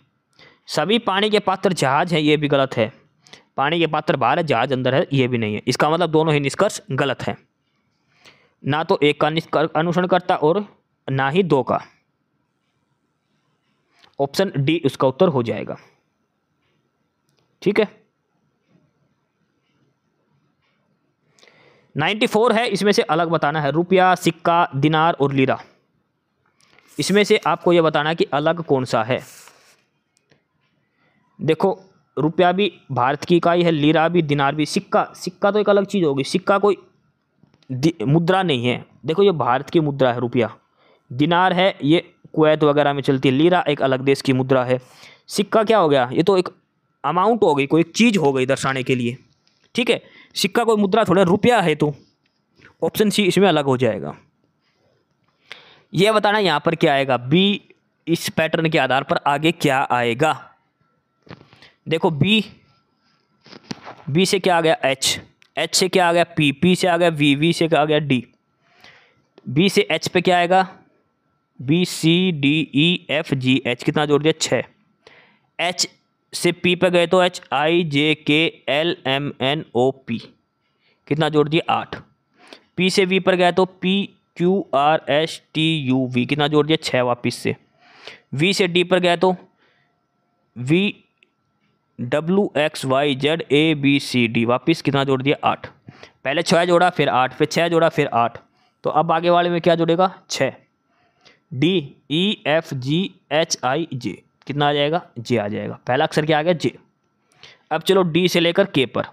सभी पानी के पात्र जहाज है, ये भी गलत है, पानी के पात्र बाहर है, जहाज अंदर है, ये भी नहीं है। इसका मतलब दोनों ही निष्कर्ष गलत है, ना तो 1 का अनुसरण करता और ना ही 2 का। ऑप्शन डी उसका उत्तर हो जाएगा। ठीक है, 94 है, इसमें से अलग बताना है। रुपया, सिक्का, दिनार और लीरा, इसमें से आपको यह बताना है कि अलग कौन सा है। देखो, रुपया भी भारत की इकाई है, लीरा भी, दिनार भी। सिक्का तो एक अलग चीज़ होगी, सिक्का कोई मुद्रा नहीं है। देखो, ये भारत की मुद्रा है रुपया। दिनार है, ये कुवैत वगैरह में चलती है। लीरा एक अलग देश की मुद्रा है। सिक्का क्या हो गया, ये तो एक अमाउंट हो गई, कोई चीज़ हो गई दर्शाने के लिए। ठीक है, सिक्का कोई मुद्रा थोड़ा, रुपया है, तो ऑप्शन सी इसमें अलग हो जाएगा। यह बताना यहाँ पर क्या आएगा, बी, इस पैटर्न के आधार पर आगे क्या आएगा। देखो, बी से क्या आ गया, एच से क्या आ गया, पी से आ गया वी से क्या आ गया, डी। बी से एच पे क्या आएगा, B C D E F G H, कितना जोड़ दिया, 6। एच से पी पे गए तो H I J K L M N O P, कितना जोड़ दिया, 8। पी से वी पर गया तो P Q R S T U V, कितना जोड़ दिया, 6 वापिस से। वी से डी पर गया तो V W X Y Z A B C D, वापिस कितना जोड़ दिया, 8। पहले 6 जोड़ा, फिर 8, फिर 6 जोड़ा, फिर 8। तो अब आगे वाले में क्या जुड़ेगा, 6। D E F G H I J, कितना आ जाएगा, जे आ जाएगा। पहला अक्षर क्या आ गया, जे। अब चलो डी से लेकर के पर,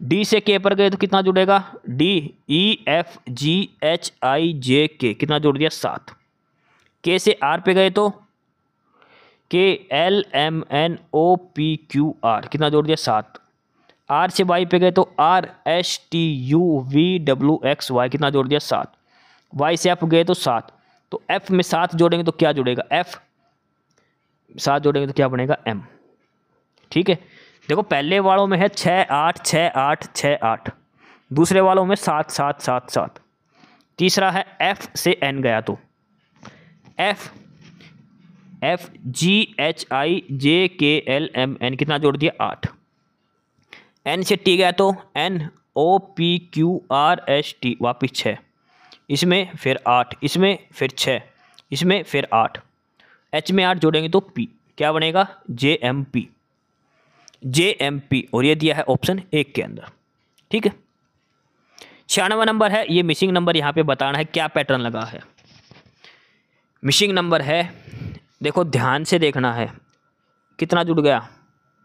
डी से के पर गए तो कितना जुड़ेगा, D E F G H I J के, कितना जोड़ दिया, 7। के से आर पे गए तो K L M N O P Q R, कितना जोड़ दिया, 7। आर से वाई पे गए तो R S T U V W X Y, कितना जोड़ दिया, 7। वाई से एफ गए तो 7। तो एफ में 7 जोड़ेंगे तो क्या जुड़ेगा, एफ। 7 जोड़ेंगे तो क्या बनेगा, एम। ठीक है, देखो पहले वालों में है 6 8 6 8 6 8, दूसरे वालों में 7 7 7 7। तीसरा है एफ से एन गया तो F G H I J K L M N, कितना जोड़ दिया, 8। एन से टी गया तो N O P Q R S T, वापिस 6। इसमें फिर 8, इसमें फिर 6, इसमें फिर 8। एच में 8 जोड़ेंगे तो पी, क्या बनेगा, जे एम पी, जे एम पी। और ये दिया है ऑप्शन 1 के अंदर। ठीक है, 96 नंबर है, ये मिसिंग नंबर यहाँ पे बताना है क्या पैटर्न लगा है। मिसिंग नंबर है, देखो ध्यान से देखना है, कितना जुड़ गया,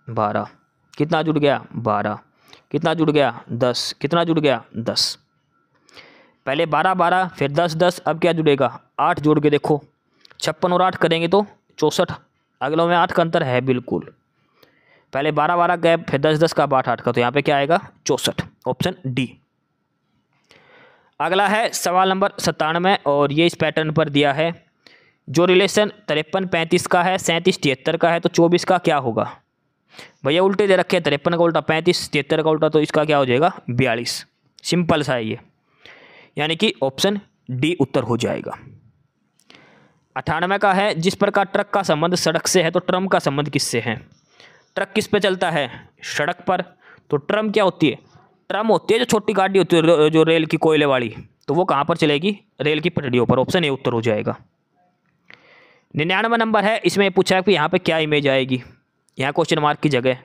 12, कितना जुड़ गया, 12, कितना जुड़ गया, 10, कितना जुड़ गया, 10। पहले 12 12, फिर 10 10, अब क्या जुड़ेगा, 8 जोड़ के देखो, 56 और 8 करेंगे तो 64। अगलों में 8 का अंतर है बिल्कुल। पहले 12 12 गए, फिर 10 10 का, 8 8 का, तो यहाँ पे क्या आएगा, 64, ऑप्शन डी। अगला है सवाल नंबर 97, और ये इस पैटर्न पर दिया है, जो रिलेशन 53 35 का है, 37 73 का है, तो 24 का क्या होगा। भैया उल्टे दे रखे हैं, 53 का उल्टा 35, 73 का उल्टा, तो इसका क्या हो जाएगा, 42। सिंपल सा है ये, यानी कि ऑप्शन डी उत्तर हो जाएगा। 98 का है, जिस प्रकार ट्रक का संबंध सड़क से है तो ट्रम का संबंध किससे है। ट्रक किस पे चलता है, सड़क पर, तो ट्रम क्या होती है, ट्रम होती है जो छोटी गाड़ी होती है, जो रेल की कोयले वाली, तो वो कहाँ पर चलेगी, रेल की पटरियों पर, ऑप्शन ए उत्तर हो जाएगा। 99 नंबर है, इसमें पूछा है कि यहाँ पे क्या इमेज आएगी, यहाँ क्वेश्चन मार्क की जगह,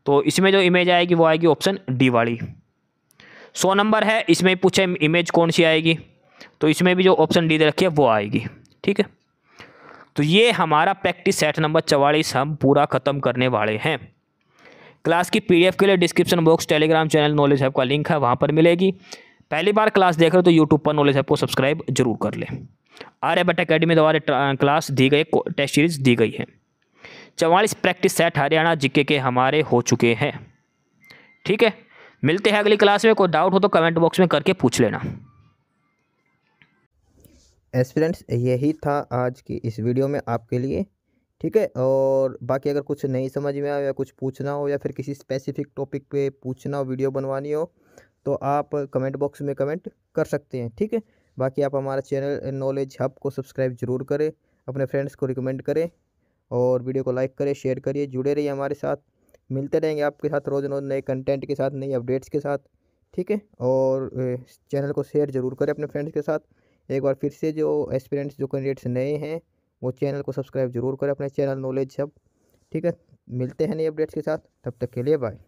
तो इसमें जो इमेज आएगी वो आएगी ऑप्शन डी वाली। 100 नंबर है, इसमें पूछा इमेज कौन सी आएगी, तो इसमें भी जो ऑप्शन डी दे रखी है वो आएगी। ठीक है, तो ये हमारा प्रैक्टिस सेट नंबर 44 हम पूरा ख़त्म करने वाले हैं। क्लास की पीडीएफ के लिए description box Telegram channel Knowledge hub का लिंक है, वहाँ पर मिलेगी। पहली बार क्लास देख रहे हो तो यूट्यूब पर नॉलेज हब को सब्सक्राइब जरूर कर लें। आर्यभट्ट अकेडमी द्वारा क्लास दी गई, टेस्ट सीरीज दी गई है। 44 प्रैक्टिस सेट हरियाणा जीके के हमारे हो चुके हैं। ठीक है, मिलते हैं अगली क्लास में। कोई डाउट हो तो कमेंट बॉक्स में करके पूछ लेना। एस्पिरेंट्स, यही था आज की इस वीडियो में आपके लिए। ठीक है, और बाकी अगर कुछ नहीं समझ में आया या कुछ पूछना हो या फिर किसी स्पेसिफिक टॉपिक पे पूछना हो, वीडियो बनवानी हो, तो आप कमेंट बॉक्स में कमेंट कर सकते हैं। ठीक है, बाकी आप हमारा चैनल नॉलेज हब को सब्सक्राइब जरूर करें, अपने फ्रेंड्स को रिकमेंड करें, और वीडियो को लाइक करें, शेयर करिए, जुड़े रहिए हमारे साथ। मिलते रहेंगे आपके साथ रोज़ रोज़ नए कंटेंट के साथ, नई अपडेट्स के साथ। ठीक है, और चैनल को शेयर ज़रूर करें अपने फ्रेंड्स के साथ। एक बार फिर से जो एस्पिरेंट्स, जो कैंडिडेट्स नए हैं, वो चैनल को सब्सक्राइब जरूर करें, अपने चैनल नॉलेज हब। ठीक है, मिलते हैं नए अपडेट्स के साथ, तब तक के लिए बाय।